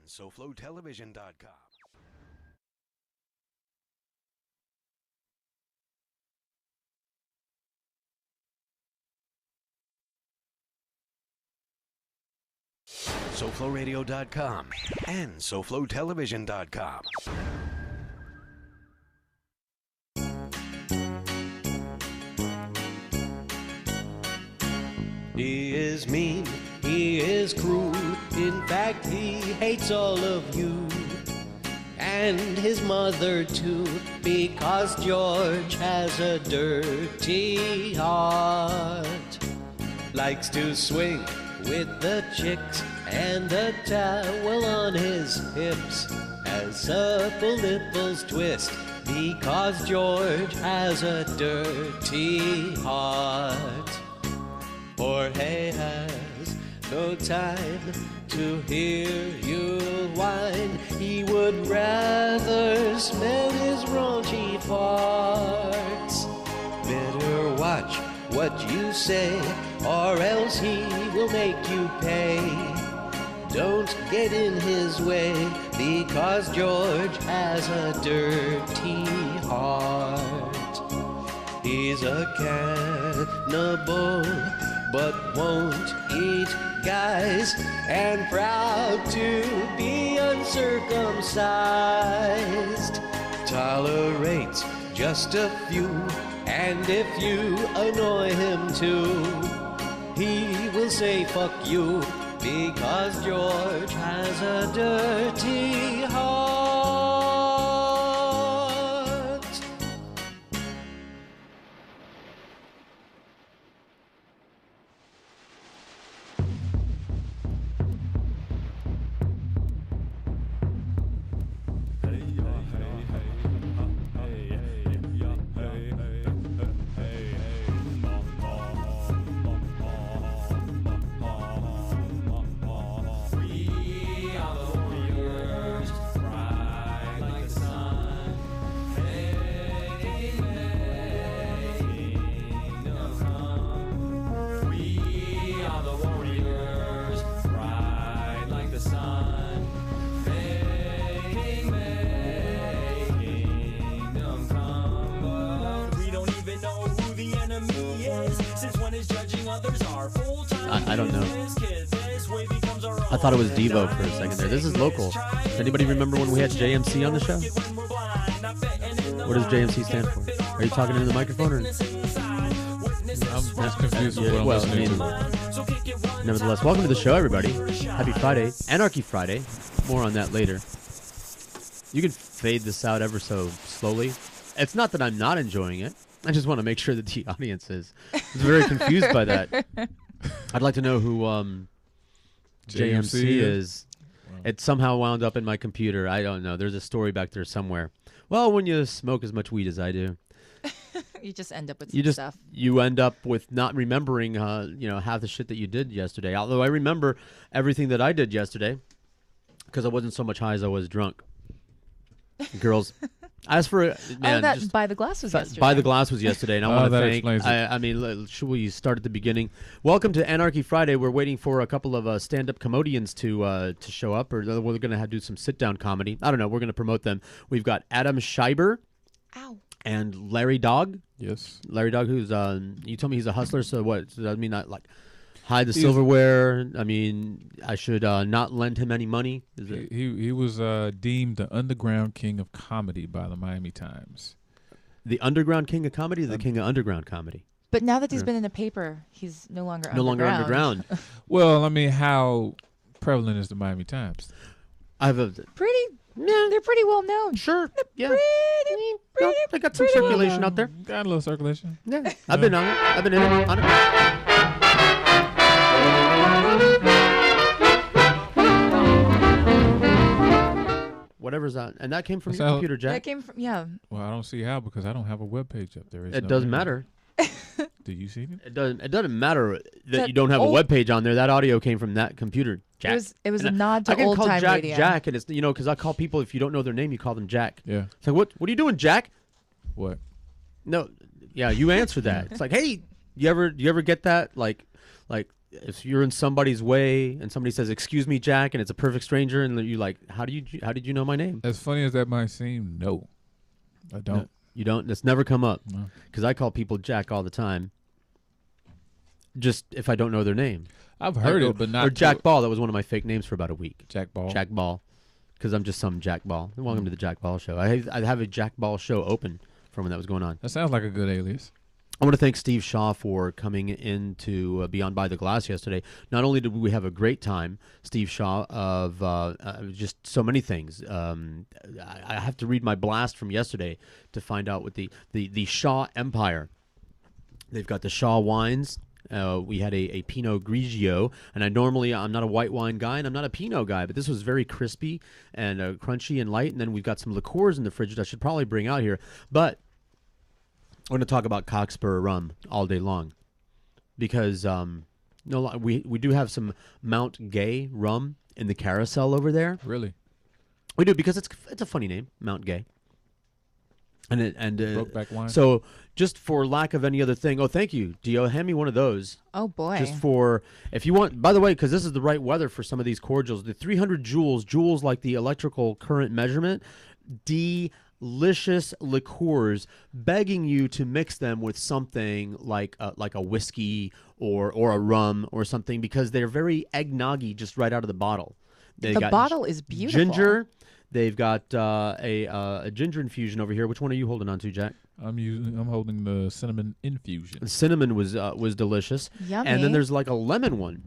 SoFloTelevision.com. SoFloRadio.com and SoFloTelevision.com. He is mean, he is cruel, in fact he hates all of you. And his mother too, because George has a dirty heart. Likes to swing with the chicks and a towel on his hips. Has supple nipples twist, because George has a dirty heart. Jorge has no time to hear you whine. He would rather smell his raunchy farts. Better watch what you say, or else he will make you pay. Don't get in his way, because George has a dirty heart. He's a cannibal, but won't eat guys, and proud to be uncircumcised. Tolerates just a few, and if you annoy him too, he will say fuck you, because George has a dirty heart. I don't know. I thought it was Devo for a second there. This is local. Does anybody remember when we had JMC on the show? What does JMC stand for? Are you talking into the microphone? Or? I'm just confused with what I'm listening to. Nevertheless, welcome to the show, everybody. Happy Friday. Anarchy Friday. More on that later. You can fade this out ever so slowly. It's not that I'm not enjoying it. I just want to make sure that the audience is. I was very confused by that. I'd like to know who JMC is. Wow. It somehow wound up in my computer. I don't know. There's a story back there somewhere. Well, when you smoke as much weed as I do, you just end up with some stuff. You end up with not remembering, half the shit that you did yesterday. Although I remember everything that I did yesterday, because I wasn't so much high as I was drunk. Girls. As for By the Glass was yesterday. By the Glass was yesterday, and I want to thank. I mean, should we start at the beginning? Welcome to Anarchy Friday. We're waiting for a couple of stand-up comedians to show up, or we're going to do some sit-down comedy. I don't know. We're going to promote them. We've got Adam Schieber. Ow. And Larry Dogg. Yes. Larry Dogg, who's you told me he's a hustler. So what? Does that mean not like hide the silverware? I mean, I should not lend him any money. He was deemed the underground king of comedy by the Miami Times. The underground king of comedy, or the king of underground comedy. But now that he's been in the paper, he's no longer underground. Well, I mean, how prevalent is the Miami Times? They're pretty well known. Sure. They got some circulation out there. Got a little circulation. Yeah. I've been on it. I've been in it. On it. Whatever's on. And that came from your computer, Jack? That came from, yeah. Well, I don't see how, because I don't have a web page up there. It doesn't matter. Do you see it? It doesn't matter that you don't have a web page on there. That audio came from that computer, Jack. It was a nod to old time radio. Jack, and it's because I call people, if you don't know their name, you call them Jack. Yeah. It's like, what are you doing, Jack? What? No, yeah, you answer that. It's like, hey, you ever get that? Like like if you're in somebody's way and somebody says, "Excuse me, Jack," and it's a perfect stranger, and you're like, how did you know my name? As funny as that might seem, no, I don't. No, you don't. It's never come up No. because I call people Jack all the time. Just if I don't know their name. I've heard it, but not. Or Jack Ball. That was one of my fake names for about a week. Jack Ball. Jack Ball, because I'm just some Jack Ball. Welcome to the Jack Ball Show. I have a Jack Ball show open from when that was going on. That sounds like a good alias. I want to thank Steve Shaw for coming into Beyond by the Glass yesterday. Not only did we have a great time, Steve Shaw, of just so many things. I have to read my blast from yesterday to find out what the Shaw Empire. They've got the Shaw wines. We had a Pinot Grigio, and I'm not a white wine guy, and I'm not a Pinot guy, but this was very crispy and crunchy and light. And then we've got some liqueurs in the fridge that I should probably bring out here. But we're going to talk about Cockspur Rum all day long because we do have some Mount Gay rum in the carousel over there. Really? We do because it's a funny name, Mount Gay. Brokeback wine. So just for lack of any other thing, thank you, Dio. Hand me one of those. Oh boy. Just for, if you want, by the way, because this is the right weather for some of these cordials, the 300 joules like the electrical current measurement, delicious liqueurs, begging you to mix them with something like a whiskey or a rum or something because they're very eggnoggy just right out of the bottle. The bottle is beautiful. Ginger. They've got a ginger infusion over here. Which one are you holding on to, Jack? I'm holding the cinnamon infusion. The cinnamon was delicious. Yummy. And then there's like a lemon one,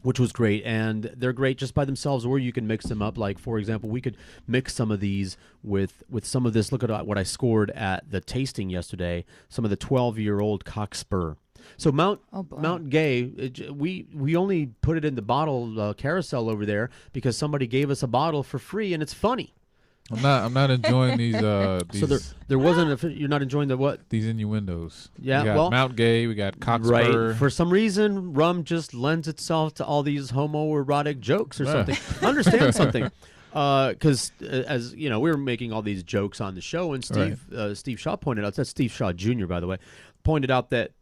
which was great. And they're great just by themselves, or you can mix them up. Like, for example, we could mix some of these with some of this. Look at what I scored at the tasting yesterday. Some of the 12-year-old Cockspur. So Mount Gay, we only put it in the bottle carousel over there because somebody gave us a bottle for free, and it's funny. I'm not enjoying these. So there wasn't. You're not enjoying the what? These innuendos. Yeah, we got Mount Gay. We got Cockspur. Right. For some reason, rum just lends itself to all these homoerotic jokes or something. Understand something. Because as you know, we were making all these jokes on the show, and Steve Shaw pointed out. That's Steve Shaw Jr., by the way, pointed out that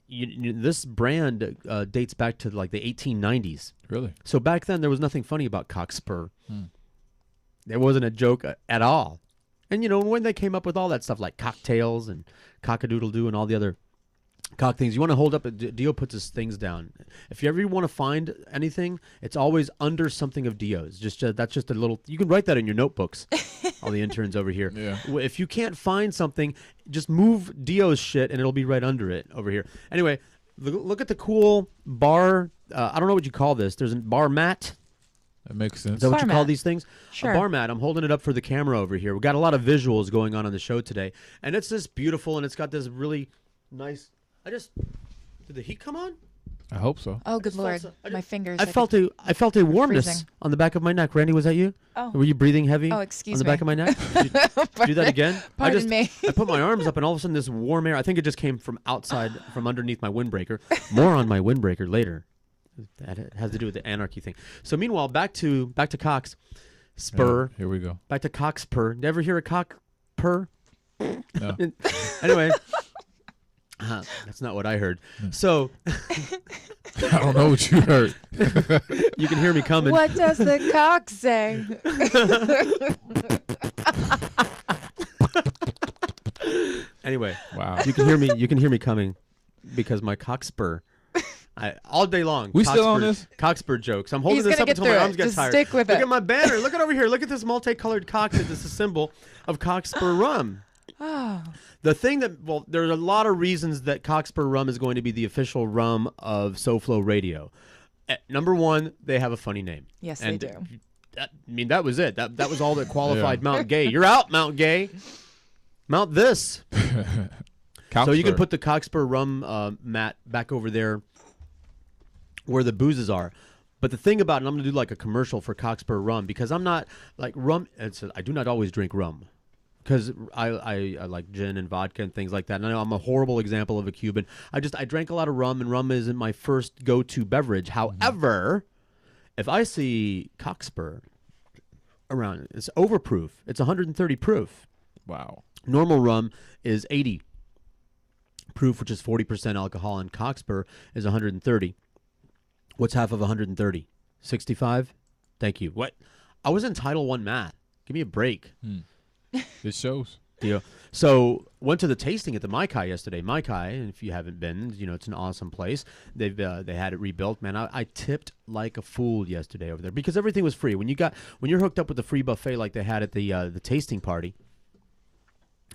this brand dates back to like the 1890s. Really? So back then, there was nothing funny about Cockspur. There wasn't a joke at all. And when they came up with all that stuff like cocktails and cock-a-doodle-doo and all the other cock things, you want to hold up. Dio puts his things down. If you ever want to find anything, it's always under something of Dio's. That's just a little. You can write that in your notebooks. All the interns over here. Yeah. If you can't find something, just move Dio's shit and it'll be right under it over here. Anyway, look at the cool bar. I don't know what you call this. There's a bar mat. That makes sense. Is that what you call these things? Sure. A bar mat. I'm holding it up for the camera over here. We've got a lot of visuals going on the show today. And it's just beautiful, and it's got this really nice... Did the heat come on? I hope so. Oh, good Lord. My fingers. I felt a warmness freezing. on the back of my neck. Randy, was that you? Oh. Were you breathing heavy excuse on the me. back of my neck? Did you do that again? Pardon me. I put my arms up, and all of a sudden this warm air, I think it just came from outside, from underneath my windbreaker. More on my windbreaker later. That has to do with the Anarchy thing. So meanwhile, back to Cockspur. Yeah, here we go. Back to Cockspur. Never hear a cock purr? No. Anyway, that's not what I heard. So I don't know what you heard. you can hear me coming. What does the cock say? Anyway, Wow. you can hear me. You can hear me coming because my Cockspur. All day long. We still on this? Cockspur jokes. I'm holding He's this gonna up get until my through arms it. get Just tired. stick with Look it. at my banner. Look at over here. Look at this multicolored cock. This is a symbol of Cockspur Rum. Oh. The thing there's a lot of reasons that Cockspur Rum is going to be the official rum of SoFlo Radio. Number one, they have a funny name. Yes, And they do. that was it. That was all that qualified Mount Gay. You're out, Mount Gay. Mount this. So you can put the Cockspur Rum mat back over there where the boozes are. But the thing about it, I'm going to do like a commercial for Cockspur Rum because I'm not like rum. I do not always drink rum because I like gin and vodka and things like that. And I know I'm a horrible example of a Cuban. I drank a lot of rum, and rum isn't my first go-to beverage. However, if I see Cockspur around, it's overproof. It's 130 proof. Wow. Normal rum is 80 proof, which is 40% alcohol, and Cockspur is 130. What's half of 130? 65? Thank you. What? I was in Title I math. Give me a break. It shows. Deal. So went to the tasting at the Maikai yesterday. Maikai, and if you haven't been, it's an awesome place. They had it rebuilt. Man, I tipped like a fool yesterday over there because everything was free. When you're hooked up with the free buffet like they had at the tasting party,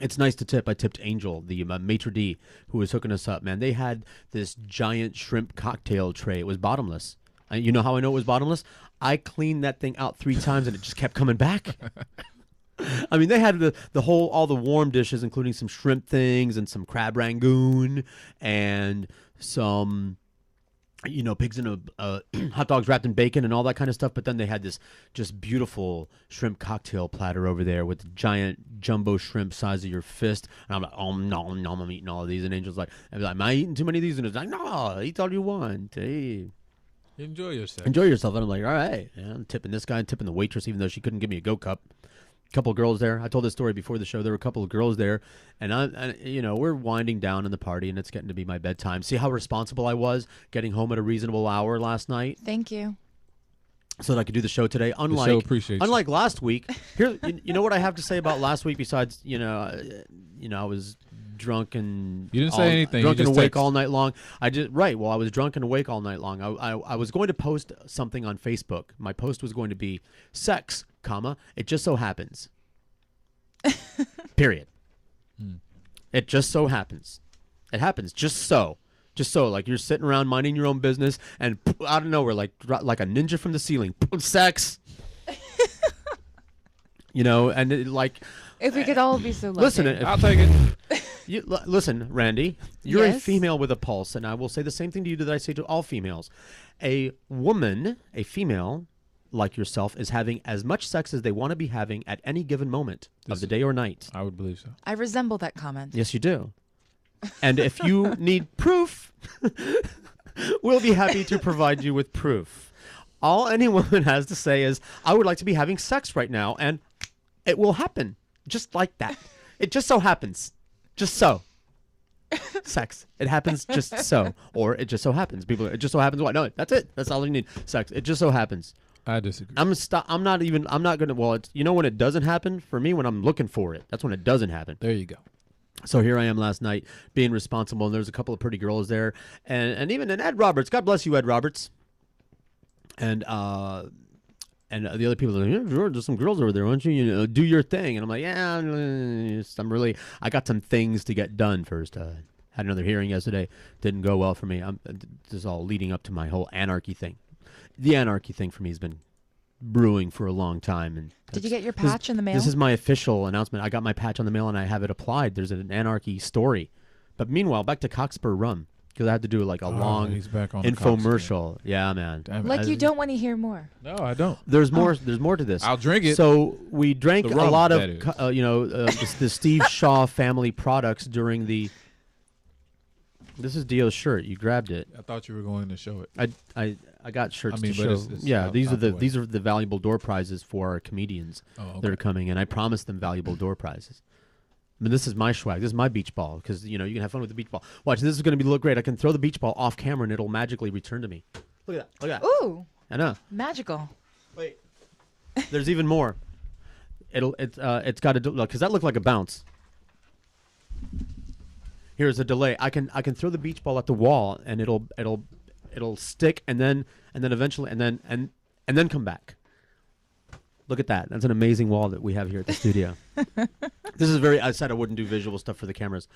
it's nice to tip. I tipped Angel, the maitre d' who was hooking us up. Man, they had this giant shrimp cocktail tray. It was bottomless. You know how I know it was bottomless? I cleaned that thing out 3 times and it just kept coming back. I mean, they had all the warm dishes, including some shrimp things and some crab rangoon and some, pigs in a hot dogs wrapped in bacon and all that kind of stuff. But then they had this just beautiful shrimp cocktail platter over there with giant jumbo shrimp size of your fist. And I'm like, oh, no, I'm eating all of these. And Angel's like, am I eating too many of these? And it's like, no, eat all you want. Hey. Enjoy yourself. Enjoy yourself. And I'm like, all right. Yeah, I'm tipping this guy and tipping the waitress, even though she couldn't give me a Go Cup. Couple of girls there. I told this story before the show. There were a couple of girls there, and we're winding down in the party, and it's getting to be my bedtime. See how responsible I was getting home at a reasonable hour last night, Thank you. so that I could do the show today. The show appreciates Unlike last week. Here, you know what I have to say about last week? Besides, I was drunk and You didn't say anything. Drunk You and just awake text. all night long. Well, I was drunk and awake all night long. I was going to post something on Facebook. My post was going to be sex, it just so happens. Period. It just so happens. It happens just so. Like you're sitting around minding your own business, and out of nowhere, like a ninja from the ceiling, sex. And If we could all be so lucky. listen, I'll take it. listen, Randy, you're a Yes? female with a pulse, and I will say the same thing to you that I say to all females. A female like yourself, is having as much sex as they want to be having at any given moment of the day or night. I would believe so. I resemble that comment. Yes, you do. And if you need proof, we'll be happy to provide you with proof. All any woman has to say is, I would like to be having sex right now, and it will happen. Just like that. It just so happens. Just so. Sex. It happens just so. Or it just so happens. It just so happens. What? No, that's it. That's all you need. Sex. It just so happens. I disagree. I'm not going to, well, it's, when it doesn't happen for me, when I'm looking for it, that's when it doesn't happen. There you go. So here I am last night being responsible, and there's a couple of pretty girls there, and even Ed Roberts. God bless you, Ed Roberts. And the other people are like, yeah, George, there's some girls over there. Why don't you, do your thing? And I'm like, yeah, I got some things to get done first. Had another hearing yesterday. Didn't go well for me. This is all leading up to my whole Anarchy thing. The Anarchy thing for me has been brewing for a long time. And Did you get your patch in the mail? This is my official announcement. I got my patch on the mail and I have it applied. There's an Anarchy story. But meanwhile, back to Cockspur Rum, because I had to do like a long he's back on the infomercial. Yeah, man. Damn it. like you don't want to hear more. No, I don't. There's more. There's more to this. I'll drink it. So we drank The a rum, lot of, that is. the Steve Shaw family products during the. This is Dio's shirt. You grabbed it. I thought you were going to show it. I got shirts I mean, to but show. it's Yeah, out- these out are the way. these are the valuable door prizes for our comedians Oh, that are coming, and I promised them valuable door prizes. I mean, this is my swag. This is my beach ball because you can have fun with the beach ball. Watch, this is going to look great. I can throw the beach ball off camera and it'll magically return to me. Look at that. Look at that. Ooh, I know. magical. Wait. There's even more. It's got a because that looked like a bounce. Here's a delay. I can throw the beach ball at the wall and it'll stick and then eventually and then come back. Look at that. That's an amazing wall that we have here at the studio. This is I said I wouldn't do visual stuff for the cameras,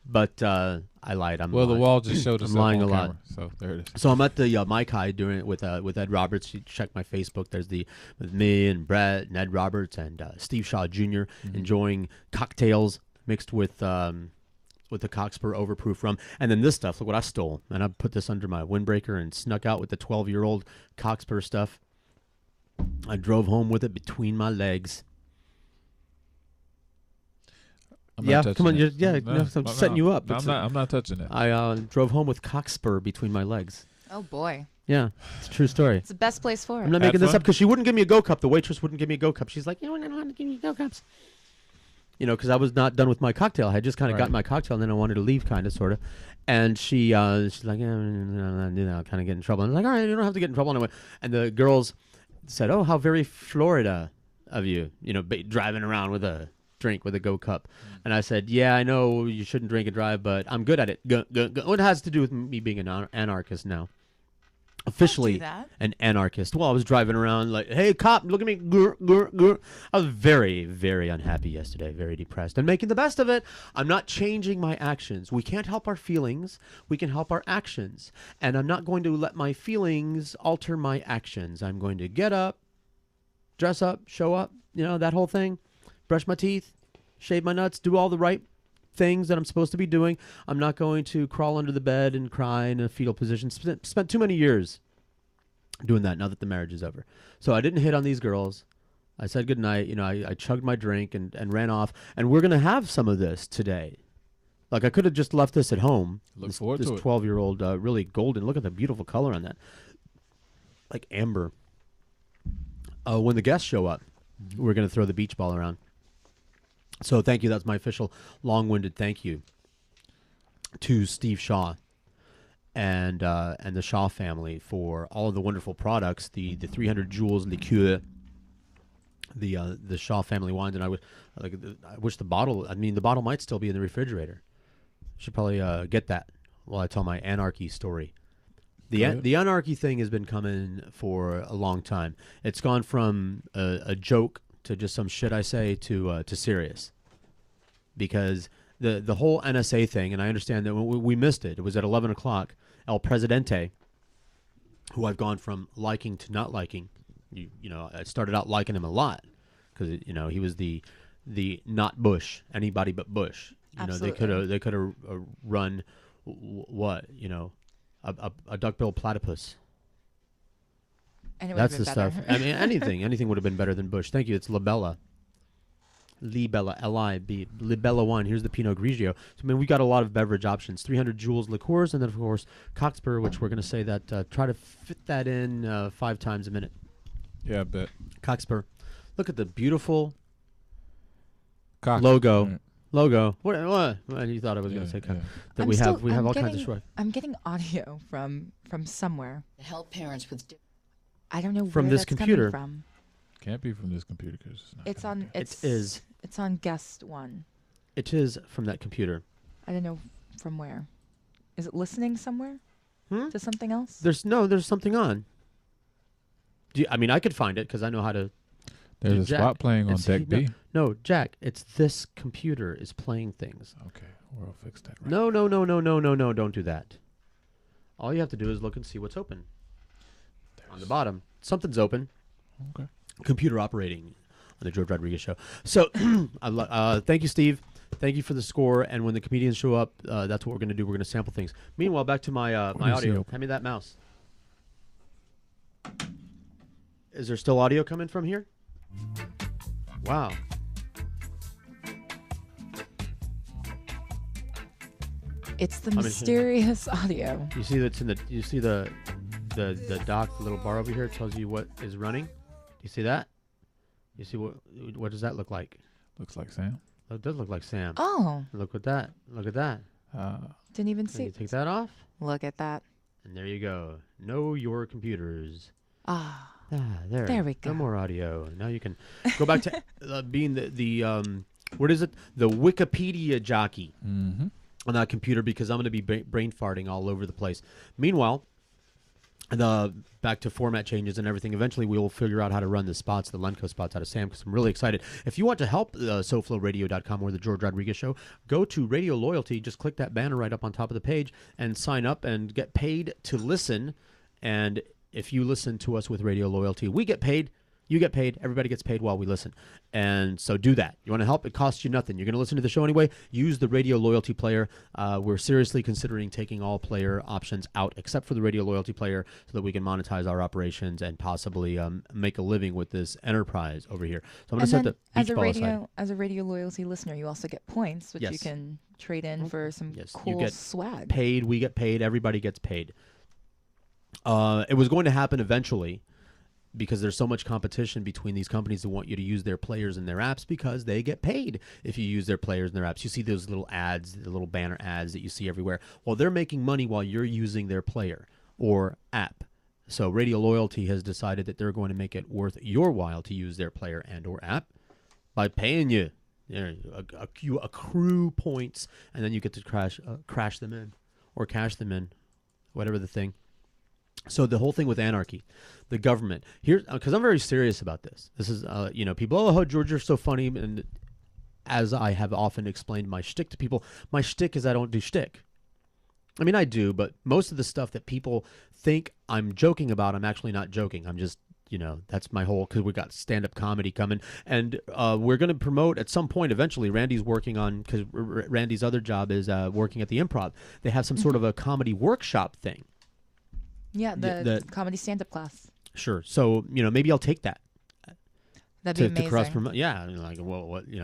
but I lied. the wall just showed us. I'm lying on a lot. camera, so there it is. So I'm at the Mike High doing it with Ed Roberts. You check my Facebook. There's with me and Brett and Ed Roberts and Steve Shaw Jr. Enjoying cocktails mixed with the Cockspur Overproof Rum. And then this stuff, look what I stole. And I put this under my windbreaker and snuck out with the 12-year-old Cockspur stuff. I drove home with it between my legs. I'm Yeah, not come on. touching it. I'm setting you up. I'm not touching it. I drove home with Cockspur between my legs. Oh boy, Yeah, it's a true story. it's the best place for I'm it. not Had making this fun? up because she wouldn't give me a Go Cup. The waitress wouldn't give me a Go Cup. She's like, I don't know how to give you Go Cups. you know, because I was not done with my cocktail. I had just kind of gotten my cocktail, and then I wanted to leave, kind of, sort of. And she's like, kind of get in trouble. And I was like, all right, you don't have to get in trouble. And the girls said, oh, how very Florida of you, you know, driving around with a drink with a Go cup. And I said, yeah, I know you shouldn't drink and drive, but I'm good at it. It has to do with me being an anarchist now. Officially an anarchist. Well, I was driving around like, hey, cop, look at me. I was very, very unhappy yesterday, very depressed, and making the best of it. I'm not changing my actions. We can't help our feelings. We can help our actions. And I'm not going to let my feelings alter my actions. I'm going to get up, dress up, show up, you know, that whole thing, brush my teeth, shave my nuts, do all the right things that I'm supposed to be doing. I'm not going to crawl under the bed and cry in a fetal position. Spent too many years doing that now that the marriage is over. So I didn't hit on these girls. I said goodnight. You know, I chugged my drink and ran off. And we're going to have some of this today. Like, I could have just left this at home. Look forward to it. This 12-year-old, really golden. Look at the beautiful color on that. Like amber. When the guests show up, we're going to throw the beach ball around. So thank you. That's my official long-winded thank you to Steve Shaw and the Shaw family for all of the wonderful products, the 300 Joules liqueur, the Shaw family wines, and I wish the bottle might still be in the refrigerator. Should probably get that while I tell my Anarchy story. The Anarchy thing has been coming for a long time. It's gone from a joke to just some shit I say to serious, because the whole NSA thing, and I understand that we missed it. It was at 11 o'clock. El Presidente, who I've gone from liking to not liking. You know, I started out liking him a lot because you know he was the not Bush, anybody but Bush. You Absolutely. know, they could have run what, you know, a duck-billed platypus. And it That's would've the been stuff. better. I mean, anything would have been better than Bush. Thank you. It's Libella. Libella, L-I-B. Libella 1. Here's the Pinot Grigio. So, I mean, we got a lot of beverage options. 300 Joules liqueurs, and then, of course, Cockspur, which we're going to say that, try to fit that in 5 times a minute. Yeah, I bet. Cockspur. Look at the beautiful Cock. logo. Right. Logo. What? You thought I was going to say cock. Yeah. That I'm we still- have. We have I'm all kinds of getting- shrug. I'm getting audio from somewhere. To help parents with I don't know From where this that's computer. coming from. Can't be from this computer because it's not. It's on. It's It is. It's on guest one. It is from that computer. I don't know from where. Is it listening somewhere to something else? There's something on. I mean, I could find it because I know how to. There's a Jack, spot playing on it's- deck B. No, Jack. It's this computer is playing things. Okay, we'll fix that. Right. No. Don't do that. All you have to do is look and see what's open. On the bottom, something's open. Okay. Computer operating on the George Rodriguez Show. So, thank you, Steve. Thank you for the score. And when the comedians show up, that's what we're going to do. We're going to sample things. Meanwhile, back to my What is he audio. open? Hand me that mouse. Is there still audio coming from here? Wow. It's the mean, mysterious audio. You see that's in the. You see the dock, the little bar over here. It tells you what is running. Do you see that? You see what does that look like? Looks like Sam. It does look like Sam. Oh, Look at that. Look at that. didn't even Can see. you take that off? Look at that. And there you go. Know your computers. Ah, There. There we go. No more audio. Now you can go back to being the what is it? The Wikipedia jockey Mm-hmm. on that computer, because I'm going to be brain farting all over the place. Meanwhile, back to format changes and everything. Eventually, we will figure out how to run the spots, the Lenco spots, out of Sam, because I'm really excited. If you want to help SoFloRadio.com or the George Rodriguez Show, go to Radio Loyalty. Just click that banner right up on top of the page and sign up and get paid to listen. And if you listen to us with Radio Loyalty, we get paid. You get paid. Everybody gets paid while we listen. And so do that. You want to help? It costs you nothing. You're going to listen to the show anyway. Use the Radio Loyalty player. We're seriously considering taking all player options out except for the Radio Loyalty player so that we can monetize our operations and possibly make a living with this enterprise over here. So I'm going to set the beach ball aside. As a radio loyalty listener, you also get points, which you Yes. can trade in for some Yes, you cool get swag. Paid. We get paid. Everybody gets paid. It was going to happen eventually, because there's so much competition between these companies that want you to use their players and their apps because they get paid if you use their players and their apps. You see those little ads, the little banner ads that you see everywhere. Well, they're making money while you're using their player or app. So Radio Loyalty has decided that they're going to make it worth your while to use their player and or app by paying you. You accrue points, and then you get to crash them in or cash them in, whatever the thing. So the whole thing with Anarchy, the government here, because I'm very serious about this. This is, people, oh, George, you're so funny. And as I have often explained my shtick to people, my shtick is I don't do shtick. I mean, I do, but most of the stuff that people think I'm joking about, I'm actually not joking. I'm just, that's my whole, because we got stand-up comedy coming. And we're going to promote at some point eventually. Randy's working on, because Randy's other job is working at the Improv. They have some sort of a comedy workshop thing. Yeah, the comedy stand-up class. Sure. So, maybe I'll take that. That'd be amazing. Yeah,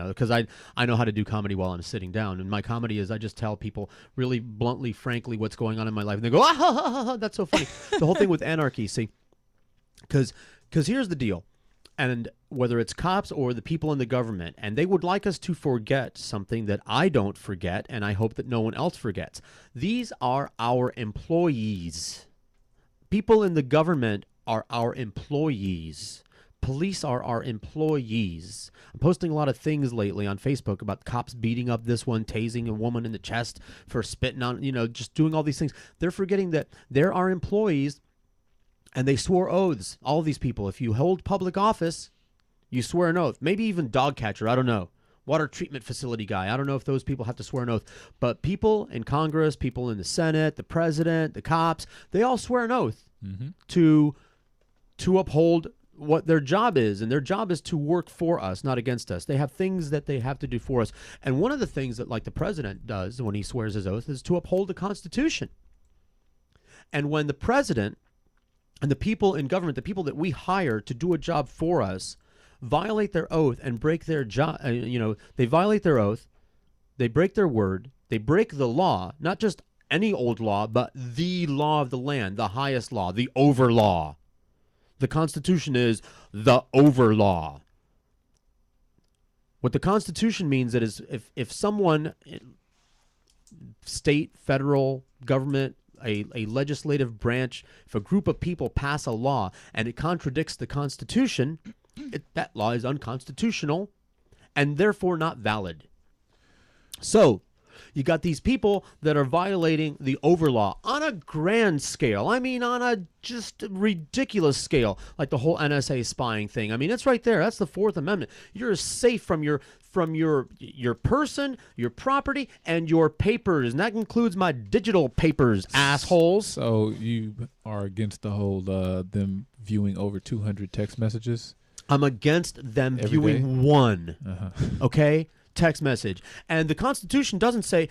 because I know how to do comedy while I'm sitting down. And my comedy is I just tell people really bluntly, frankly, what's going on in my life. And they go, ah, ha, ha, ha, ha, that's so funny. The whole thing with Anarchy, see, because here's the deal. And whether it's cops or the people in the government, and they would like us to forget something that I don't forget, and I hope that no one else forgets. These are our employees. People in the government are our employees. Police are our employees. I'm posting a lot of things lately on Facebook about cops beating up this one, tasing a woman in the chest for spitting on, just doing all these things. They're forgetting that they're our employees, and they swore oaths. All these people, if you hold public office, you swear an oath. Maybe even dog catcher, I don't know. Water treatment facility guy. I don't know if those people have to swear an oath. But people in Congress, people in the Senate, the president, the cops, they all swear an oath to uphold what their job is. And their job is to work for us, not against us. They have things that they have to do for us. And one of the things that, like, the president does when he swears his oath is to uphold the Constitution. And when the president and the people in government, the people that we hire to do a job for us, violate their oath and break their job, they violate their oath, they break their word, they break the law, not just any old law, but the law of the land, the highest law, the overlaw. The Constitution is the overlaw. What the Constitution means is if someone, state, federal, government, a legislative branch, if a group of people pass a law and it contradicts the Constitution, that law is unconstitutional and therefore not valid. So you got these people that are violating the overlaw on a grand scale. I mean, on a just ridiculous scale, like the whole NSA spying thing. I mean, it's right there. That's the Fourth Amendment. You're safe from your person, your property, and your papers, and that includes my digital papers, assholes. So you are against the whole them viewing over 200 text messages? I'm against them Every viewing day? one. Okay? Text message. And the Constitution doesn't say,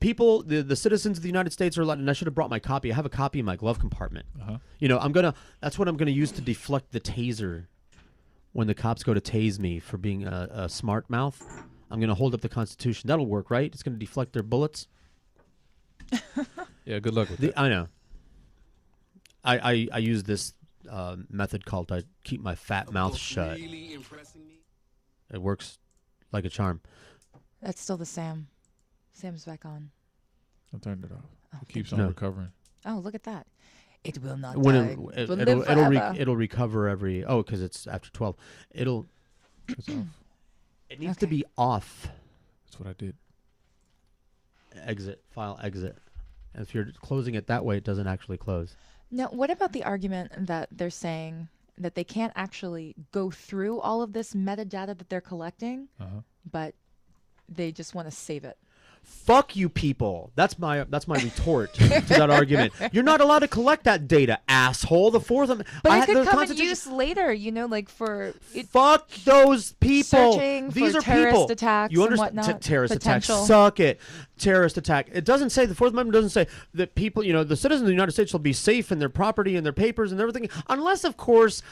people, the citizens of the United States are allowed, and I should have brought my copy. I have a copy in my glove compartment. That's what I'm going to use to deflect the taser when the cops go to tase me for being a smart mouth. I'm going to hold up the Constitution. That'll work, right? It's going to deflect their bullets. Yeah, good luck with that. I know. I use this method called I keep my fat mouth shut. It works like a charm. That's still the Sam. Sam's back on. I turned it off. Oh, It keeps on recovering. Oh, look at that. It will not When die. It will live forever. it'll recover every because it's after 12. It's off. It needs to be off. That's what I did. Exit file exit. And if you're closing it that way, it doesn't actually close. Now, what about the argument that they're saying that they can't actually go through all of this metadata that they're collecting, but they just want to save it? Fuck you people. That's my retort to that argument. You're not allowed to collect that data, asshole. The Fourth Amendment. But it could come in use later, like for fuck those people. Searching These for are terrorist people. attacks You and understand? whatnot. Terrorist Potential. attacks. Suck it. Terrorist attack. It doesn't say, the Fourth Amendment doesn't say that people, the citizens of the United States will be safe in their property and their papers and everything, unless, of course,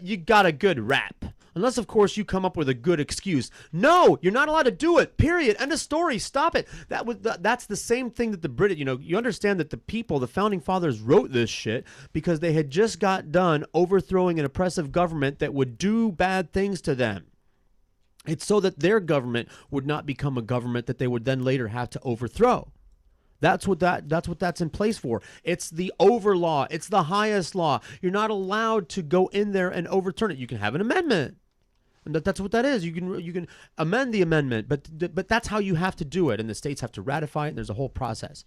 you got a good rap. Unless, of course, you come up with a good excuse. No, you're not allowed to do it. Period. End of story. Stop it. That's the same thing that the British, you understand that the founding fathers wrote this shit because they had just got done overthrowing an oppressive government that would do bad things to them. It's so that their government would not become a government that they would then later have to overthrow. That's what that's in place for. It's the over law. It's the highest law. You're not allowed to go in there and overturn it. You can have an amendment. And that's what that is. You can amend the amendment, but that's how you have to do it. And the states have to ratify it, and there's a whole process.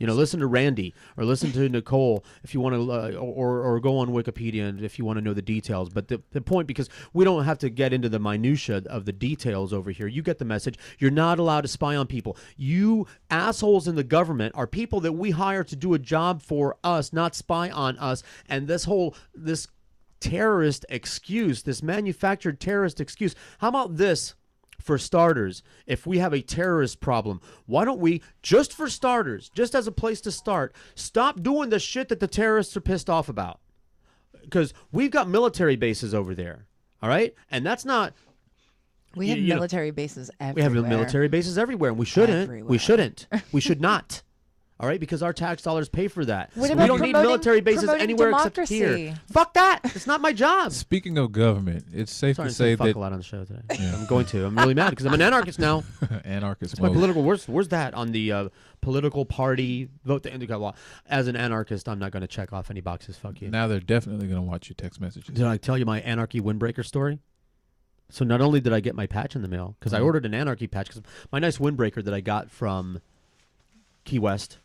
Listen to Randy or listen to Nicole if you want to, or go on Wikipedia if you want to know the details. But the point, because we don't have to get into the minutia of the details over here. You get the message. You're not allowed to spy on people. You assholes in the government are people that we hire to do a job for us, not spy on us. And this terrorist excuse, this manufactured terrorist excuse. How about this? For starters, if we have a terrorist problem, why don't we, just for starters, just as a place to start, stop doing the shit that the terrorists are pissed off about? Because we've got military bases over there, all right? And that's not... We have military bases everywhere. We have military bases everywhere, and we shouldn't. We shouldn't. We should not. All right, because our tax dollars pay for that. What We about don't need military bases anywhere democracy? except here. Fuck that. It's not my job. Speaking of government, it's safe to say fuck that a lot on the show today. Yeah. I'm going to. I'm really mad because I'm an anarchist now. Anarchist. It's my political. Where's that on the political party vote the indica law? As an anarchist, I'm not going to check off any boxes. Fuck you. Now they're definitely going to watch your text messages. Did I tell you my anarchy windbreaker story? So not only did I get my patch in the mail, because I ordered an anarchy patch, because my nice windbreaker that I got from Key West.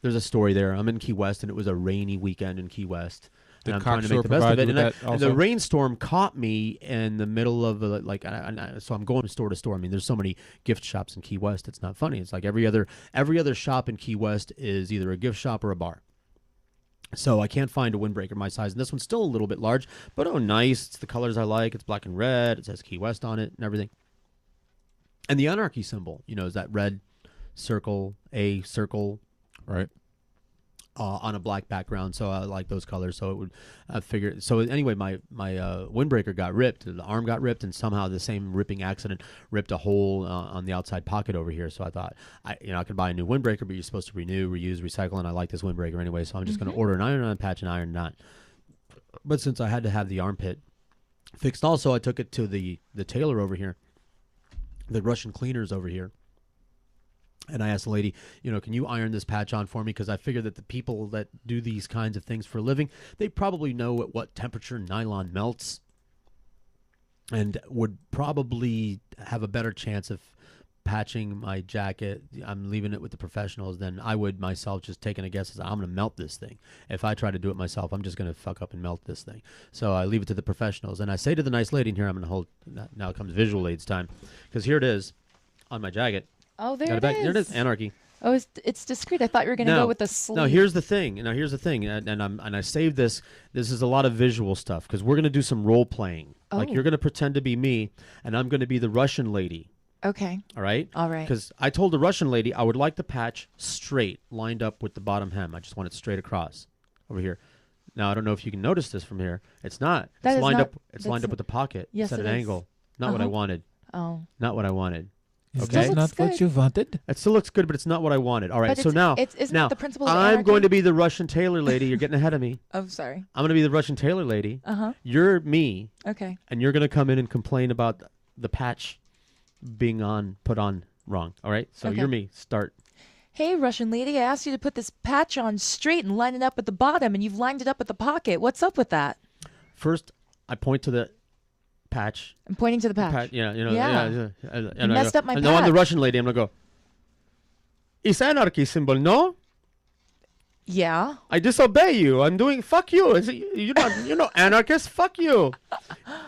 There's a story there. I'm in Key West, and it was a rainy weekend in Key West. And I'm trying to make the best of it. And the rainstorm caught me in the middle of so I'm going store to store. I mean, there's so many gift shops in Key West. It's not funny. It's like every other shop in Key West is either a gift shop or a bar. So I can't find a windbreaker my size. And this one's still a little bit large, but nice. It's the colors I like. It's black and red. It says Key West on it and everything. And the anarchy symbol, is that red circle, a circle. Right. On a black background, so I like those colors. So it would figure. So anyway, my windbreaker got ripped. The arm got ripped, and somehow the same ripping accident ripped a hole on the outside pocket over here. So I thought, I could buy a new windbreaker, but you're supposed to renew, reuse, recycle, and I like this windbreaker anyway. So I'm just going to order an iron-on patch and iron knot. But since I had to have the armpit fixed, also I took it to the tailor over here, the Russian cleaners over here. And I asked the lady, can you iron this patch on for me? Because I figure that the people that do these kinds of things for a living, they probably know at what temperature nylon melts and would probably have a better chance of patching my jacket. I'm leaving it with the professionals than I would myself just taking a guess. I'm going to melt this thing. If I try to do it myself, I'm just going to fuck up and melt this thing. So I leave it to the professionals. And I say to the nice lady in here, I'm going to hold, now comes visual aids time. Because here it is on my jacket. Oh, there it is. There it is, Anarchy. Oh, it's discreet. I thought you were going to go with the sleeve. No, here's the thing. And I saved this. This is a lot of visual stuff because we're going to do some role playing. Oh. Like you're going to pretend to be me, and I'm going to be the Russian lady. Okay. All right? All right. Because I told the Russian lady I would like the patch straight, lined up with the bottom hem. I just want it straight across over here. Now, I don't know if you can notice this from here. It's not. It's lined up with the pocket. Yes, it's at an angle. Not what I wanted. Oh. Not what I wanted. Is okay. that not what you wanted? It still looks good, but it's not what I wanted. All right, so now, isn't the principle of I'm anarchy? going to be the Russian tailor lady. You're getting ahead of me. Oh, sorry. I'm going to be the Russian tailor lady. Uh-huh. You're me. Okay. And you're going to come in and complain about the patch being put on wrong. All right? So you're me. Start. Hey, Russian lady, I asked you to put this patch on straight and line it up at the bottom, and you've lined it up at the pocket. What's up with that? First, I point to the patch. I'm pointing to the patch. Yeah. You messed up my patch. And now I'm the Russian lady. I'm going to go, it's anarchy symbol, no? Yeah. I disobey you. I'm doing, fuck you. You're not anarchist. Fuck you.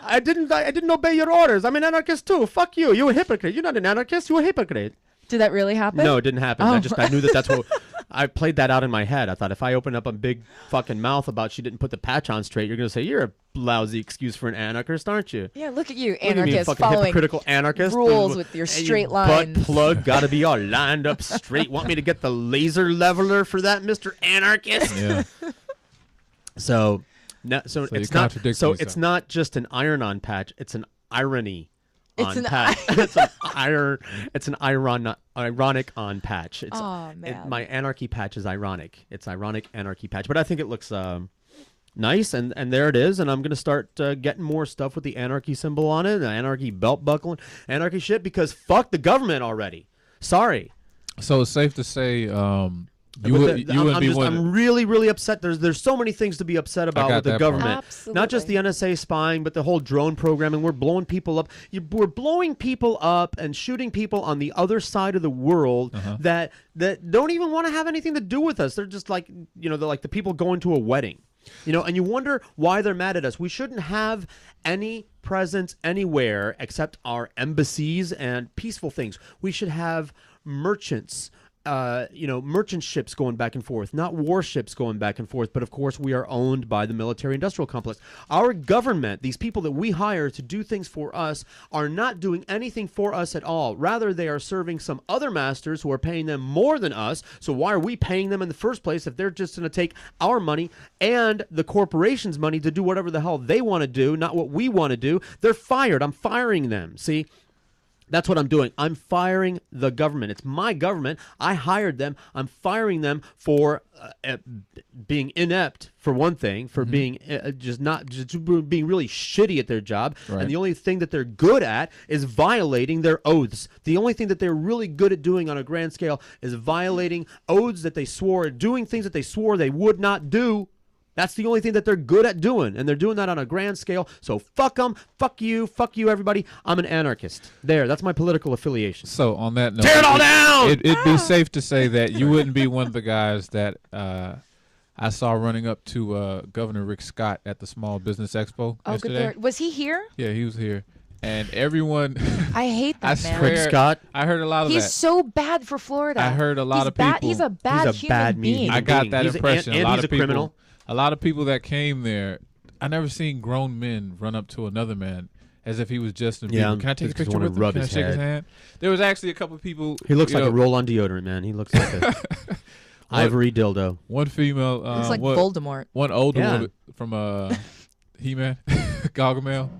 I didn't obey your orders. I'm an anarchist too. Fuck you. You're a hypocrite. You're not an anarchist. You're a hypocrite. Did that really happen? No, it didn't happen. Oh. I knew that's what I played that out in my head. I thought if I open up a big fucking mouth about she didn't put the patch on straight, you're gonna say you're a lousy excuse for an anarchist, aren't you? Yeah, look at you, What do you mean, anarchist, fucking following hypocritical anarchist rules with your straight lines. Butt plug gotta be all lined up straight. Want me to get the laser leveler for that, Mr. Anarchist? Yeah. So it's not just an iron-on patch. It's an irony It's on an patch. It's an ironic on patch. It's, Oh, man. my anarchy patch is ironic. It's ironic anarchy patch, but I think it looks nice, and there it is. And I'm gonna start getting more stuff with the anarchy symbol on it, the anarchy belt buckle, anarchy shit, because fuck the government already. Sorry. So it's safe to say, I'm really, really upset. There's so many things to be upset about with the government. Absolutely. Not just the NSA spying, but the whole drone program, and we're blowing people up. We're blowing people up and shooting people on the other side of the world that don't even want to have anything to do with us. They're just like, they're like the people going to a wedding. And you wonder why they're mad at us. We shouldn't have any presence anywhere except our embassies and peaceful things. We should have merchants, merchant ships going back and forth, not warships going back and forth. But of course, we are owned by the military-industrial complex. Our government, these people that we hire to do things for us, are not doing anything for us at all. Rather, they are serving some other masters who are paying them more than us. So why are we paying them in the first place if they're just going to take our money and the corporation's money to do whatever the hell they want to do, not what we want to do? They're fired. I'm firing them. See? That's what I'm doing. I'm firing the government. It's my government. I hired them. I'm firing them for being inept, for one thing, for being being really shitty at their job. Right. And the only thing that they're good at is violating their oaths. The only thing that they're really good at doing on a grand scale is violating oaths that they swore, doing things that they swore they would not do. That's the only thing that they're good at doing, and they're doing that on a grand scale. So fuck them, fuck you, everybody. I'm an anarchist. There, that's my political affiliation. So on that note, tear it all down. It'd be safe to say that you wouldn't be one of the guys that I saw running up to Governor Rick Scott at the Small Business Expo yesterday. Good. Was he here? Yeah, he was here. And everyone, I hate that man. Rick Scott. I heard a lot of that. He's so bad for Florida. I heard a lot of people. He's a bad human being. I got that impression. And a lot he's of a people, criminal. A lot of people that came there, I never seen grown men run up to another man as if he was Justin Bieber. Can I take a picture with him? Can I shake his hand? There was actually a couple of people. He looks like a roll-on deodorant, man. He looks like a ivory dildo. One female. Looks like Voldemort. One older one from He-Man, Gargamel.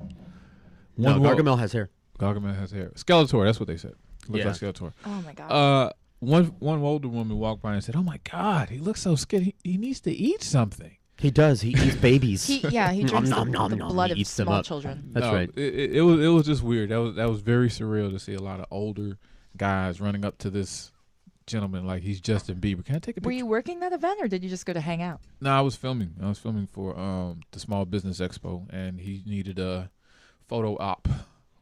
No, Gargamel has hair. Gargamel has hair. Skeletor, that's what they said. Looks like Skeletor. Oh my god. One older woman walked by and said, "Oh my God, he looks so skinny. He needs to eat something." He does. He eats babies. He drinks the blood of small up. children. That's right. It was just weird. That was very surreal to see a lot of older guys running up to this gentleman like he's Justin Bieber. Can I take a picture? Were you working that event or did you just go to hang out? No, I was filming. I was filming for the Small Business Expo, and he needed a photo op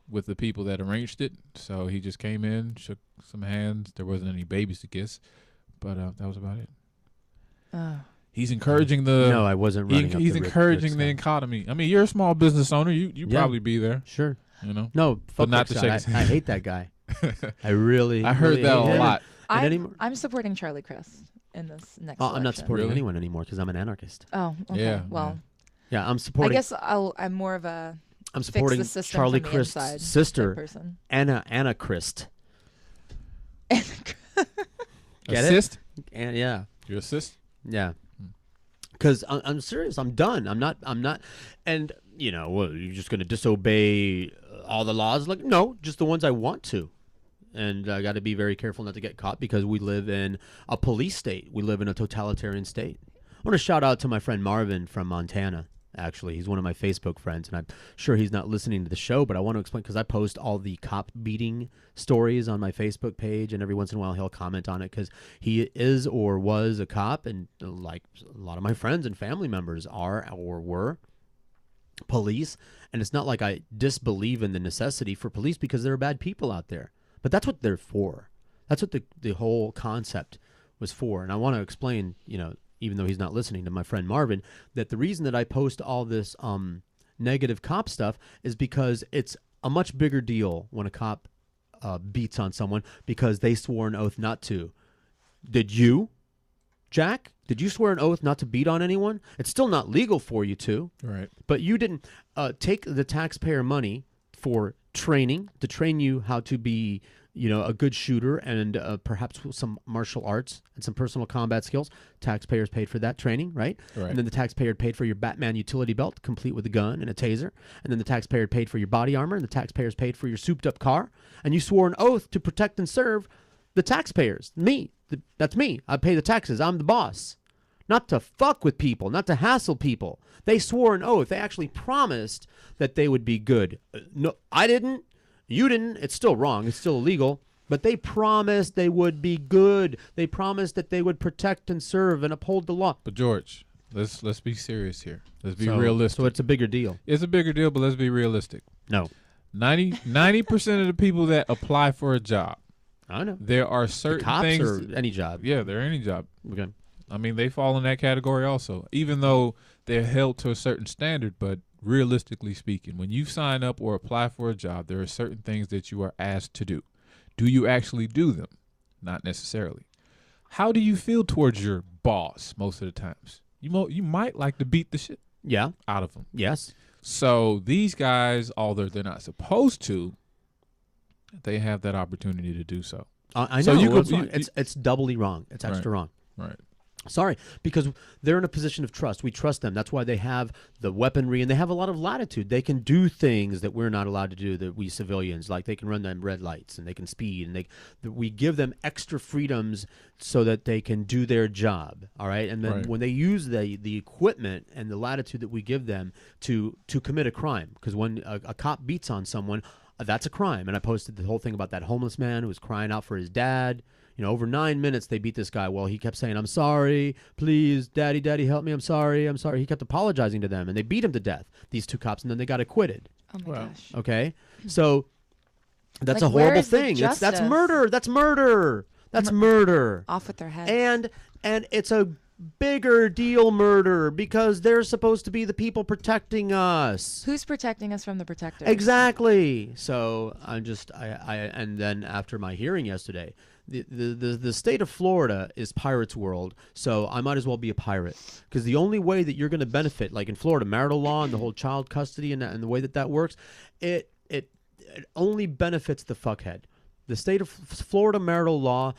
with the people that arranged it. So he just came in, shook some hands. There wasn't any babies to kiss, but that was about it. He's encouraging the. No, I wasn't running. He's encouraging the economy. I mean, you're a small business owner. You probably be there. Sure. No, fuck not to shake his hand. I hate that guy. I really. I heard really that hate a him. lot. I'm supporting Charlie Crist in this next election. I'm not supporting Really? anyone anymore because I'm an anarchist. Oh, okay. Yeah, well, Yeah, I'm supporting. I guess I'm more of a I'm supporting fix the system Charlie from the Crist's inside sister, person. Anna Crist. Get Assist? it? And yeah, You assist? yeah. Because I'm serious. I'm done. I'm not. And you're just going to disobey all the laws? Like, no, just the ones I want to. And I got to be very careful not to get caught because we live in a police state. We live in a totalitarian state. I want to shout out to my friend Marvin from Montana. Actually, he's one of my Facebook friends, and I'm sure he's not listening to the show, but I want to explain because I post all the cop beating stories on my Facebook page, and every once in a while he'll comment on it because he is or was a cop, and like a lot of my friends and family members are or were police, and it's not like I disbelieve in the necessity for police because there are bad people out there, but that's what they're for. That's what the whole concept was for, and I want to explain, even though he's not listening, to my friend Marvin, that the reason that I post all this negative cop stuff is because it's a much bigger deal when a cop beats on someone because they swore an oath not to. Did you, Jack? Did you swear an oath not to beat on anyone? It's still not legal for you to. Right. But you didn't take the taxpayer money for training, to train you how to be a good shooter and perhaps some martial arts and some personal combat skills. Taxpayers paid for that training, right? And then the taxpayer paid for your Batman utility belt, complete with a gun and a taser. And then the taxpayer paid for your body armor, and the taxpayers paid for your souped-up car. And you swore an oath to protect and serve the taxpayers. That's me. I pay the taxes. I'm the boss. Not to fuck with people, not to hassle people. They swore an oath. They actually promised that they would be good. No, I didn't. You didn't. It's still wrong. It's still illegal. But they promised they would be good. They promised that they would protect and serve and uphold the law. But George, let's be serious here. Let's be realistic. So it's a bigger deal. It's a bigger deal, but let's be realistic. No. 90% of the people that apply for a job, I know. there are certain cops things. Or any job. Yeah, they're any job. Okay. I mean, they fall in that category also, even though they're held to a certain standard. But realistically speaking, when you sign up or apply for a job, there are certain things that you are asked to do. Do you actually do them? Not necessarily. How do you feel towards your boss most of the times? You might like to beat the shit out of them. Yes. So these guys, although they're not supposed to, they have that opportunity to do so. I know. So it's doubly wrong. It's extra wrong. Right. Sorry, because they're in a position of trust. We trust them. That's why they have the weaponry, and they have a lot of latitude. They can do things that we're not allowed to do, that we civilians, like they can run them red lights, and they can speed, and we give them extra freedoms so that they can do their job, all right? And then when they use the equipment and the latitude that we give them to commit a crime, because when a cop beats on someone, that's a crime. And I posted the whole thing about that homeless man who was crying out for his dad. Over 9 minutes, they beat this guy. Well, he kept saying, "I'm sorry, please, daddy, help me. I'm sorry. He kept apologizing to them, and they beat him to death, these two cops, and then they got acquitted. Oh, my gosh. Okay? So that's Like, a horrible where's the thing. That's justice? murder. That's murder. That's murder. Off with their heads. And it's a bigger deal murder because they're supposed to be the people protecting us. Who's protecting us from the protectors? Exactly. So and then after my hearing yesterday, the state of Florida is pirate's world, so I might as well be a pirate, because the only way that you're going to benefit, like in Florida, marital law and the whole child custody and the way that works, it only benefits the fuckhead. The state of Florida marital law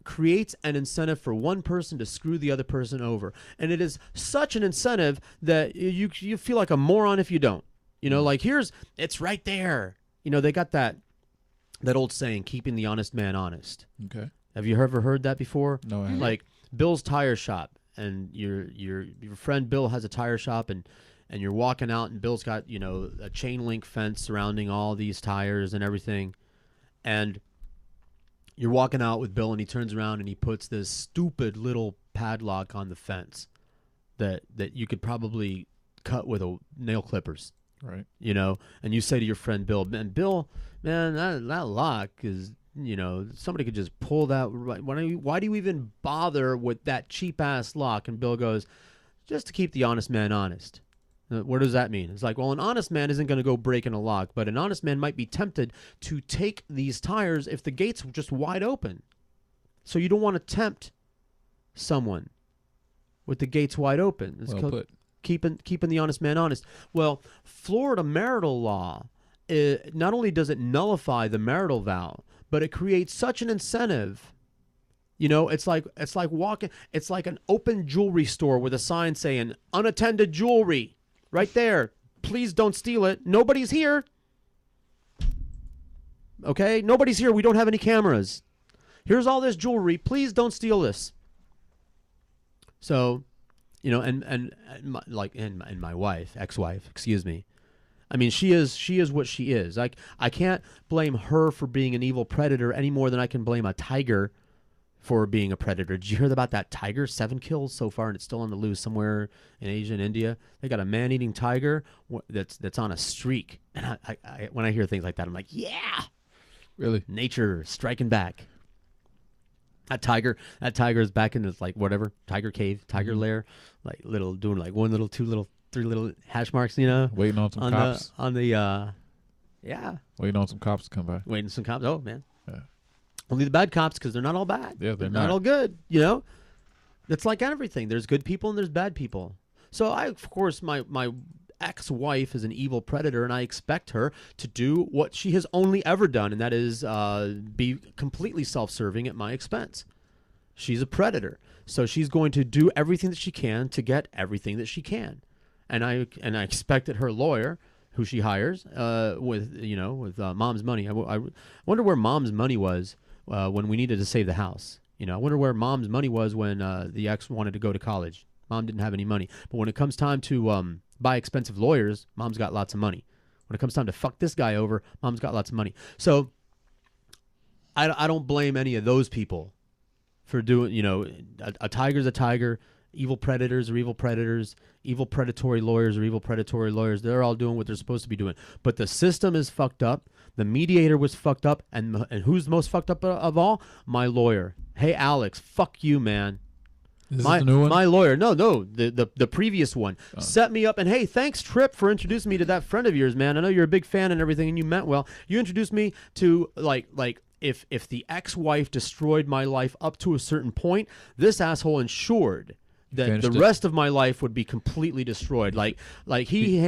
creates an incentive for one person to screw the other person over, and it is such an incentive that you feel like a moron if you don't. Like it's right there. They got that old saying, keeping the honest man honest. Okay. Have you ever heard that before? No, I haven't. Like Bill's tire shop, and your friend Bill has a tire shop, and you're walking out, and Bill's got a chain link fence surrounding all these tires and everything, and you're walking out with Bill, and he turns around and he puts this stupid little padlock on the fence that you could probably cut with nail clippers. Right. And you say to your friend Bill, Bill, man, that lock is, somebody could just pull that. Why do you even bother with that cheap ass lock? And Bill goes, just to keep the honest man honest. What does that mean? It's like, well, an honest man isn't going to go breaking a lock, but an honest man might be tempted to take these tires if the gates were just wide open. So you don't want to tempt someone with the gates wide open. It's well put. Keeping the honest man honest. Well, Florida marital law, not only does it nullify the marital vow, but it creates such an incentive. It's like walking. It's like an open jewelry store with a sign saying unattended jewelry right there. Please don't steal it. Nobody's here. Okay, nobody's here. We don't have any cameras. Here's all this jewelry. Please don't steal this. So, and my wife, ex-wife, excuse me. I mean, she is what she is. Like, I can't blame her for being an evil predator any more than I can blame a tiger for being a predator. Did you hear about that tiger? 7 kills so far, and it's still on the loose somewhere in Asia and India. They got a man-eating tiger that's on a streak. And I when I hear things like that, I'm like, yeah, really, nature striking back. That tiger is back in this tiger cave, tiger lair, doing 1 little, 2 little, 3 little hash marks, waiting on some cops. Waiting on some cops to come by. Waiting some cops. Oh man. Yeah. Only the bad cops, because they're not all bad. Yeah, they're not all good. That's like everything. There's good people and there's bad people. So of course, my ex-wife is an evil predator, and I expect her to do what she has only ever done, and that is be completely self-serving at my expense. She's a predator, so she's going to do everything that she can to get everything that she can, and I expect that her lawyer, who she hires with mom's money. I wonder where mom's money was when we needed to save the house. I wonder where mom's money was when the ex wanted to go to college. Mom didn't have any money. But when it comes time to buy expensive lawyers, mom's got lots of money. When it comes time to fuck this guy over, mom's got lots of money. So I don't blame any of those people for doing, a tiger's a tiger. Evil predators are evil predators. Evil predatory lawyers are evil predatory lawyers. They're all doing what they're supposed to be doing. But the system is fucked up. The mediator was fucked up. And who's the most fucked up of all? My lawyer. Hey, Alex, fuck you, man. Is this the new one? My lawyer. No, the previous one. Set me up. And, hey, thanks, Tripp, for introducing me to that friend of yours, man. I know you're a big fan and everything, and you meant well. You introduced me to, if the ex-wife destroyed my life up to a certain point, this asshole ensured that the rest of my life would be completely destroyed. He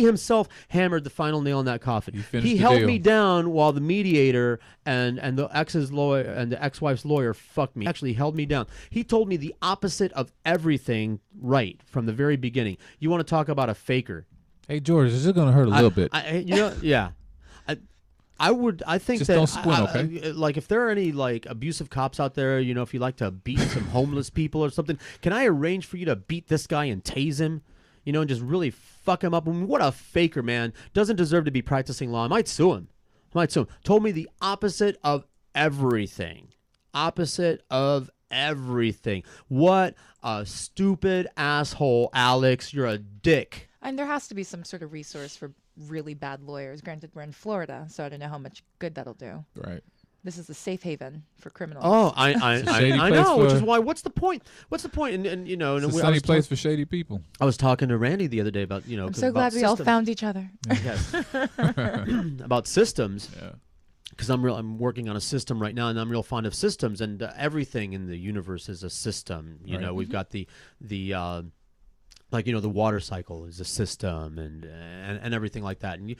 himself hammered the final nail in that coffin. He held me down while the mediator and the ex's lawyer and the ex-wife's lawyer fucked me. Actually held me down. He told me the opposite of everything right from the very beginning. You want to talk about a faker? Hey George, this is gonna hurt a little bit. Yeah. I think just that don't squint, okay? If there are any abusive cops out there, if you like to beat some homeless people or something, can I arrange for you to beat this guy and tase him, and just really fuck him up? I mean, what a faker, man! Doesn't deserve to be practicing law. I might sue him. Told me the opposite of everything. Opposite of everything. What a stupid asshole, Alex! You're a dick. And there has to be some sort of resource for really bad lawyers. Granted, we're in Florida, so I don't know how much good that'll do. Right. This is a safe haven for criminals. Oh, I know. Which is why. What's the point? What's the point? And it's a sunny place for shady people. I was talking to Randy the other day about I'm so glad we all found each other. Yes. About systems. Yeah. Because I'm working on a system right now, and I'm real fond of systems, and everything in the universe is a system. We've got the the water cycle is a system, and everything like that. And you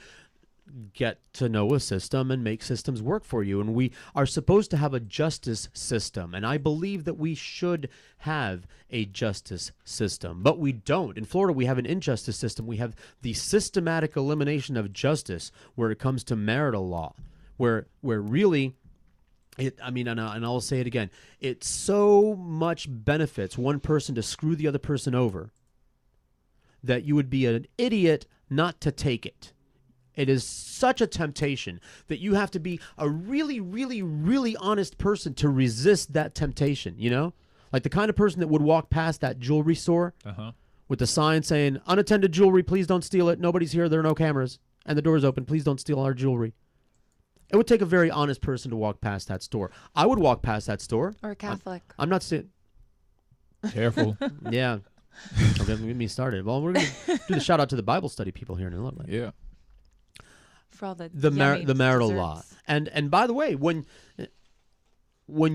get to know a system and make systems work for you. And we are supposed to have a justice system. And I believe that we should have a justice system, but we don't. In Florida, we have an injustice system. We have the systematic elimination of justice where it comes to marital law, where really and I'll say it again, it so much benefits one person to screw the other person over that you would be an idiot not to take it. It is such a temptation that you have to be a really, really, really honest person to resist that temptation, Like the kind of person that would walk past that jewelry store with the sign saying, unattended jewelry, please don't steal it. Nobody's here. There are no cameras. And the door is open. Please don't steal our jewelry. It would take a very honest person to walk past that store. I would walk past that store. Or a Catholic. I'm not saying... Careful. Yeah. Okay, get me started. Well, we're going to do the shout out to the Bible study people here in a little bit. Yeah. For all the marital desserts. law. And by the way, when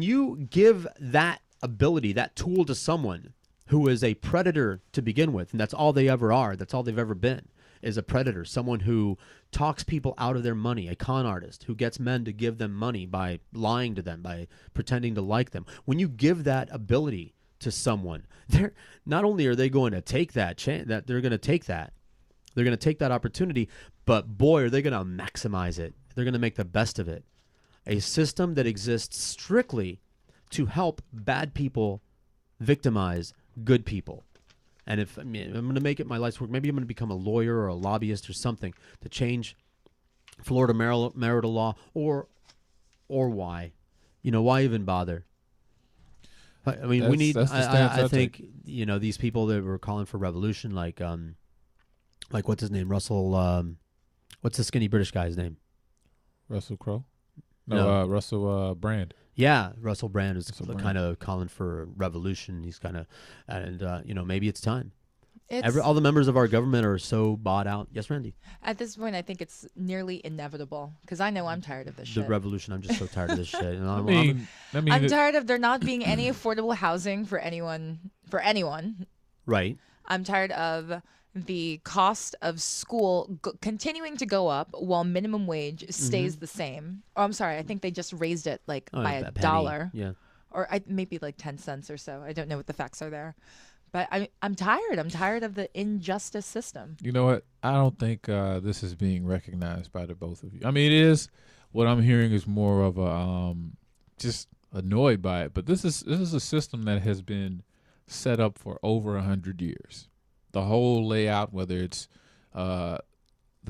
you give that ability, that tool to someone who is a predator to begin with, and that's all they ever are, that's all they've ever been, is a predator, someone who talks people out of their money, a con artist who gets men to give them money by lying to them, by pretending to like them. When you give that ability to someone, they're not only are they going to take that chance, that they're going to take that opportunity, but boy, are they going to maximize it. They're going to make the best of it. A system that exists strictly to help bad people victimize good people. And if I'm going to make it my life's work, maybe I'm going to become a lawyer or a lobbyist or something to change Florida marital law, or why? Why even bother? I mean, we need. I think these people that were calling for revolution, like what's his name, Russell. What's the skinny British guy's name? Russell Crowe. No. Russell Brand. Yeah, Russell Brand is kind of calling for revolution. He's kind of, and maybe it's time. All the members of our government are so bought out. Yes, Randy? At this point, I think it's nearly inevitable because I know I'm tired of this shit. The revolution. I'm just so tired of this shit. I'm tired of there not being any affordable housing for anyone. Right. I'm tired of the cost of school continuing to go up while minimum wage stays the same. Oh, I'm sorry. I think they just raised it like by a penny. dollar. Yeah. Or maybe like 10 cents or so. I don't know what the facts are there. But I'm tired. I'm tired of the injustice system. You know what? I don't think this is being recognized by the both of you. I mean, it is. What I'm hearing is more of a just annoyed by it. But this is a system that has been set up for over 100 years. The whole layout, whether it's the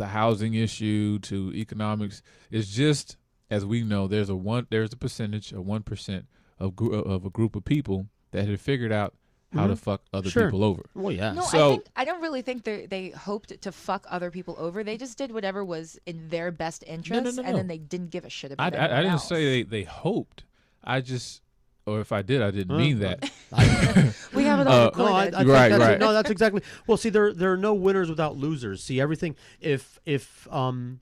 housing issue to economics, is just, as we know, there's a percentage of 1% of a group of people that have figured out how to fuck other people over. Well, yeah. No, So I don't really think they hoped to fuck other people over. They just did whatever was in their best interest, and then they didn't give a shit about it. I didn't else. say they hoped. I just, or if I did, I didn't mean that. We have it all recorded. No, I think Right, that's right. No, that's exactly. Well, see, there are no winners without losers. See, everything. If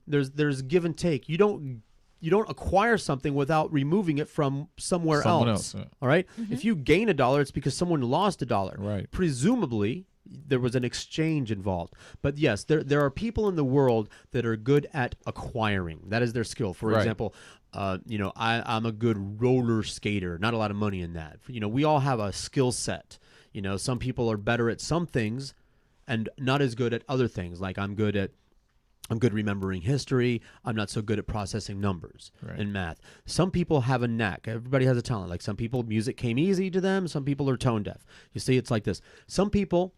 there's give and take. You don't acquire something without removing it from somewhere Someone else. else, yeah. All right? If you gain $1, it's because someone lost $1. Right. Presumably, there was an exchange involved. But yes, there are people in the world that are good at acquiring. That is their skill. For Right. example, I'm a good roller skater. Not a lot of money in that. We all have a skill set. Some people are better at some things and not as good at other things. Like I'm good remembering history. I'm not so good at processing numbers and math. Some people have a knack. Everybody has a talent. Like some people, music came easy to them. Some people are tone deaf. You see, it's like this. Some people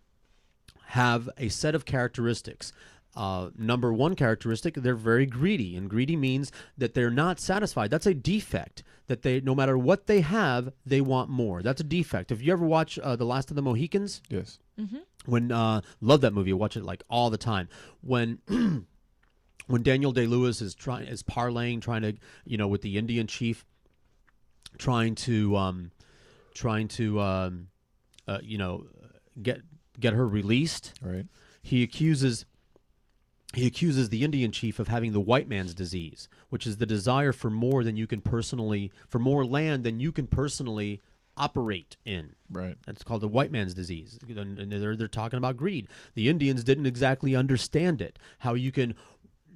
have a set of characteristics. Number one characteristic, they're very greedy. And greedy means that they're not satisfied. That's a defect. That no matter what they have, they want more. That's a defect. If you ever watch The Last of the Mohicans, Yes. when love that movie, I watch it like all the time. When Daniel Day-Lewis is parlaying, trying to, with the Indian chief, trying to get her released. Right. He accuses the Indian chief of having the white man's disease, which is the desire for more land than you can personally operate in. Right. That's called the white man's disease. And they're talking about greed. The Indians didn't exactly understand it. How you can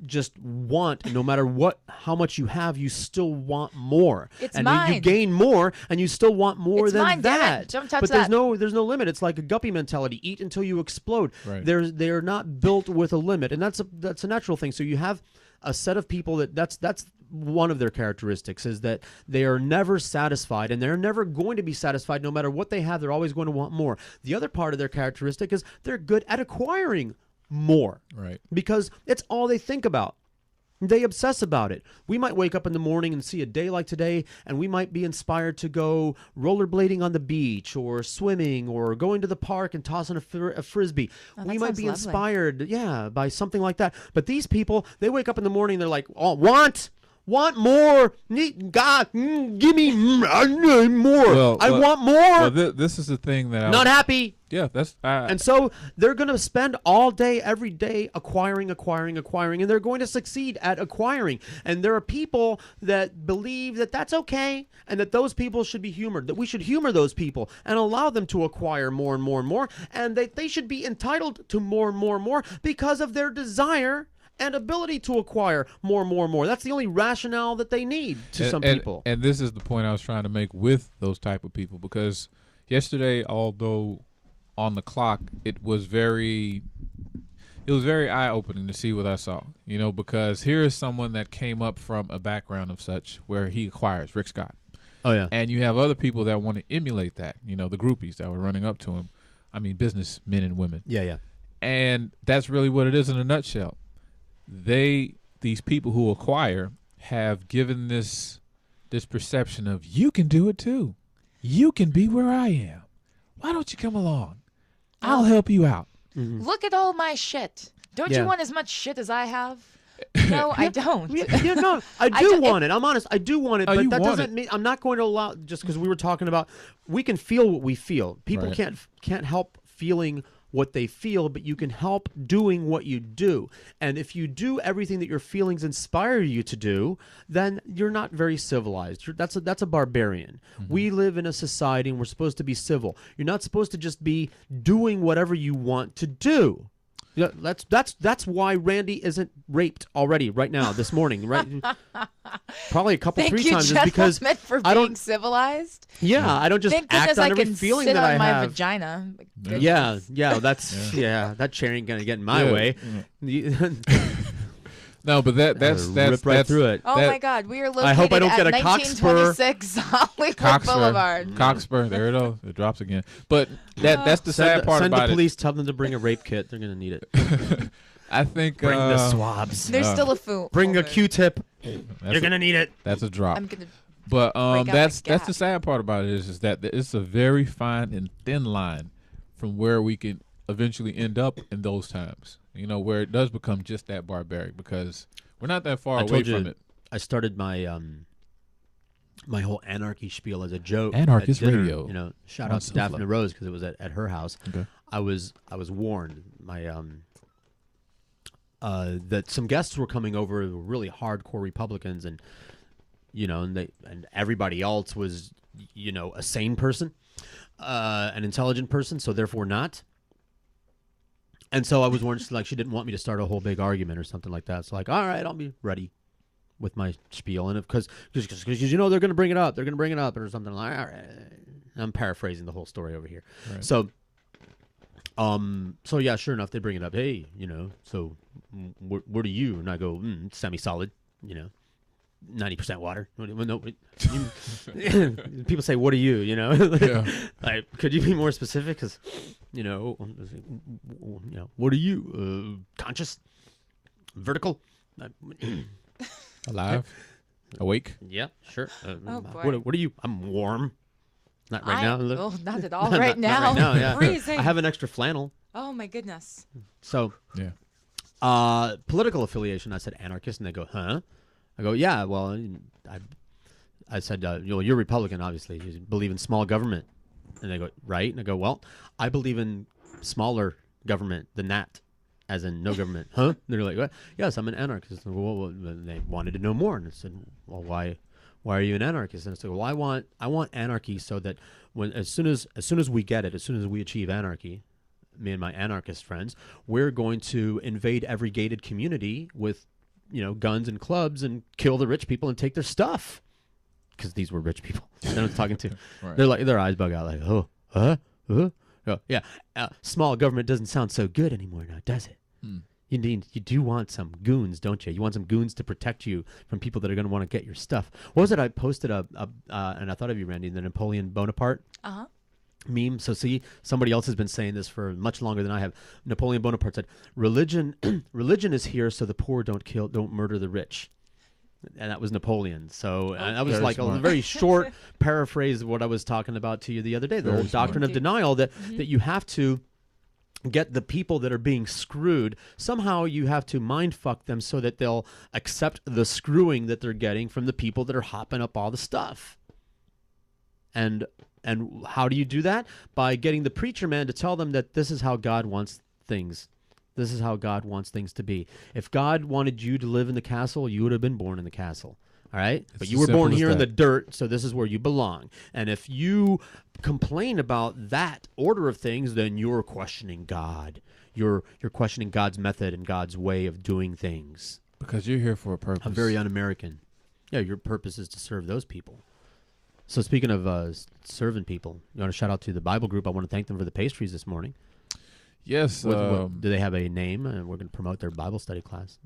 just want, no matter how much you have, you still want more. It's and mine. You gain more, and you still want more It's than mine, damn that. it. Don't touch but that. there's no limit. It's like a guppy mentality: eat until you explode. Right. They're not built with a limit, and that's a natural thing. So you have a set of people that's one of their characteristics is that they are never satisfied, and they're never going to be satisfied no matter what they have. They're always going to want more. The other part of their characteristic is they're good at acquiring more. Right. Because it's all they think about. They obsess about it. We might wake up in the morning and see a day like today, and we might be inspired to go rollerblading on the beach or swimming or going to the park and tossing a frisbee. Oh, We that might sounds be lovely. inspired, by something like that. But these people, they wake up in the morning, they're like, oh, want more. God, give me I need more. I want more. Well, this is the thing that Not happy. Yeah, that's. And so they're going to spend all day, every day, acquiring, and they're going to succeed at acquiring. And there are people that believe that that's okay, and that those people should be humored, that we should humor those people and allow them to acquire more and more and more, and that they should be entitled to more and more and more because of their desire and ability to acquire more and more and more. That's the only rationale that they need to some people. And this is the point I was trying to make with those type of people, because yesterday, although on the clock, it was very eye-opening to see what I saw, because here is someone that came up from a background of such where he acquires, Rick Scott. Oh, yeah. And you have other people that want to emulate that, the groupies that were running up to him. I mean, business men and women. Yeah. And that's really what it is in a nutshell. These people who acquire have given this perception of, you can do it too. You can be where I am. Why don't you come along? I'll help you out. Look at all my shit. Don't Yeah. you want as much shit as I have? No, I don't. No, I do want it. I'm honest. I do want it, Oh, but you that want doesn't it. mean I'm not going to allow. Just because we were talking about, we can feel what we feel. People Right. can't help feeling what they feel, but you can help doing what you do. And if you do everything that your feelings inspire you to do, then you're not very civilized. That's a barbarian. We live in a society, and we're supposed to be civil. You're not supposed to just be doing whatever you want to do. Yeah, that's why Randy isn't raped already right now this morning, right? Probably a couple, Thank 3 you, times, is because for I being don't. civilized. Yeah, I don't just Thank act goodness on I every can feeling sit that on I my have. vagina. Yeah, that chair ain't gonna get in my way. No, but that's rip right through it. Oh my God, we are located I hope I don't at get a Cockspur. 1926 Hollywood Boulevard. Cockspur. There it is. It drops again. But that's the sad part send about the police. Tell them to bring a rape kit. They're gonna need it. it. I think Bring the swabs. There's still a food. Bring a Q-tip. You're gonna need it. That's a drop. I'm gonna. But out that's my the gap. sad part about it is that it's a very fine and thin line from where we can eventually end up in those times. You know, where it does become just that barbaric because we're not that far away from it. I started my my whole anarchy spiel as a joke. Anarchist at dinner, radio. You know, shout On out to Daphne SoFlo. Rose because it was at her house. Okay. I was warned. My that some guests were coming over who were really hardcore Republicans, and you know, and everybody else was, you know, a sane person, an intelligent person, so therefore not. And so I was warned, like, she didn't want me to start a whole big argument or something like that. So like, all right, I'll be ready with my spiel, and because you know they're going to bring it up, or something like. All right. I'm paraphrasing the whole story over here. Right. So yeah, sure enough, they bring it up. Hey, you know, so what are you? And I go, semi-solid, you know, 90% water. No, people say, what are you? You know, Yeah. like, could you be more specific? Because, you know, what are you? Conscious, vertical. Alive, awake. Yeah, sure. Oh, boy. What are you? I'm warm. Not right now. Oh, not at all Not right now. right now, yeah. Freezing. I have an extra flannel. Oh my goodness. So, Yeah. political affiliation. I said anarchist, and they go, huh? I go, yeah. Well, I said, you're Republican, obviously. You believe in small government, and they go, right? And I go, well, I believe in smaller government than that, as in no government. Huh? And they're like, what? Yes, I'm an anarchist. And well, they wanted to know more, and I said, well, why are you an anarchist? And I said, well, I want anarchy so that as soon as we get it, as soon as we achieve anarchy, me and my anarchist friends, we're going to invade every gated community with, you know, guns and clubs and kill the rich people and take their stuff. Because these were rich people that I was talking to. Right. They're like, their eyes bug out like, oh, yeah. Small government doesn't sound so good anymore now, does it? You do want some goons, don't you? You want some goons to protect you from people that are going to want to get your stuff. What was it? I posted and I thought of you, Randy, the Napoleon Bonaparte meme. So see, somebody else has been saying this for much longer than I have. Napoleon Bonaparte said, religion is here so the poor don't murder the rich. And that was Napoleon. So that was Very like smart. a very short paraphrase of what I was talking about to you the other day. The Very old doctrine of smart. denial that you have to get the people that are being screwed. Somehow you have to mind fuck them so that they'll accept the screwing that they're getting from the people that are hopping up all the stuff. And how do you do that? By getting the preacher man to tell them that this is how God wants things. This is how God wants things to be. If God wanted you to live in the castle, you would have been born in the castle. All right? But It's you as were simple born as here in that. the dirt, so this is where you belong. And if you complain about that order of things, then you're questioning God. You're questioning God's method and God's way of doing things. Because you're here for a purpose. I'm very un-American. Yeah, your purpose is to serve those people. So speaking of serving people, you want to shout out to the Bible group. I want to thank them for the pastries this morning. Yes. Do they have a name? And we're going to promote their Bible study class.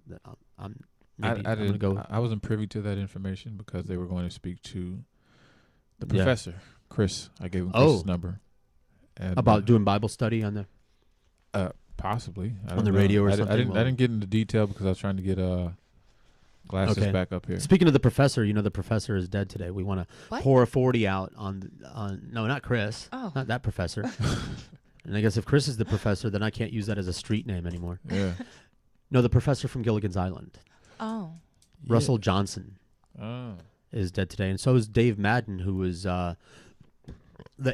I'm gonna go. I wasn't privy to that information because they were going to speak to the Yeah. professor, Chris. I gave him Chris's number. And, about doing Bible study on the. possibly I on don't the know. radio or I something? I didn't get into detail because I was trying to get glasses Okay. back up here. Speaking of the professor, you know the professor is dead today. We want to What? pour a 40 out on no, not Chris. Oh. Not that professor. And I guess if Chris is the professor, then I can't use that as a street name anymore. Yeah. No, the professor from Gilligan's Island, Oh. Russell Johnson, Oh. is dead today, and so is Dave Madden, who was the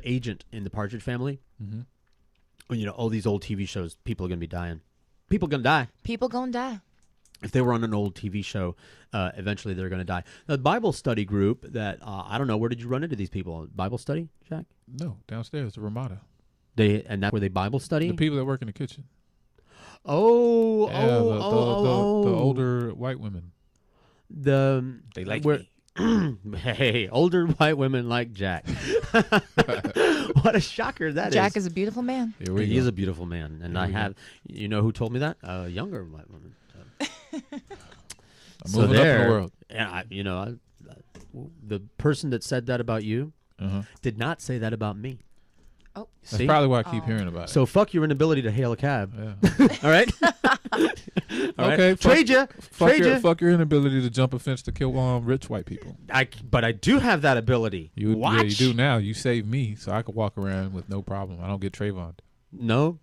agent in the Partridge Family. Mm-hmm. You know, all these old TV shows, people are going to be dying. People are going to die. People gonna die. If they were on an old TV show, eventually they're going to die. The Bible study group that, I don't know, where did you run into these people? Bible study, Jack? No, downstairs, the Ramada. And that's where they Bible study? The people that work in the kitchen. Oh, Yeah, the older white women. They like me. Hey, older white women like Jack. What a shocker that Jack is a beautiful man. Here we He go. is a beautiful man, and I have. You know who told me that? A younger white woman. I'm moving up in the world. And the person that said that about you did not say that about me. Oh, That's See? probably why I keep hearing about it. So fuck your inability to hail a cab. Yeah. All right. All Okay, right. Trade you. Fuck your inability to jump a fence to kill rich white people. But I do have that ability. Watch. Yeah, you do now. You saved me, so I could walk around with no problem. I don't get Trayvon. No.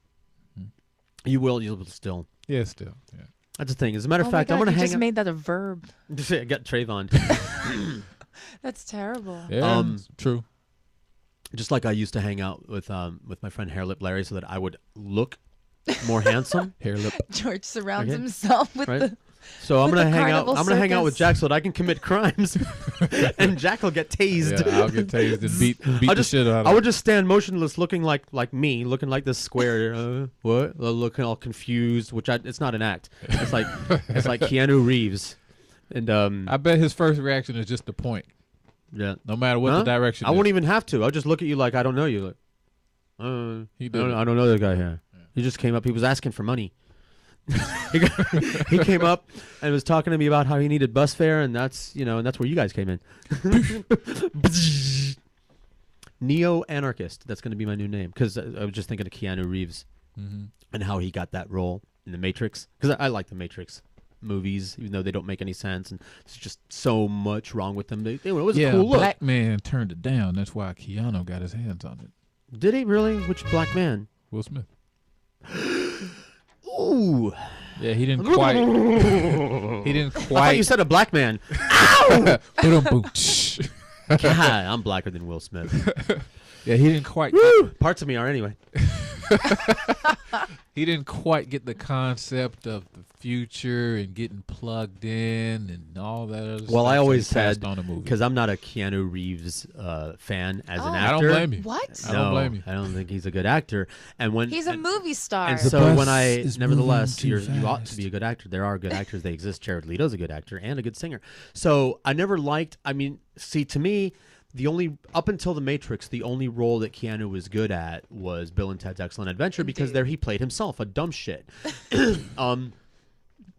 You will. You'll still. Yeah, still. Yeah. That's the thing. As a matter of oh my fact, God, I'm gonna you hang. just made that a verb. I got Trayvon. That's terrible. Yeah. True. Just like I used to hang out with my friend Hairlip Larry, so that I would look more handsome. Hair lip. George surrounds Okay. himself with Right. the. So I'm With gonna the hang out. carnival I'm gonna hang out with circus. Jack so that I can commit crimes, and Jack will get tased. Yeah, I'll get tased and beat the shit out of I him. would just stand motionless, looking like me, looking like this square. What? Looking all confused, which it's not an act. It's like Keanu Reeves, and I bet his first reaction is just to point. yeah. No matter what Huh? the direction I is. won't even have to. I'll just look at you like I don't know you. Like, He I did don't, it. I don't know the guy here. He just came up. He was asking for money. he came up and was talking to me about how he needed bus fare, and that's where you guys came in. Neo Anarchist. That's going to be my new name because I was just thinking of Keanu Reeves and how he got that role in the Matrix. Because I like the Matrix movies, even though they don't make any sense, and there's just so much wrong with them. It was a cool look. Black man turned it down. That's why Keanu got his hands on it. Did he really? Which black man? Will Smith. Ooh. Yeah, he didn't quite. He didn't I thought quite. you said a black man. God, God, I'm blacker than Will Smith. yeah, he didn't quite. Woo! Parts of me are anyway. He didn't quite get the concept of the future and getting plugged in and all that other stuff. Well, I so always he passed said, on a movie. because I'm not a Keanu Reeves fan as an Oh. actor. I don't blame you. What? I don't blame you. I don't think he's a good actor. And when He's a movie star. and The so bus when I, is nevertheless, moving too you ought to fast. be a good actor. There are good actors. They exist. Jared Leto's a good actor and a good singer. So I never liked. I mean, see, to me, the only up until The Matrix, the only role that Keanu was good at was Bill and Ted's Excellent Adventure because there he played himself, a dumb shit.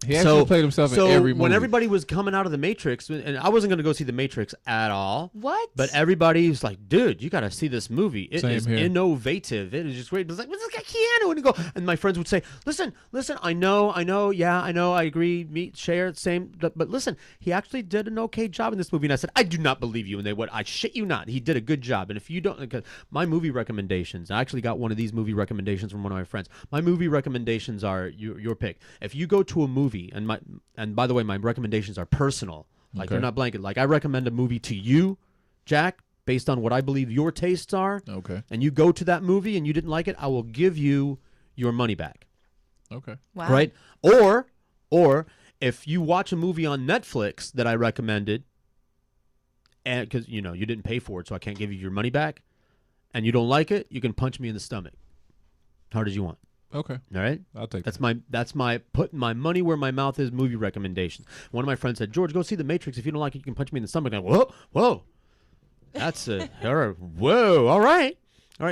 He actually played himself in every movie. when everybody was coming out of The Matrix, and I wasn't going to go see The Matrix at all. What? But everybody was like, dude, you got to see this movie. It Same is here. innovative. It is just great. It was like, what's this guy Keanu? And, and my friends would say, listen, I know, I agree, share, same. But listen, he actually did an okay job in this movie. And I said, I do not believe you. And they would, I shit you not. He did a good job. And if you don't, because my movie recommendations, I actually got one of these movie recommendations from one of my friends. My movie recommendations are your pick. If you go to a movie, and by the way, my recommendations are personal. Like they're not blanket. Like I recommend a movie to you, Jack, based on what I believe your tastes are. Okay. And you go to that movie and you didn't like it, I will give you your money back. Okay. Wow. Right? Or if you watch a movie on Netflix that I recommended, and because you didn't pay for it, so I can't give you your money back, and you don't like it, you can punch me in the stomach. How did you want? Okay. All right. I'll take That's that. that's my putting my money where my mouth is movie recommendation. One of my friends said, George, go see The Matrix. If you don't like it, you can punch me in the stomach. I go, whoa. That's a whoa. All right,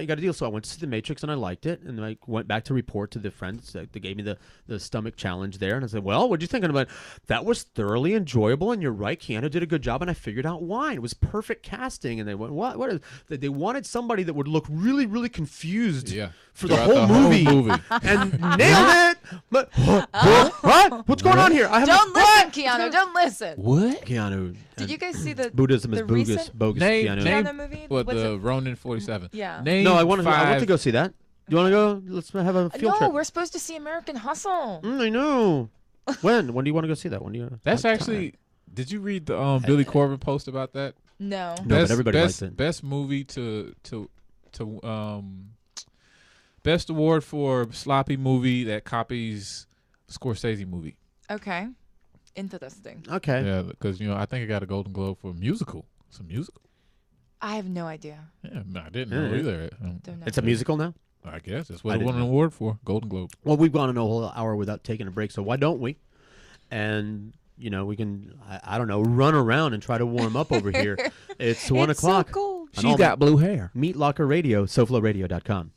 you got a deal. So I went to see The Matrix and I liked it, and I went back to report to the friends that they gave me the stomach challenge there, and I said, well, what'd you think? And I'm like, that was thoroughly enjoyable, and you're right, Keanu did a good job, and I figured out why. It was perfect casting, and they went, what is? They wanted somebody that would look really, really confused. Yeah. For the Throughout whole movie, movie. and nailed it. But what? What's going on here? I Don't listen, Keanu. Don't listen. What? Keanu. Did you guys see the Buddhism is the bogus. recent Bogus. Name- Keanu. name- Keanu movie? What, What's the it? Ronin 47? Yeah. Name No, I want five. to go see that. You want to go? Let's have a field No, trip. we're supposed to see American Hustle. I know. When? When do you want to go see that? When do you? That's have actually. time? Did you read the Billy Corbin post about that? No. No, but everybody likes it. Best movie best award for sloppy movie that copies Scorsese movie. Okay. Interesting. Okay. Yeah, because I think it got a Golden Globe for musical. It's a musical. I have no idea. Yeah, no, I didn't Yeah, know yeah. either. Don't know. It's a musical now. I guess that's what it won an award for, Golden Globe. Well, we've gone a whole hour without taking a break, so why don't we? And, you know, we can, I don't know, run around and try to warm up over here. It's 1 o'clock. So cold. She's got blue hair. Meat Locker Radio, SoFloRadio.com.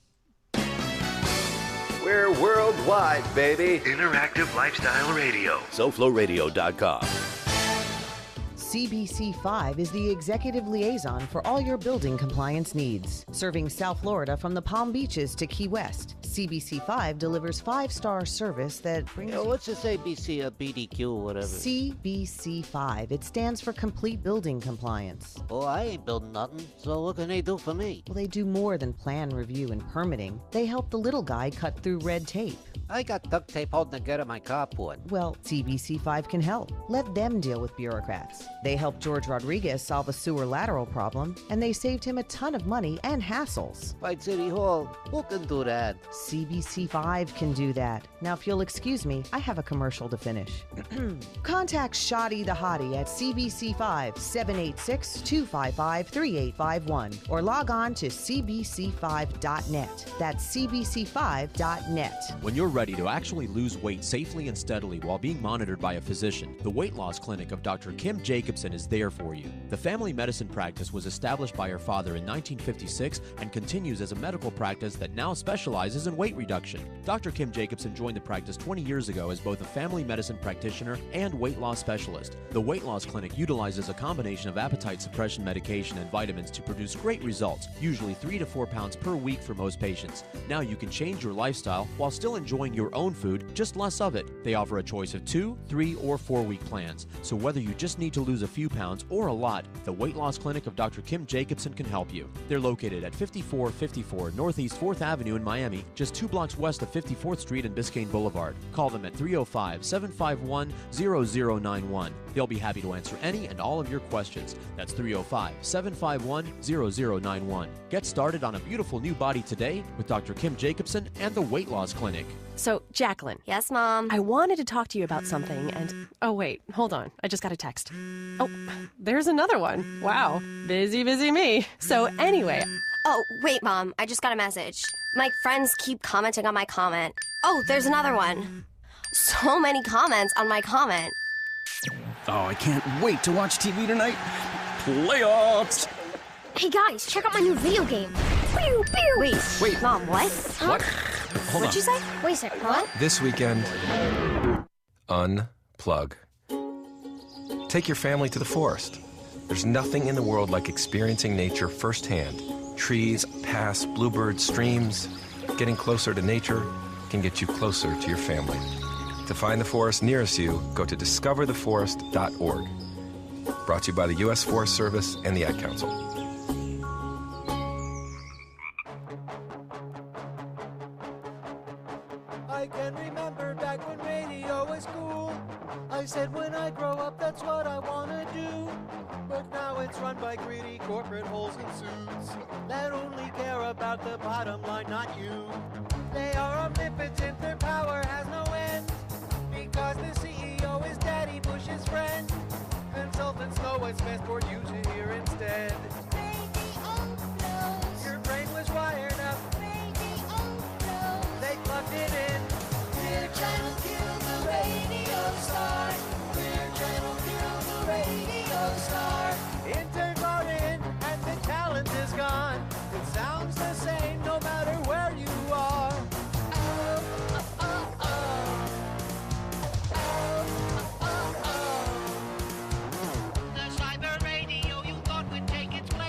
We're worldwide, baby. Interactive Lifestyle Radio. SoFloRadio.com. CBC5 is the executive liaison for all your building compliance needs. Serving South Florida from the Palm Beaches to Key West, CBC5 delivers 5-star service that brings What's this ABC, BDQ, whatever? CBC5. It stands for Complete Building Compliance. Oh, I ain't building nothing, so what can they do for me? Well, they do more than plan review and permitting. They help the little guy cut through red tape. I got duct tape holding together my carport. Well, CBC5 can help. Let them deal with bureaucrats. They helped George Rodriguez solve a sewer lateral problem, and they saved him a ton of money and hassles. Fight City Hall, who can do that? CBC5 can do that. Now, if you'll excuse me, I have a commercial to finish. Contact Shoddy the Hottie at CBC5 786-255-3851 or log on to cbc5.net. That's cbc5.net. When you're ready to actually lose weight safely and steadily while being monitored by a physician, the Weight Loss Clinic of Dr. Kim Jacobson is there for you. The family medicine practice was established by her father in 1956 and continues as a medical practice that now specializes in weight reduction. Dr. Kim Jacobson joined the practice 20 years ago as both a family medicine practitioner and weight loss specialist. The Weight Loss Clinic utilizes a combination of appetite suppression medication and vitamins to produce great results, usually 3 to 4 pounds per week for most patients. Now you can change your lifestyle while still enjoying your own food, just less of it. They offer a choice of 2, 3, or 4-week plans. So whether you just need to lose a few pounds or a lot, the Weight Loss Clinic of Dr. Kim Jacobson can help you. They're located at 5454 Northeast 4th Avenue in Miami, just 2 blocks west of 54th Street and Biscayne Boulevard. Call them at 305-751-0091. They'll be happy to answer any and all of your questions. That's 305-751-0091. Get started on a beautiful new body today with Dr. Kim Jacobson and the Weight Loss Clinic. So, Jacqueline. Yes, Mom? I wanted to talk to you about something, and... Oh, wait, hold on. I just got a text. Oh, there's another one. Wow. Busy me. So, anyway... Oh, wait, Mom. I just got a message. My friends keep commenting on my comment. Oh, there's another one. So many comments on my comment. Oh, I can't wait to watch TV tonight. Playoffs! Hey, guys, check out my new video game. Pew, pew. Wait. Mom, what? Huh? What? Hold What'd on. you say? Wait a second, what? This weekend, unplug. Take your family to the forest. There's nothing in the world like experiencing nature firsthand. Trees, paths, bluebirds, streams. Getting closer to nature can get you closer to your family. To find the forest nearest you, go to discovertheforest.org. Brought to you by the U.S. Forest Service and the Ad Council. I can remember back when radio was cool. I said when I grow up, that's what I want to do. But now it's run by greedy corporate holes in suits that only care about the bottom line, not you. They are omnipotent, their power has no end, because the CEO is Daddy Bush's friend. Consultants know what's best for you to hear instead. Your brain was wired up. They plugged it in. Clear Channel killed the radio star. Clear Channel killed the radio star. Intern brought in and the talent is gone. It sounds the same no matter where you are. Oh, oh, oh, oh. Oh, oh, oh. The cyber radio you thought would take its place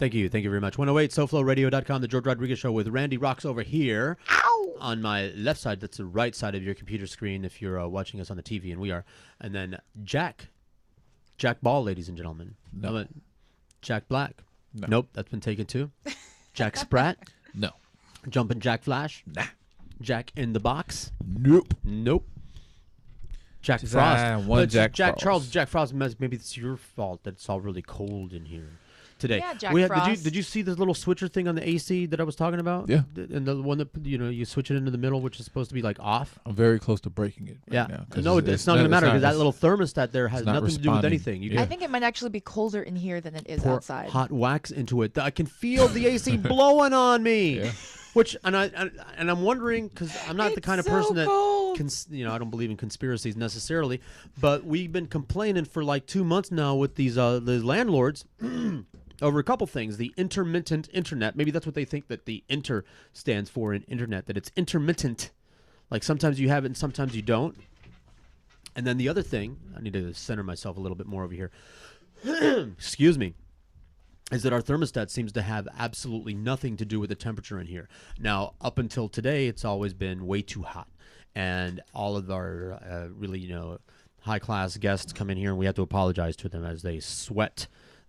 Thank you very much. 108 SoFloRadio.com, the George Rodriguez Show with Randy Rocks over here. Ow! On my left side, that's the right side of your computer screen if you're watching us on the TV, and we are. And then Jack Ball, ladies and gentlemen. No. Jack Black. No. Nope, that's been taken too. Jack Spratt. No. Jumpin' Jack Flash. Nah. Jack in the Box. Nope. Jack Just, Frost. one Jack Frost. Charles. Jack Frost. Maybe it's your fault that it's all really cold in here today. Yeah, Jack Frost. Did you see this little switcher thing on the AC that I was talking about? Yeah. And the one that you switch it into the middle, which is supposed to be like off. I'm very close to breaking it. Yeah. Now, No, it's not going to matter because that little thermostat there has nothing to do with responding. anything. I think it might actually be colder in here than it is pour outside. hot wax into it. I can feel the AC blowing on me. Yeah. Which and I'm wondering because I'm not the kind of person that I don't believe in conspiracies necessarily, but we've been complaining for like 2 months now with these the landlords over a couple things. The intermittent internet, maybe that's what they think that the inter stands for in internet, that it's intermittent. Like sometimes you have it and sometimes you don't. And then the other thing, I need to center myself a little bit more over here. Excuse me. Is that our thermostat seems to have absolutely nothing to do with the temperature in here. Now, up until today, it's always been way too hot. And all of our really, high-class guests come in here, and we have to apologize to them as they sweat,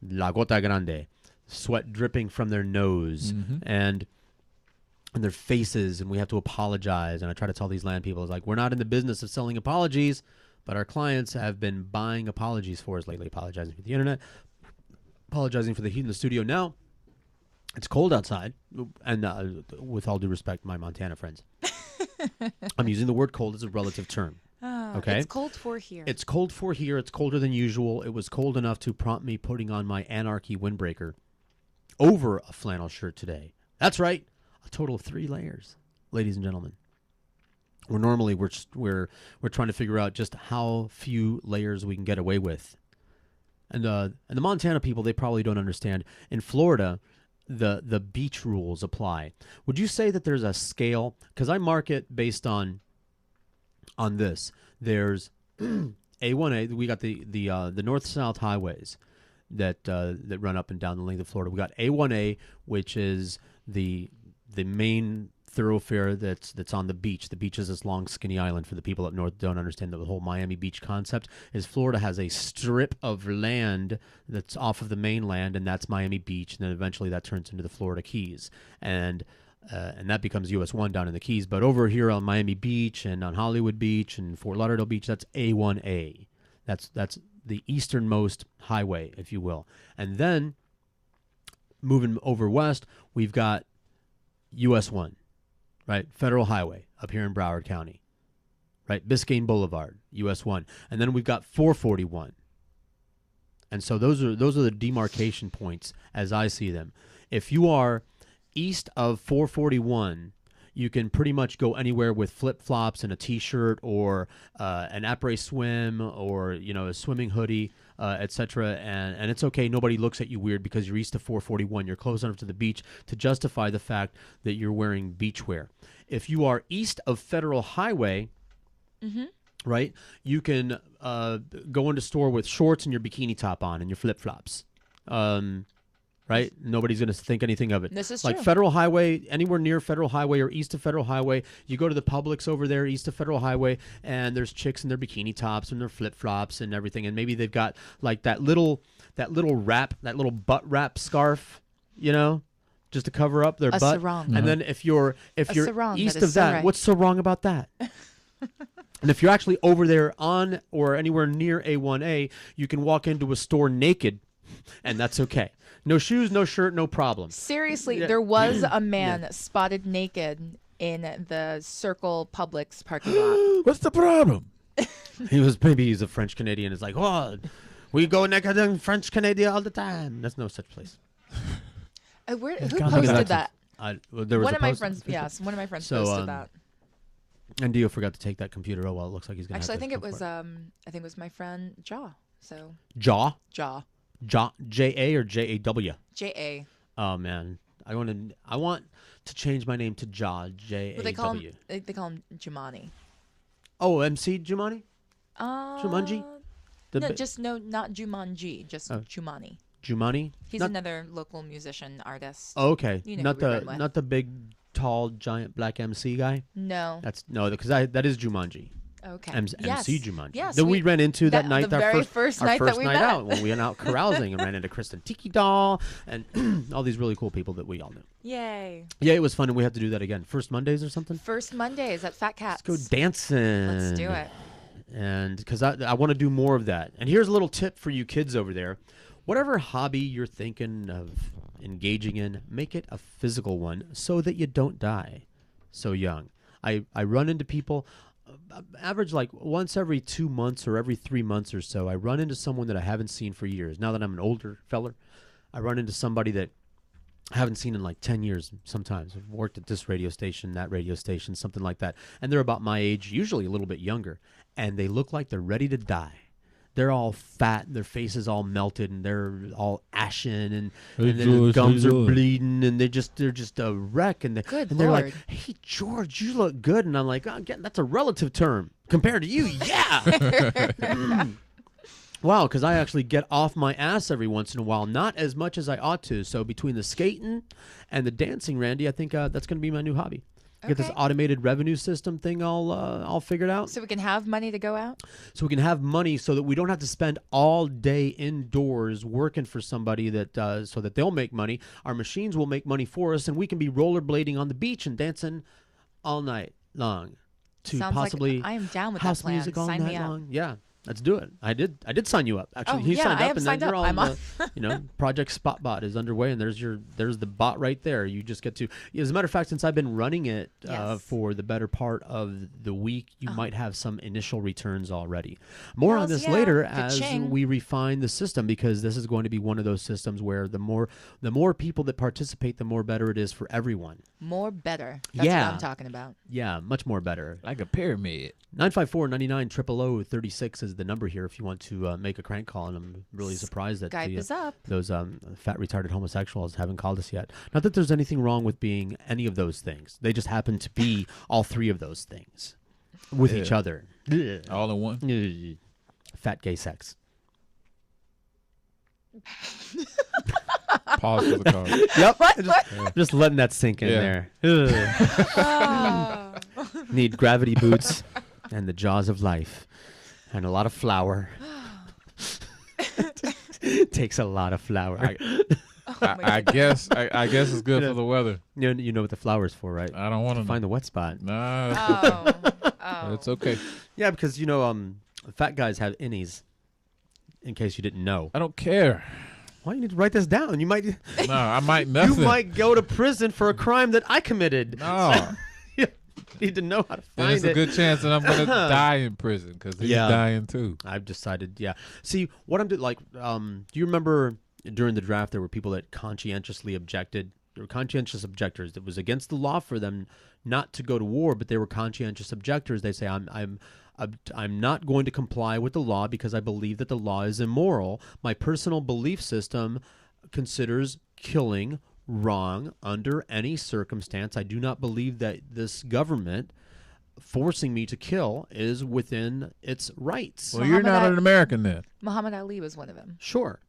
la gota grande, sweat dripping from their nose and their faces, and we have to apologize. And I try to tell these land people, it's like, we're not in the business of selling apologies, but our clients have been buying apologies for us lately, apologizing for the internet, apologizing for the heat in the studio. Now, it's cold outside, and with all due respect, my Montana friends, I'm using the word cold as a relative term. Okay, it's cold for here. It's cold for here. It's colder than usual. It was cold enough to prompt me putting on my Anarchy windbreaker over a flannel shirt today. That's right, a total of 3 layers, ladies and gentlemen. We're trying to figure out just how few layers we can get away with. And the Montana people, they probably don't understand. In Florida, the beach rules apply. Would you say that there's a scale? Because I mark it based on this. There's A1A. We got the north-south highways that run up and down the length of Florida. We got A1A, which is the main thoroughfare that's on the beach. The beach is this long, skinny island. For the people up north don't understand the whole Miami Beach concept, is Florida has a strip of land that's off of the mainland, and that's Miami Beach, and then eventually that turns into the Florida Keys, and that becomes US 1 down in the Keys. But over here on Miami Beach and on Hollywood Beach and Fort Lauderdale Beach, that's A1A. That's the easternmost highway, if you will. And then moving over west, we've got US 1. Right, Federal Highway up here in Broward County, right, Biscayne Boulevard, US 1, and then we've got 441. And so those are the demarcation points as I see them. If you are east of 441, you can pretty much go anywhere with flip-flops and a T-shirt or an après swim or a swimming hoodie, etc. And it's okay. Nobody looks at you weird because you're east of 441. You're close enough to the beach to justify the fact that you're wearing beachwear. If you are east of Federal Highway, right, you can go into store with shorts and your bikini top on and your flip-flops. Right? Nobody's going to think anything of it. This is like true. Federal Highway, anywhere near Federal Highway or east of Federal Highway, you go to the Publix over there east of Federal Highway, and there's chicks in their bikini tops and their flip-flops and everything, and maybe they've got like that little wrap, that little butt wrap scarf, just to cover up their butt. Sarong. And then if you're sarong, east that is of that, so right. what's so wrong about that? And if you're actually over there on or anywhere near A1A, you can walk into a store naked, and that's okay. No shoes, no shirt, no problem. Seriously, Yeah. there was a man spotted naked in the Circle Publix parking lot. What's the problem? Maybe he's a French Canadian. It's like, oh, we go naked in French Canada all the time. There's no such place. Who Can't posted that? There was One a of my post- friends. Yes, one of my friends So, posted that. And Dio forgot to take that computer. Oh well, it looks like he's gonna. Actually, I have to think it come was. for I think it was my friend Jaw. So. Jaw. Jaw. Jaw. J-A or J-A-W. J-A. Oh man, I want to change my name to Jaw. J-A-W. But they call him Jumani. Oh, MC Jumani. Uh, Jumanji. Not Jumanji, just Jumani. Jumani. He's Not- another local musician artist. Oh, okay. You know Not who we run the with. not the big, tall, giant black MC guy. No. That's because that is Jumanji. Okay. MC Jumanji. Yes, That we ran into that night. the our very first night that we met. out when we went out carousing and ran into Kristen Tiki Doll and all these really cool people that we all knew. Yay. Yeah, it was fun, and we have to do that again. First Mondays or something. First Mondays at Fat Cats. Let's go dancing. Let's do it. And because I want to do more of that. And here's a little tip for you kids over there. Whatever hobby you're thinking of engaging in, make it a physical one so that you don't die so young. I run into people, average like once every 2 months or every 3 months or so, I run into someone that I haven't seen for years. Now that I'm an older feller, I run into somebody that I haven't seen in like 10 years sometimes. I've worked at this radio station, that radio station, something like that. And they're about my age, usually a little bit younger. And they look like they're ready to die. They're all fat, their faces all melted, and they're all ashen, and their gums are bleeding, and they're just a wreck. And they're like, "Hey, George, you look good." And I'm like, oh, "That's a relative term compared to you, yeah." Wow, because I actually get off my ass every once in a while, not as much as I ought to. So between the skating and the dancing, Randy, I think that's going to be my new hobby. Get this automated revenue system thing all figured out. So we can have money to go out? So we can have money so that we don't have to spend all day indoors working for somebody that so that they'll make money. Our machines will make money for us, and we can be rollerblading on the beach and dancing all night long to Sounds possibly like I am down with house that plan. music all Sign night me up. long. Yeah. Let's do it. I did sign you up. Actually, Oh, he yeah, signed I up, am and signed then you're up. all I'm on. Project Spotbot is underway, and there's the bot right there. You just get to. As a matter of fact, since I've been running it for the better part of the week, you might have some initial returns already. More on this later as we refine the system, because this is going to be one of those systems where the more people that participate, the more better it is for everyone. More better. That's what I'm talking about. Yeah, much more better. Like a pyramid. 954-99-000-36 is the number here if you want to make a crank call, and I'm really surprised that Skype is up. Those fat retarded homosexuals haven't called us yet. Not that there's anything wrong with being any of those things. They just happen to be all three of those things with each other. All in one? Fat gay sex. Pause for the call. Yep. Just letting that sink in there. Need gravity boots and the jaws of life and a lot of flour. Takes a lot of flour. I guess it's good for the weather. You know what the flour's for, right? I don't want to find the wet spot. Nah. It's okay. Yeah, because fat guys have innies. In case you didn't know. I don't care. Why you need to write this down? You might. No, I might nothing. You might go to prison for a crime that I committed. No. You need to know how to find There's a good chance that I'm going to die in prison because he's dying too. I've decided, See, what I'm doing, do you remember during the draft there were people that conscientiously objected? There were conscientious objectors. It was against the law for them not to go to war, but they were conscientious objectors. They say, I'm not going to comply with the law because I believe that the law is immoral. My personal belief system considers killing wrong under any circumstance. I do not believe that this government forcing me to kill is within its rights. Well, you're not an American then. Muhammad Ali was one of them. Sure.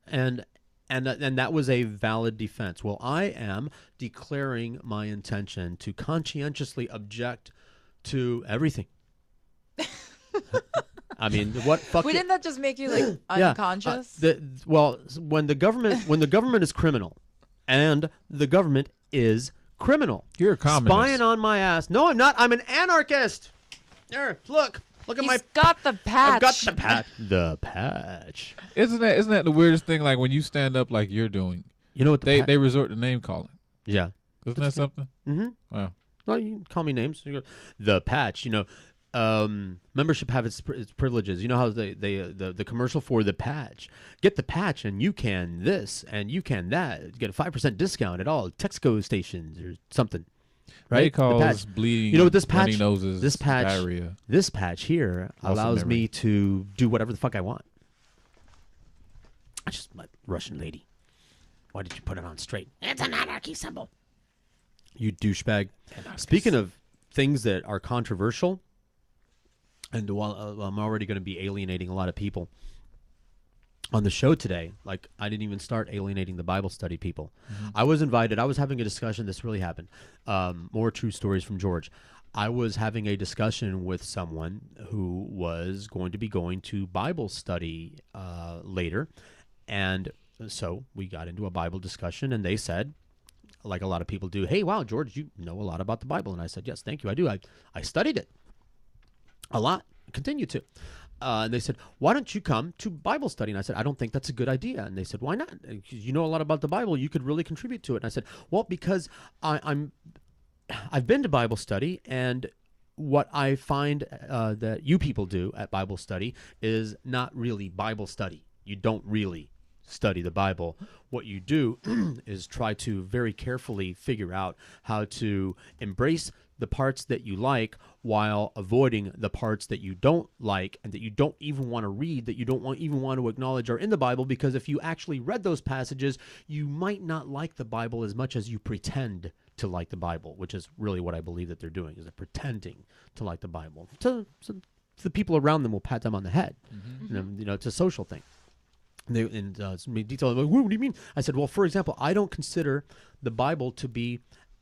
And that was a valid defense. Well, I am declaring my intention to conscientiously object to everything. I mean, what? Didn't that just make you like unconscious? When the government is criminal, and the government is criminal. You're a communist. Spying on my ass. No, I'm not. I'm an anarchist. There, look at my. He's got the patch. I've got the patch. The patch. Isn't that the weirdest thing? Like when you stand up like you're doing. You know what? They resort to name calling. Yeah. Isn't that something? Mm-hmm. Wow. Well, you can call me names. You go, the patch. Membership have its privileges. You know how the commercial for the patch. Get the patch and you can this and you can that. Get a 5% discount at all Texaco stations or something. Right? They cause bleeding. You know what this patch? Runny noses, this patch. diarrhea. This patch here allows me to do whatever the fuck I want. I just like Russian lady. Why did you put it on straight? It's an anarchy symbol. You douchebag. Speaking of things that are controversial. And while I'm already going to be alienating a lot of people, on the show today, like I didn't even start alienating the Bible study people. I was invited. I was having a discussion. This really happened. More true stories from George. I was having a discussion with someone who was going to be going to Bible study later. And so we got into a Bible discussion, and they said, like a lot of people do, hey, wow, George, you know a lot about the Bible. And I said, yes, thank you, I do. I studied it a lot, continue to. And they said, why don't you come to Bible study? And I said, I don't think that's a good idea. And they said, why not? You know a lot about the Bible. You could really contribute to it. And I said, well, because I've been to Bible study, and what I find that you people do at Bible study is not really Bible study. You don't really study the Bible. What you do is try to very carefully figure out how to embrace the parts that you like while avoiding the parts that you don't like and that you don't even want to read, that you don't even want to acknowledge are in the Bible, because if you actually read those passages, you might not like the Bible as much as you pretend to like the Bible, which is really what I believe that they're doing, is they're pretending to like the Bible. So the people around them will pat them on the head. You know, it's a social thing. In detail, like, what do you mean? I said, well, for example, I don't consider the Bible to be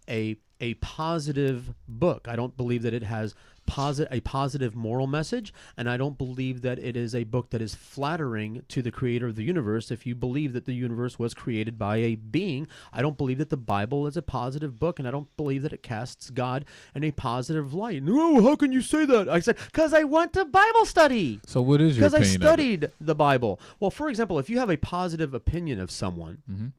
a positive book. I don't believe that it has a positive moral message, and I don't believe that it is a book that is flattering to the creator of the universe. If you believe that the universe was created by a being, I don't believe that the Bible is a positive book, and I don't believe that it casts God in a positive light. No, how can you say that? I said, because I went to Bible study. So what is your opinion? Because I studied the Bible. Well, for example, if you have a positive opinion of someone,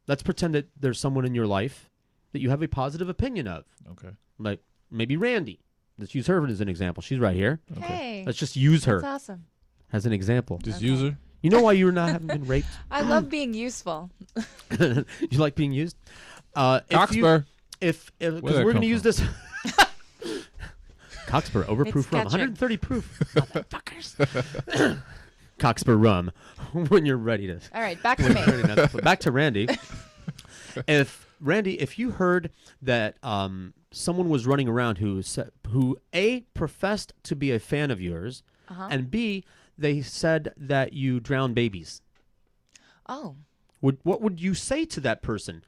let's pretend that there's someone in your life that you have a positive opinion of. Okay. Like maybe Randy. Let's use her as an example. She's right here. Okay. Hey. Let's just use her. That's awesome. As an example. Just use her? You know why you haven't been raped? I love being useful. You like being used? Cockspur. Because we're going to use this. Cockspur, overproof rum. 130 proof. Motherfuckers. Cockspur rum. When you're ready to. All right, back to me. Back to Randy. If you heard that someone was running around who A, professed to be a fan of yours, and B, they said that you drown babies. Oh. What would you say to that person?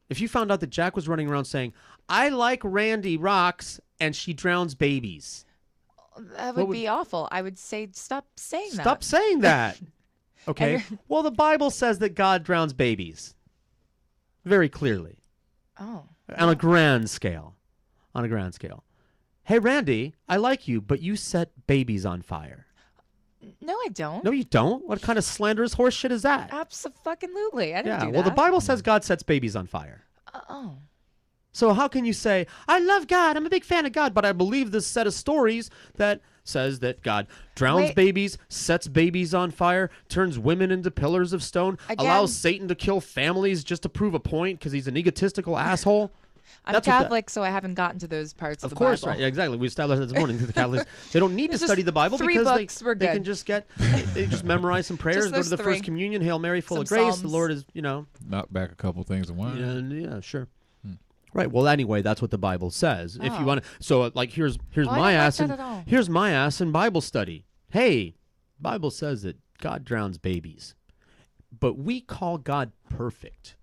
If you found out that Jack was running around saying, I like Randy rocks and she drowns babies. That would be awful. I would say, stop saying that. Stop saying that. Okay. Well, the Bible says that God drowns babies. Very clearly. Oh. On a grand scale. Hey, Randy, I like you, but you set babies on fire. No, I don't. No, you don't? What kind of slanderous horse shit is that? Abso-fucking-lutely. I didn't do that. Well, the Bible says God sets babies on fire. Oh. So how can you say, I love God, I'm a big fan of God, but I believe this set of stories that says that God drowns babies, sets babies on fire, turns women into pillars of stone, allows Satan to kill families just to prove a point because he's an egotistical asshole? I'm Catholic, so I haven't gotten to those parts of the Bible. Of course, right. Yeah, exactly. We established that this morning. The Catholics, they don't need to study the Bible because they can just they just memorize some prayers, go to the First Communion, Hail Mary, full of grace. Psalms. The Lord is, knock back a couple things in one. Yeah, sure. Right. Well, anyway, that's what the Bible says. If you want to, so like here's my ass in Bible study. Hey, Bible says that God drowns babies, but we call God perfect.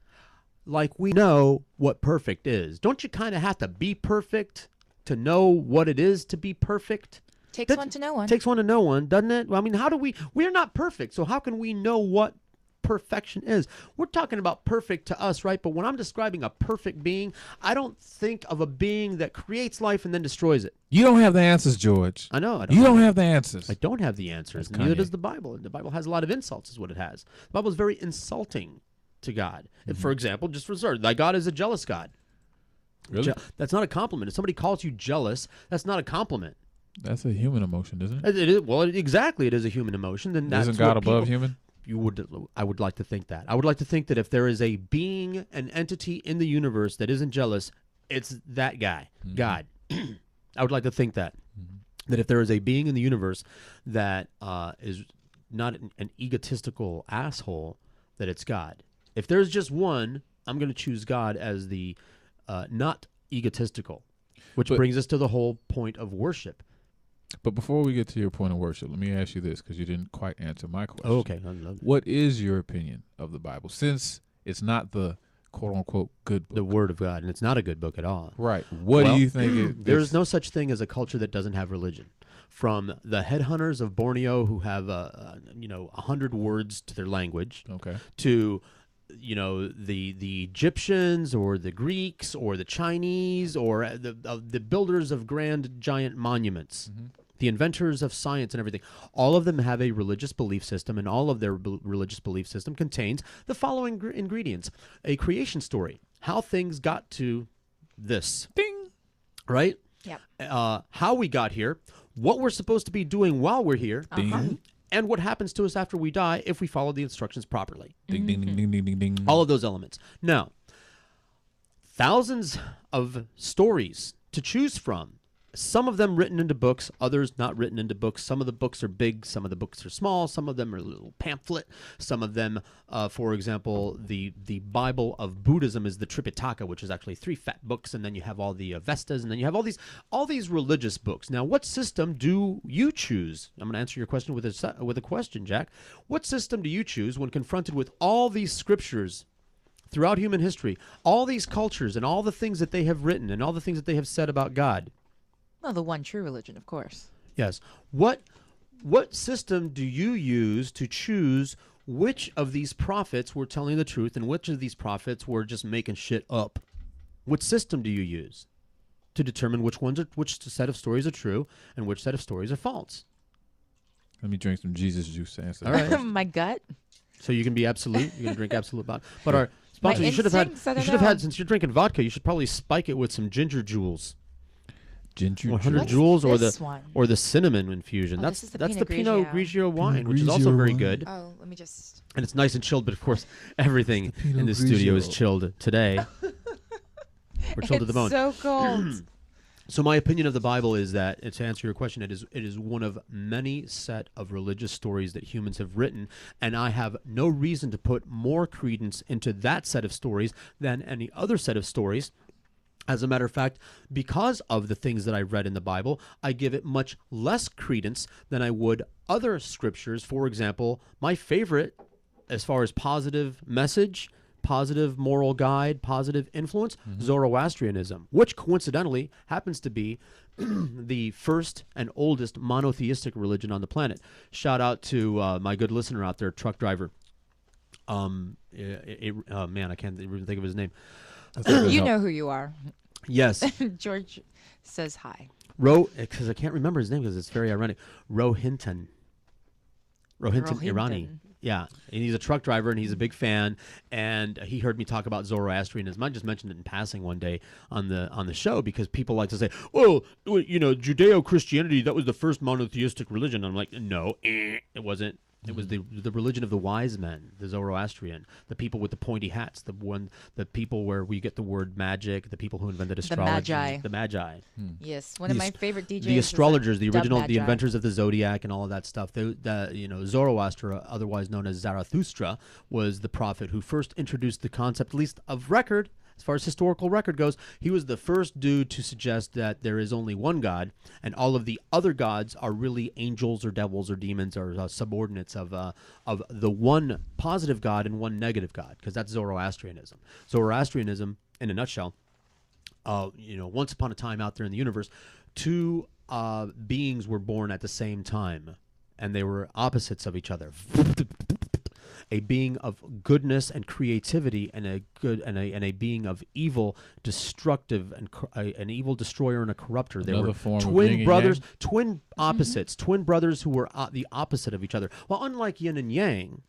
Like we know what perfect is. Don't you kind of have to be perfect to know what it is to be perfect? Takes one to know one. Takes one to know one, doesn't it? Well, I mean, we're not perfect, so how can we know what perfection is? We're talking about perfect to us, right? But when I'm describing a perfect being, I don't think of a being that creates life and then destroys it. You don't have the answers, George. I know. You don't have the answers. I don't have the answers. Neither does the Bible. The Bible has a lot of insults, is what it has. The Bible is very insulting to God. For example, just reserve, thy God is a jealous God. Really? That's not a compliment. If somebody calls you jealous, that's not a compliment. That's a human emotion, isn't it? It is. Well, exactly. It is a human emotion. Then isn't God above human? I would like to think that. I would like to think that if there is a being, an entity in the universe that isn't jealous, it's that guy, God. I would like to think that. That if there is a being in the universe that is not an egotistical asshole, that it's God. If there's just one, I'm going to choose God as the not egotistical, which brings us to the whole point of worship. But before we get to your point of worship, let me ask you this, because you didn't quite answer my question. Oh, okay. I love it. What is your opinion of the Bible? Since it's not the quote-unquote good book. The Word of God, and it's not a good book at all. Right. What do you think? There's no such thing as a culture that doesn't have religion. From the headhunters of Borneo who have 100 words to their language, to the Egyptians or the Greeks or the Chinese or the builders of grand giant monuments. The inventors of science and everything, all of them have a religious belief system, and all of their religious belief system contains the following ingredients: a creation story, how things got to this. Ding. Right? Yep. How we got here, what we're supposed to be doing while we're here, Ding. and what happens to us after we die if we follow the instructions properly. Ding, ding, ding, ding, ding, ding, ding. All of those elements. Now, thousands of stories to choose from. Some of them written into books, others not written into books. Some of the books are big, some of the books are small, some of them are a little pamphlet. Some of them, for example, the Bible of Buddhism is the Tripitaka, which is actually 3 fat books, and then you have all the Vestas, and then you have all these religious books. Now, what system do you choose? I'm going to answer your question with a question, Jack. What system do you choose when confronted with all these scriptures throughout human history, all these cultures, and all the things that they have written, and all the things that they have said about God? Well, the one true religion, of course. Yes. What system do you use to choose which of these prophets were telling the truth and which of these prophets were just making shit up? What system do you use to determine which set of stories are true and which set of stories are false? Let me drink some Jesus juice to answer All that. right. My gut. So you can be absolute. You can drink absolute vodka. But our sponsor, My you should have instincts, had since you're drinking vodka, you should probably spike it with some ginger jewels. Ginger 100 jewels? Joules or the cinnamon infusion. Oh, that's this is the that's Pinot the Pinot Grigio. Grigio wine, Pinot which is also Grigio very wine. good. Oh, let me just... And it's nice and chilled, but of course, everything Pinot in the studio is Grigio. chilled today. We're chilled to the bone. It's so cold. So my opinion of the Bible is that, to answer your question, it is one of many set of religious stories that humans have written, and I have no reason to put more credence into that set of stories than any other set of stories. As a matter of fact, because of the things that I read in the Bible, I give it much less credence than I would other scriptures. For example, my favorite, as far as positive message, positive moral guide, positive influence, Zoroastrianism, which coincidentally happens to be the first and oldest monotheistic religion on the planet. Shout out to my good listener out there, truck driver. Man, I can't even think of his name. You know who you are. Yes. George says hi. Because I can't remember his name because it's very ironic. Rohinton Irani. Yeah, and he's a truck driver, and he's a big fan, and he heard me talk about Zoroastrianism. I just mentioned it in passing one day on the show because people like to say, "Oh, Judeo-Christianity, that was the first monotheistic religion." I'm like, no, it wasn't. It was the religion of the wise men, the Zoroastrian, the people with the pointy hats, the people where we get the word magic, the people who invented astrology, the Magi. Yes, one of my favorite DJs. The astrologers, the original, the Magi. inventors of the zodiac and all of that stuff. Zoroaster, otherwise known as Zarathustra, was the prophet who first introduced the concept, at least of record. As far as historical record goes, he was the first dude to suggest that there is only one God, and all of the other gods are really angels or devils or demons or subordinates of the one positive God and one negative God, because that's Zoroastrianism. Zoroastrianism, in a nutshell, once upon a time out there in the universe, two beings were born at the same time, and they were opposites of each other. A being of goodness and creativity, and a being of evil, destructive, and an evil destroyer and a corrupter. They were twin brothers, twin opposites, twin brothers who were the opposite of each other. Well, unlike yin and yang,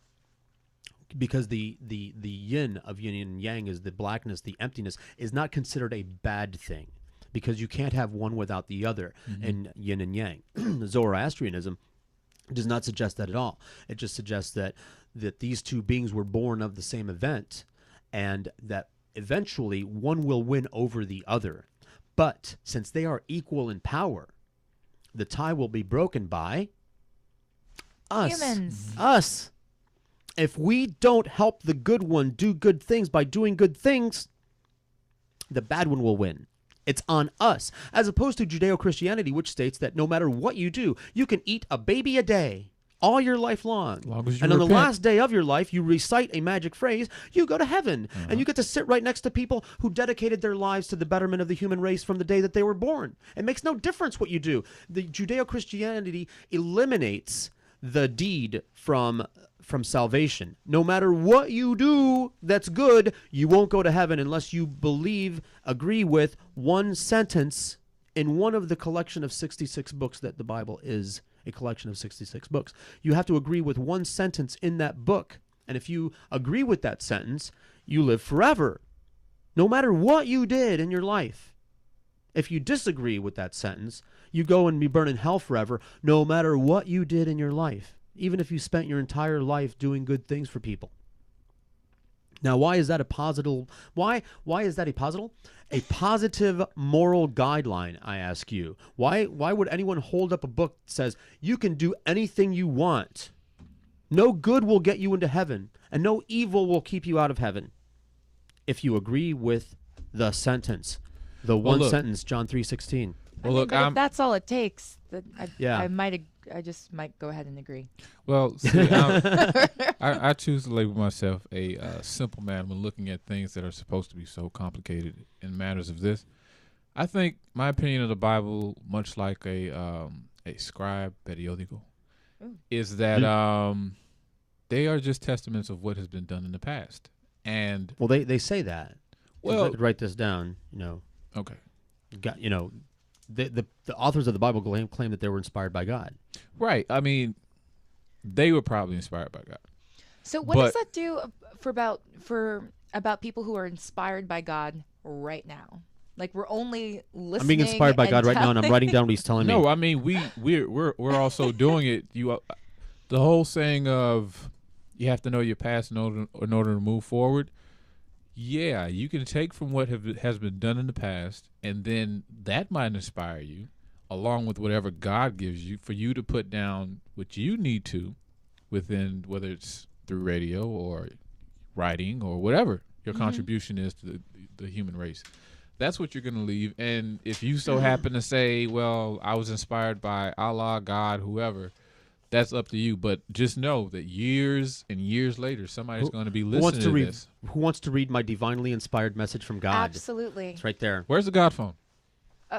because the yin of yin and yang is the blackness, the emptiness, is not considered a bad thing, because you can't have one without the other in yin and yang. Zoroastrianism does not suggest that at all. It just suggests that these two beings were born of the same event, and that eventually one will win over the other. But since they are equal in power, the tie will be broken by us. Humans. Us. If we don't help the good one do good things by doing good things, the bad one will win. It's on us, as opposed to Judeo-Christianity, which states that no matter what you do, you can eat a baby a day all your life long. As long as you and on the repent. last day of your life, you recite a magic phrase, you go to heaven. And you get to sit right next to people who dedicated their lives to the betterment of the human race from the day that they were born. It makes no difference what you do. The Judeo-Christianity eliminates the deed from salvation. No matter what you do that's good, you won't go to heaven unless you agree with one sentence in one of the collection of 66 books that the Bible is. A collection of 66 books. You have to agree with one sentence in that book. And if you agree with that sentence, you live forever, no matter what you did in your life. If you disagree with that sentence, you go and be burned in hell forever, no matter what you did in your life, even if you spent your entire life doing good things for people. Now, why is that a positive? Why is that a positive moral guideline? I ask you. Why would anyone hold up a book that says you can do anything you want? No good will get you into heaven, and no evil will keep you out of heaven. If you agree with the sentence, the sentence, John 3:16. Well, look, if that's all it takes, then I just might go ahead and agree. Well, see, I choose to label myself a simple man when looking at things that are supposed to be so complicated in matters of this. I think my opinion of the Bible, much like a scribe periodical, is that they are just testaments of what has been done in the past. And well, they say that. Well, I could write this down. Okay. The authors of the Bible claim that they were inspired by God. Right. I mean, they were probably inspired by God. So what does that do for about people who are inspired by God right now? Like, we're only listening. I'm being inspired by God right now, and I'm writing down what he's telling me. No, I mean we're also doing it. The whole saying of you have to know your past in order to move forward. Yeah, you can take from what has been done in the past, and then that might inspire you, along with whatever God gives you, for you to put down what you need to within, whether it's through radio or writing or whatever your contribution is to the human race. That's what you're going to leave. And if you so happen to say, well, I was inspired by Allah, God, whoever, that's up to you. But just know that years and years later, somebody's going to be listening to this. Who wants to read my divinely inspired message from God? Absolutely. It's right there. Where's the God phone?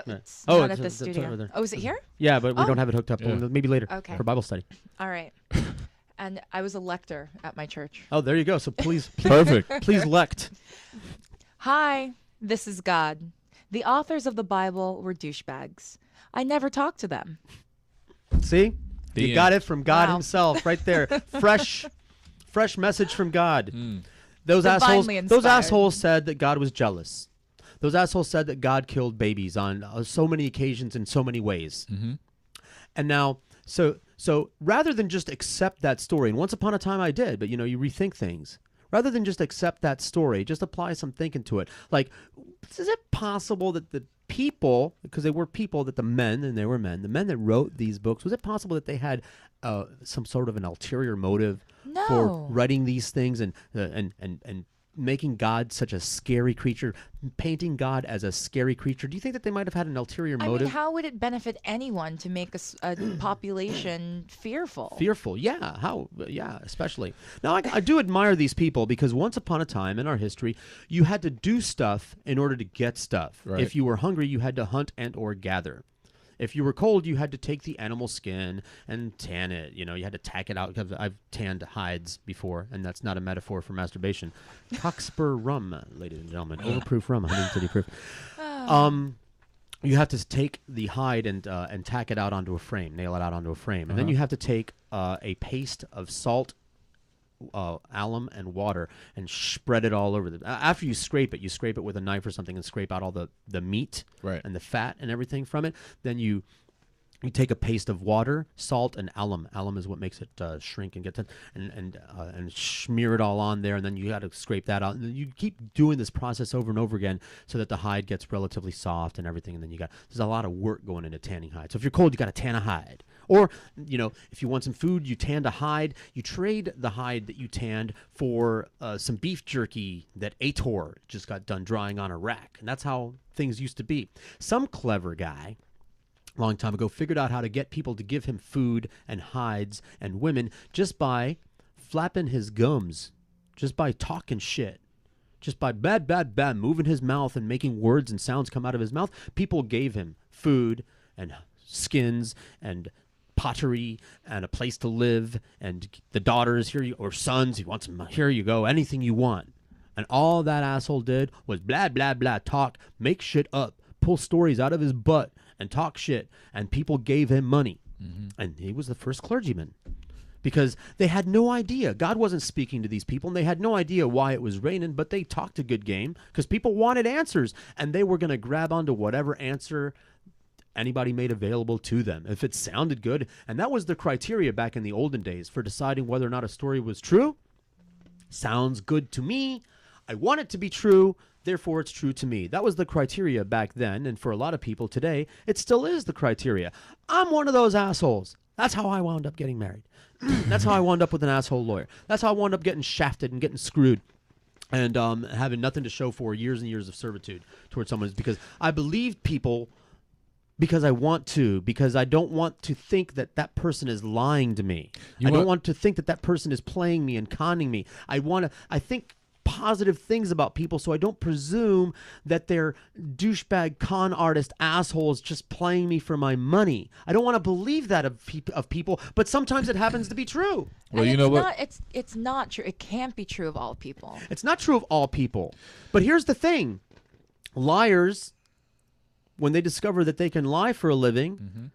It's not at the studio. Oh, is it here? Yeah, but we don't have it hooked up. Yeah. Maybe later for Bible study. All right. And I was a lector at my church. Oh, there you go. So please Perfect. Please lect. Hi, this is God. The authors of the Bible were douchebags. I never talked to them. See? You got it from God Wow. himself right there. Fresh message from God. Those Divinely inspired. assholes said that God was jealous. Those assholes said that God killed babies on so many occasions in so many ways. And now, so rather than just accept that story, and once upon a time I did, but you rethink things. Rather than just accept that story, just apply some thinking to it. Like, is it possible that the people, because they were people, that the men that wrote these books, was it possible that they had some sort of an ulterior motive for writing these things and making God such a scary creature, painting God as a scary creature? Do you think that they might have had an ulterior motive? I mean, how would it benefit anyone to make a population fearful? Fearful, yeah. How? Yeah, especially. Now, I do admire these people because once upon a time in our history, you had to do stuff in order to get stuff. Right. If you were hungry, you had to hunt and or gather. If you were cold, you had to take the animal skin and tan it. You had to tack it out. Because I've tanned hides before, and that's not a metaphor for masturbation. Cockspur Rum, ladies and gentlemen. Overproof rum, 130 proof. You have to take the hide and tack it out onto a frame, nail it out onto a frame. And then you have to take a paste of salt, alum, and water and spread it all over. After you scrape it with a knife or something and scrape out all the meat and the fat and everything from it. Then you take a paste of water, salt, and alum. Alum is what makes it shrink and get to, and smear it all on there. And then you got to scrape that out. And then you keep doing this process over and over again so that the hide gets relatively soft and everything. And then there's a lot of work going into tanning hide. So if you're cold, you got to tan a hide. Or, if you want some food, you tanned a hide. You trade the hide that you tanned for some beef jerky that Ator just got done drying on a rack. And that's how things used to be. Some clever guy a long time ago figured out how to get people to give him food and hides and women just by flapping his gums, just by talking shit. Just by bad, moving his mouth and making words and sounds come out of his mouth. People gave him food and skins and pottery and a place to live and the daughters here or sons. He wants them. Here you go. Anything you want. And all that asshole did was blah, blah, blah, talk, make shit up, pull stories out of his butt and talk shit. And people gave him money. And he was the first clergyman. Because they had no idea. God wasn't speaking to these people, and they had no idea why it was raining, but they talked a good game because people wanted answers, and they were going to grab onto whatever answer anybody made available to them, if it sounded good. And that was the criteria back in the olden days for deciding whether or not a story was true. Sounds good to me. I want it to be true, therefore it's true to me. That was the criteria back then, and for a lot of people today, it still is the criteria. I'm one of those assholes. That's how I wound up getting married. That's how I wound up with an asshole lawyer. That's how I wound up getting shafted and getting screwed and having nothing to show for years and years of servitude towards someone. Is because I believe people because I want to, because I don't want to think that that person is lying to me. I don't want to think that that person is playing me and conning me. I think positive things about people, so I don't presume that they're douchebag con artist assholes just playing me for my money. I don't want to believe that of people, but sometimes it happens to be true. Well, you know what? It's not true. It can't be true of all people. It's not true of all people. But here's the thing. Liars, when they discover that they can lie for a living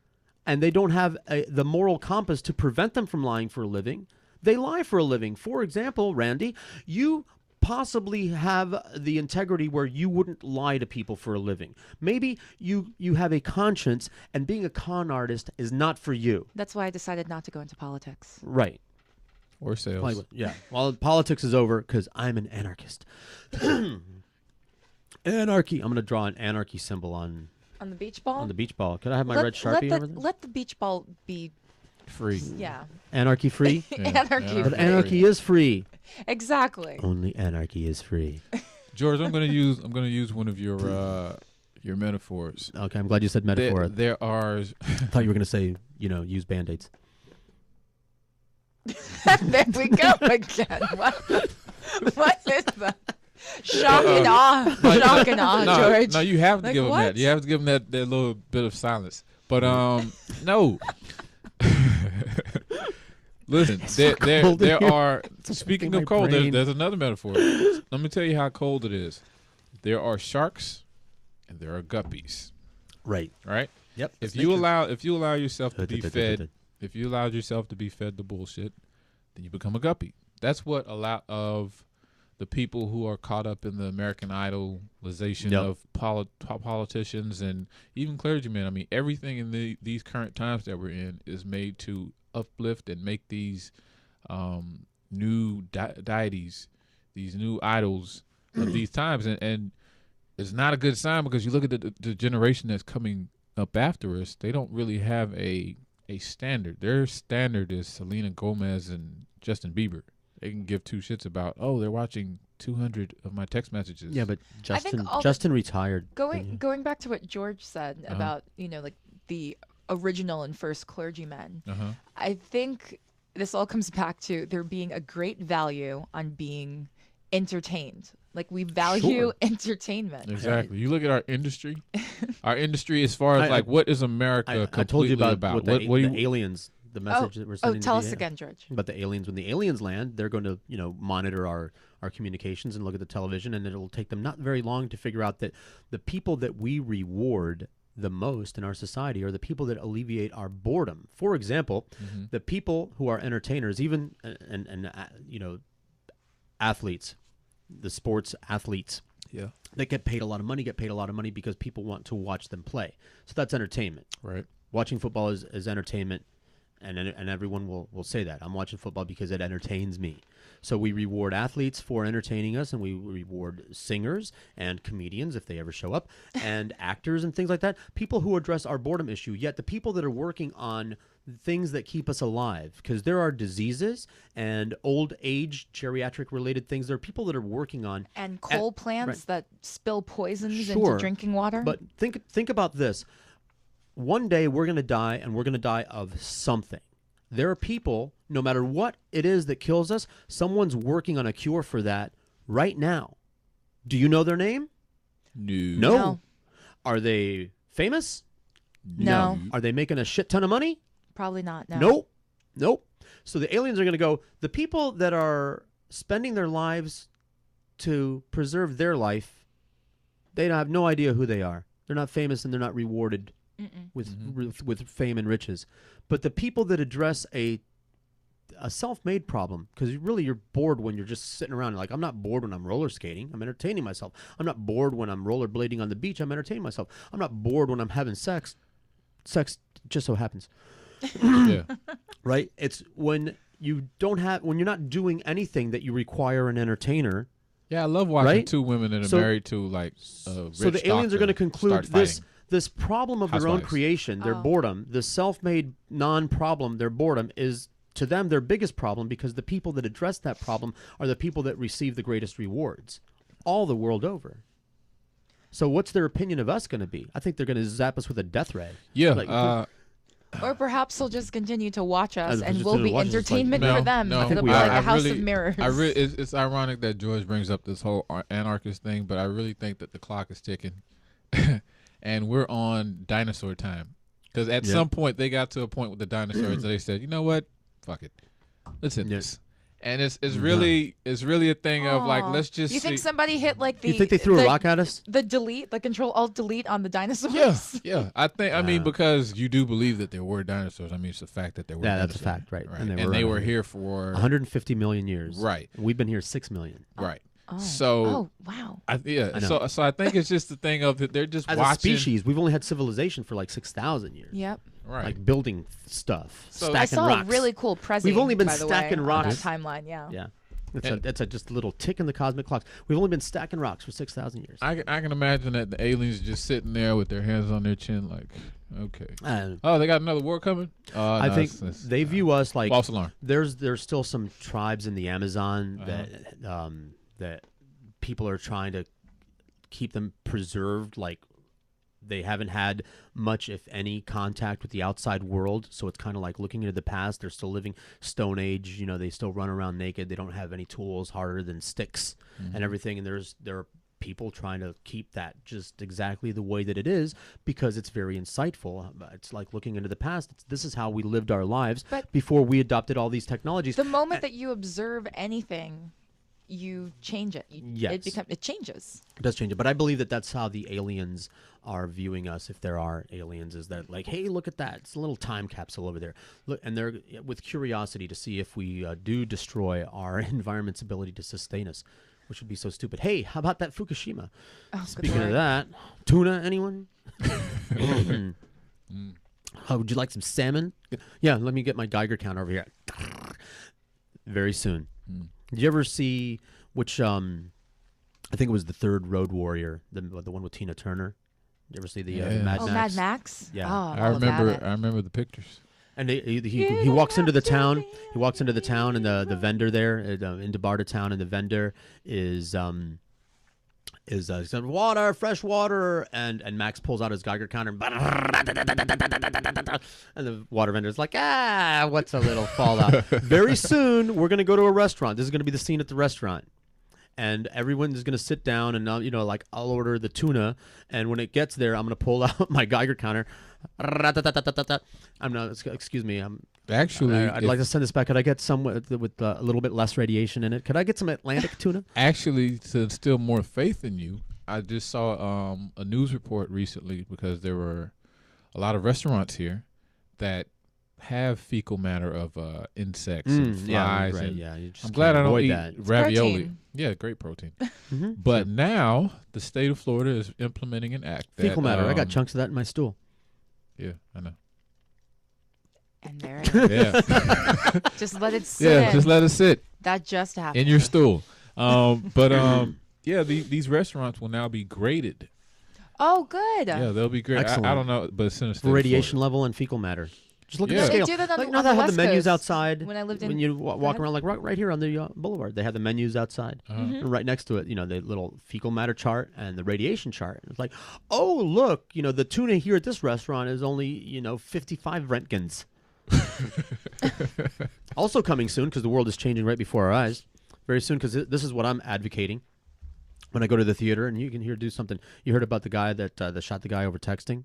and they don't have the moral compass to prevent them from lying for a living, they lie for a living. For example, Randy, you possibly have the integrity where you wouldn't lie to people for a living. Maybe you have a conscience, and being a con artist is not for you. That's why I decided not to go into politics. Right. Or sales. Yeah. Well, politics is over because I'm an anarchist. Anarchy. I'm going to draw an anarchy symbol on the beach ball? On the beach ball. Could I have my red Sharpie over there? Let the beach ball be free. Yeah. Anarchy free? Anarchy But free. anarchy is free. Exactly. Only anarchy is free. George, I'm gonna use one of your metaphors. Okay, I'm glad you said metaphor. There are. I thought you were gonna say, use Band-Aids. There we go again. What is that? Shock and awe. Shock and awe, George. No, you have to Like give him what? that. You have to give him that little bit of silence. But no. Listen, there are. Speaking of cold, there's another metaphor. Let me tell you how cold it is. There are sharks, and there are guppies. Right. Right. Yep. If you allow yourself to be fed, if you allowed yourself to be fed the bullshit, then you become a guppy. That's what a lot of the people who are caught up in the American idolization of politicians and even clergymen. I mean, everything in these current times that we're in is made to uplift and make these new deities, these new idols of these times, and it's not a good sign because you look at the generation that's coming up after us. They don't really have a standard. Their standard is Selena Gomez and Justin Bieber. They can give two shits about, they're watching 200 of my text messages. Yeah, but Justin retired. Going back to what George said about, like the original and first clergymen, I think this all comes back to there being a great value on being entertained. Like, we value entertainment. Exactly. You look at our industry. Our industry, as far as what is America I told you about what the aliens. The message that we're sending. Tell us again, George. But the aliens, when the aliens land, they're going to, monitor our communications and look at the television, and it'll take them not very long to figure out that the people that we reward the most in our society are the people that alleviate our boredom. For example, the people who are entertainers, even and athletes, the sports athletes. Yeah. They get paid a lot of money because people want to watch them play. So that's entertainment. Right. Watching football is entertainment. And everyone will say that. I'm watching football because it entertains me. So we reward athletes for entertaining us, and we reward singers and comedians if they ever show up, and actors and things like that. People who address our boredom issue, yet the people that are working on things that keep us alive, because there are diseases and old age geriatric related things. There are people that are working on and coal plants that spill poisons Sure. into drinking water. But think about this. One day we're going to die, and we're going to die of something. There are people, no matter what it is that kills us, someone's working on a cure for that right now. Do you know their name? No. Are they famous? No. Are they making a shit ton of money? Probably not. No. Nope. So the aliens are going to go, the people that are spending their lives to preserve their life, they have no idea who they are. They're not famous, and they're not rewarded with fame and riches. But the people that address a self-made problem, because really you're bored when you're just sitting around. Like, I'm not bored when I'm roller skating. I'm entertaining myself. I'm not bored when I'm rollerblading on the beach. I'm entertaining myself. I'm not bored when I'm having sex. Sex just so happens. Yeah. Right? It's when you're not doing anything that you require an entertainer. Yeah, I love watching right? two women that are married to like rich So the aliens are going to conclude this problem of their own Housewives. creation, their boredom, the self-made non-problem, their boredom is to them their biggest problem, because the people that address that problem are the people that receive the greatest rewards all the world over. So what's their opinion of us going to be? I think they're going to zap us with a death ray. Yeah. Or perhaps they'll just continue to watch us, and just we'll be watch us, entertainment like, for them. I think It'll we be are. like a house of mirrors. It's ironic that George brings up this whole anarchist thing, but I really think that the clock is ticking. And we're on dinosaur time, because at some point they got to a point with the dinosaurs that they said, you know what, fuck it, let's hit this. And it's really a thing of like, let's just. You think somebody hit like the? You think they threw a rock at us? The delete, the Control Alt Delete on the dinosaurs. Yeah. I mean, because you do believe that there were dinosaurs. I mean, it's a fact that there were. Yeah, dinosaurs. that's a fact, right? And they were here for 150 million years. Right. We've been here 6 million. Right. Oh. So. Wow. I know. So I think it's just the thing of that they're just as watching. a species, we've only had civilization for like 6,000 years. Yep. Right. Like building stuff, stacking I saw rocks. a really cool present. We've only been by the stacking way, rocks. on that timeline. Yeah. Yeah. It's just a little tick in the cosmic clocks. We've only been stacking rocks for 6,000 years. I can imagine that the aliens just sitting there with their hands on their chin, like, okay. They got another war coming. I think they view us like false alarm. There's still some tribes in the Amazon that people are trying to keep them preserved, like they haven't had much, if any, contact with the outside world. So it's kind of like looking into the past. They're still living Stone Age. You know, they still run around naked. They don't have any tools harder than sticks and everything. And there are people trying to keep that just exactly the way that it is, because it's very insightful. It's like looking into the past. This is how we lived our lives before we adopted all these technologies. The moment that you observe anything, you change it. Yes. It changes. It does change it, but I believe that that's how the aliens are viewing us, if there are aliens, is that like, hey, look at that. It's a little time capsule over there. Look, and they're with curiosity to see if we do destroy our environment's ability to sustain us, which would be so stupid. Hey, how about that Fukushima? Speaking of that, tuna, anyone? Would you like some salmon? Yeah, let me get my Geiger counter over here. Very soon. Did you ever see which I think it was the third Road Warrior, the one with Tina Turner? Did you ever see the Mad Max? Mad Max? Yeah. Oh, I remember the pictures. And he walks into the town. He walks into the town, and the vendor there into Bartertown, and the vendor is water, fresh water, and Max pulls out his Geiger counter, and the water vendor is like, what's a little fallout? Very soon, we're going to go to a restaurant. This is going to be the scene at the restaurant. And everyone is going to sit down and, I'll order the tuna. And when it gets there, I'm going to pull out my Geiger counter. Excuse me. I'd like to send this back. Could I get some with a little bit less radiation in it? Could I get some Atlantic tuna? Actually, to instill more faith in you, I just saw a news report recently, because there were a lot of restaurants here that have fecal matter of insects and flies. I'm glad I don't eat ravioli. Protein. Yeah, great protein. But now the state of Florida is implementing an act. Fecal matter. I got chunks of that in my stool. Yeah, I know. And there it is. Yeah. Just let it sit. Yeah, just let it sit. That just happened. In your stool. Yeah, these restaurants will now be graded. Oh, good. Yeah, they'll be great. I don't know, but it's in a state for radiation level and fecal matter. Just look at the They scale. do that on Like, the- now on they the have the West menus Coast. outside. When I lived in- when you Go walk ahead. around, like right here on the boulevard, they have the menus outside. Mhm. And right next to it, the little fecal matter chart and the radiation chart. It's like, oh look, the tuna here at this restaurant is only 55 Röntgens. Also coming soon, because the world is changing right before our eyes. Very soon, because this is what I'm advocating when I go to the theater, and you can do something. You heard about the guy that shot the guy over texting?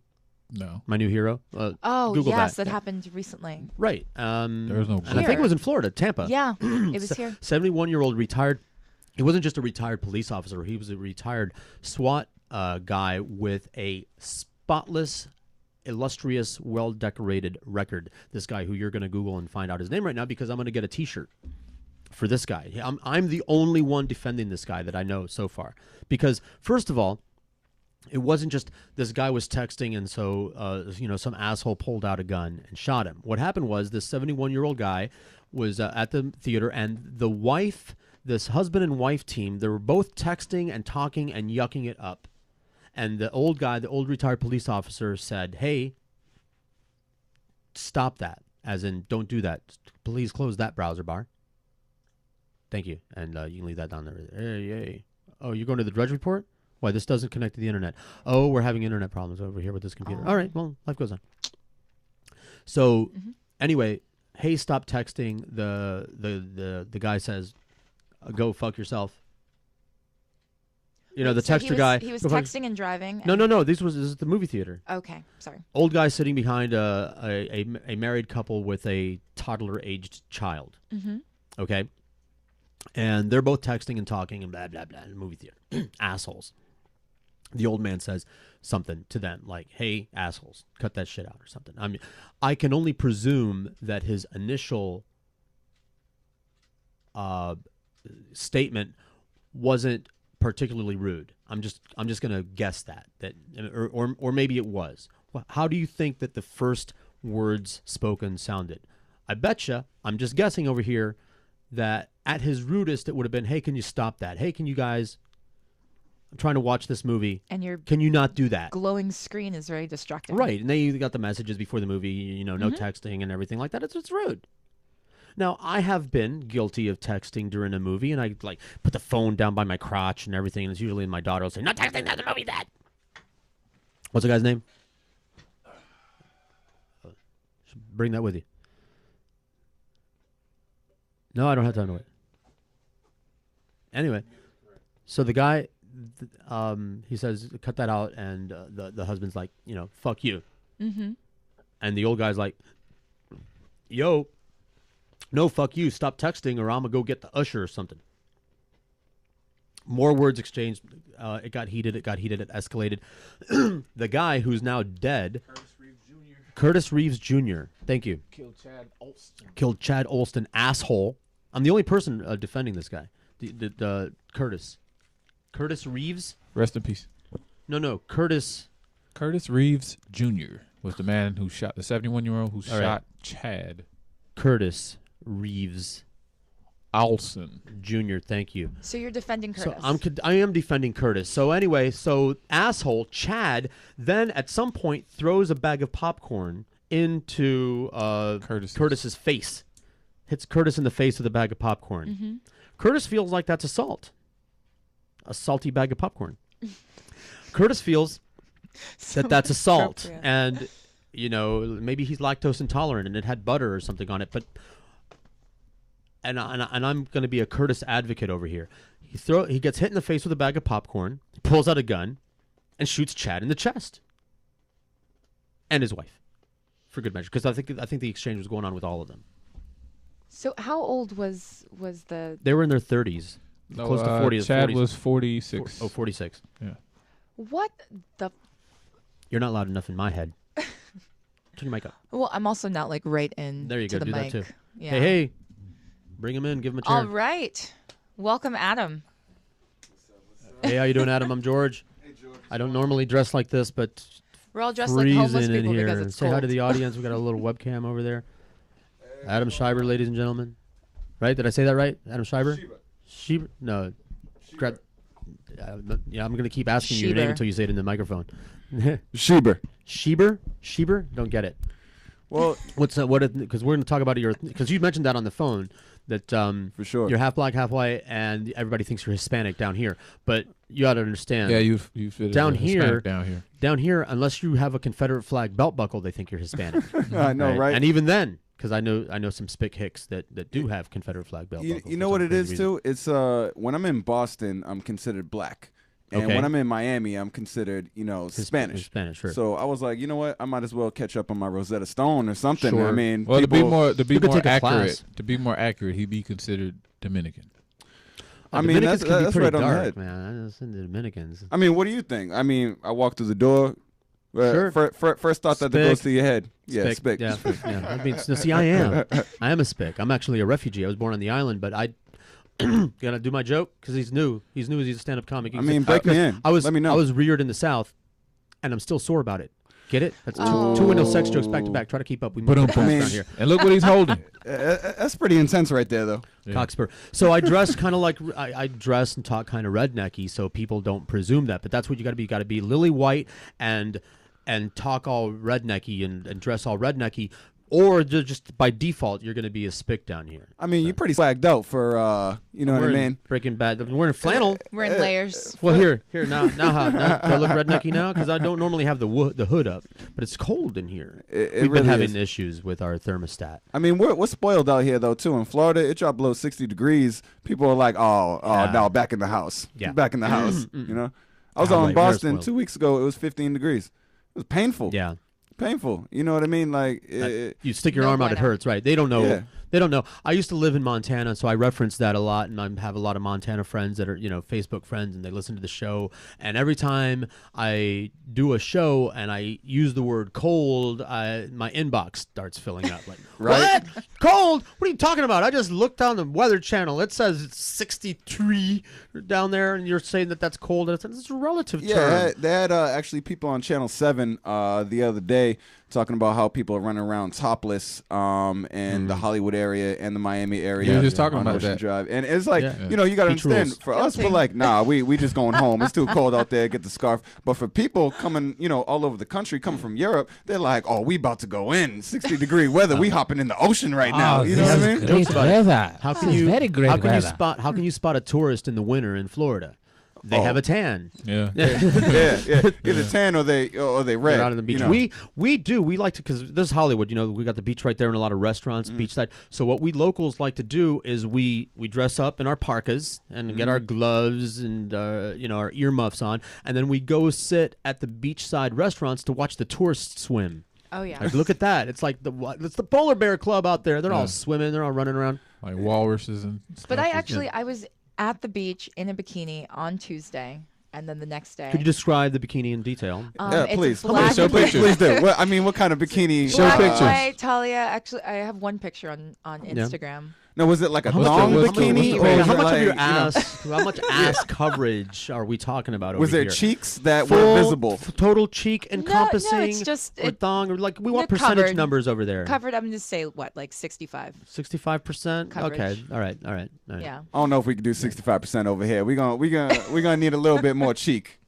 No. My new hero? Oh, Google yes, that. that happened recently. Right. There's no. And I think it was in Florida, Tampa. Yeah, it was here. 71-year-old retired. He wasn't just a retired police officer. He was a retired SWAT guy with a spotless, illustrious, well-decorated record. This guy who you're going to Google and find out his name right now, because I'm going to get a T-shirt for this guy. I'm the only one defending this guy that I know so far. Because, first of all, it wasn't just this guy was texting and so, some asshole pulled out a gun and shot him. What happened was this 71-year-old guy was at the theater, and the wife, this husband and wife team, they were both texting and talking and yucking it up. And the old guy, the old retired police officer said, hey, stop that. As in, don't do that. Please close that browser bar. Thank you. And you can leave that down there. Hey. Oh, you're going to the Drudge Report? Why, this doesn't connect to the internet. Oh, we're having internet problems over here with this computer. All right, well, life goes on. So, anyway, hey, stop texting. The guy says, go fuck yourself. The So texter guy. He was go fuck- texting and driving. No. This is the movie theater. Okay, sorry. Old guy sitting behind a married couple with a toddler-aged child. Mm-hmm. Okay? And they're both texting and talking and blah, blah, blah in the movie theater. Assholes. The old man says something to them like, hey, assholes, cut that shit out or something. I can only presume that his initial statement wasn't particularly rude. I'm just going to guess that or maybe it was. How do you think that the first words spoken sounded? I betcha, I'm just guessing over here, that at his rudest it would have been, hey, can you stop that? Hey, can you guys, I'm trying to watch this movie. And can you not do that? Glowing screen is very distracting. Right, and they got the messages before the movie, no texting and everything like that. It's rude. Now, I have been guilty of texting during a movie, and I put the phone down by my crotch and everything, and it's usually my daughter will say, not texting, that's a movie, Dad. What's the guy's name? Bring that with you. No, I don't have time to wait. Anyway, so the guy, he says, cut that out, and the husband's like, fuck you. Mm-hmm. And the old guy's like, yo, no, fuck you, stop texting or I'm going to go get the usher or something. More words exchanged. It got heated, it escalated. The guy who's now dead, Curtis Reeves Jr. Thank you. Killed Chad Olston, asshole. I'm the only person defending this guy. The Curtis Reeves. Rest in peace. No, Curtis Reeves Jr. was the man who shot the 71-year-old who shot Chad. Curtis Reeves Olson Jr. Thank you. So you're defending Curtis. So I am defending Curtis. So anyway, asshole Chad then at some point throws a bag of popcorn into Curtis's face. Hits Curtis in the face with a bag of popcorn. Mm-hmm. Curtis feels like that's assault. A salty bag of popcorn. Curtis feels that's assault. And, maybe he's lactose intolerant and it had butter or something on it. But and I'm going to be a Curtis advocate over here. He gets hit in the face with a bag of popcorn, pulls out a gun, and shoots Chad in the chest. And his wife. For good measure. Because I think the exchange was going on with all of them. So how old was the... They were in their 30s. No, close to 40. Chad 40s. was 46. 46. Yeah. What the... You're not loud enough in my head. Turn your mic up. Well, I'm also not right in there you to go. the Do mic. that too. Yeah. Hey. Bring him in. Give him a chair. All right. Welcome, Adam. Hey, how you doing, Adam? I'm George. Hey, George. I don't normally dress like this, but we're all dressed like homeless in people here. because it's Say cold. hi to the audience. We got a little webcam over there. Adam Schieber, ladies and gentlemen. Right? Did I say that right? Adam Schieber? Schieber? No. Yeah, I'm going to keep asking you your name until you say it in the microphone. Schieber. Schieber? Don't get it. Well, because we're going to talk about because you mentioned that on the phone that for sure you're half black, half white, and everybody thinks you're Hispanic down here. But you got to understand. Yeah, you fit down here. Down here, unless you have a Confederate flag belt buckle, they think you're Hispanic. I know, right? And even then, because I know some spick hicks that do have Confederate flag belt buckles. You know what it is too? It's when I'm in Boston, I'm considered black. And when I'm in Miami, I'm considered, Spanish. Spanish, sure. So I was like, you know what? I might as well catch up on my Rosetta Stone or something. Sure. I mean, well, to be more accurate, he'd be considered Dominican. I mean, Dominicans that's can be pretty right dark, on the head, man. That's in the Dominicans. I mean, what do you think? I mean, I walked through the door. Sure. First thought that goes to your head. Yeah, spick. Yeah. I mean, see, I am a spick. I'm actually a refugee. I was born on the island, but I gotta do my joke because he's new. He's a stand-up comic. I mean, break me in. Let me know. I was reared in the South, and I'm still sore about it. Get it? That's two window sex jokes back to back. Try to keep up. We move fast around here. And look what he's holding. That's pretty intense right there, though. Yeah. Cockspur. So I dress kind of like I dress and talk kind of rednecky, so people don't presume that. But that's what you got to be. You got to be lily white and talk all rednecky and dress all rednecky. Or just by default, you're going to be a spick down here. I mean, you're pretty swagged out for, you know what I mean? Breaking Bad. I'm wearing flannel. We're in layers. Well, here, now how? Do I look rednecky now? Because I don't normally have the hood up, but it's cold in here. We've been having issues with our thermostat. I mean, we're spoiled out here, though, too. In Florida, it dropped below 60 degrees. People are like, no, back in the house. Yeah. Back in the house, you know? I was out in Boston 2 weeks ago. It was 15 degrees. It was painful. Yeah. Painful. You know what I mean? Like you stick your arm out, it hurts, right? They don't know. Yeah. They don't know. I used to live in Montana, so I reference that a lot, and I have a lot of Montana friends that are, Facebook friends, and they listen to the show. And every time I do a show and I use the word cold, my inbox starts filling up. Like, right? What? Cold? What are you talking about? I just looked on the Weather Channel. It says it's 63 down there, and you're saying that that's cold. It's a relative term. Yeah, they had actually people on Channel 7 the other day talking about how people are running around topless in the Hollywood area and the Miami area. Yeah, just talking on about Ocean that. Drive. And it's like, you got to Beach understand, rules. for us, we're like, nah, we just going home. It's too cold out there, get the scarf. But for people coming, all over the country, coming from Europe, they're like, oh, we about to go in. 60-degree weather. We hopping in the ocean right now. You know what I mean? Great weather. How can you very great weather. How can you spot a tourist in the winter in Florida? They have a tan. Yeah. Either tan or they red. They're out on the beach. We do. We like to, because this is Hollywood. We got the beach right there and a lot of restaurants, beachside. So what we locals like to do is we dress up in our parkas and get our gloves and our earmuffs on, and then we go sit at the beachside restaurants to watch the tourists swim. Oh yeah. Like, look at that. It's like it's the Polar Bear Club out there. They're all swimming. They're all running around like walruses and stuff. But I was at the beach in a bikini on Tuesday, and then the next day. Could you describe the bikini in detail? Yeah, please. Show pictures. Please do. What kind of bikini? Show pictures. White, Talia. Actually, I have one picture on Instagram. No, was it like a thong bikini? How much of your ass? How much ass coverage are we talking about? Was over there here? Cheeks that were visible? Total cheek encompassing. No, it's just or thong. Or we want percentage covered, numbers over there. Covered. I'm going to say like 65. 65%. Okay. All right. Yeah. I don't know if we can do 65% over here. We're gonna need a little bit more cheek.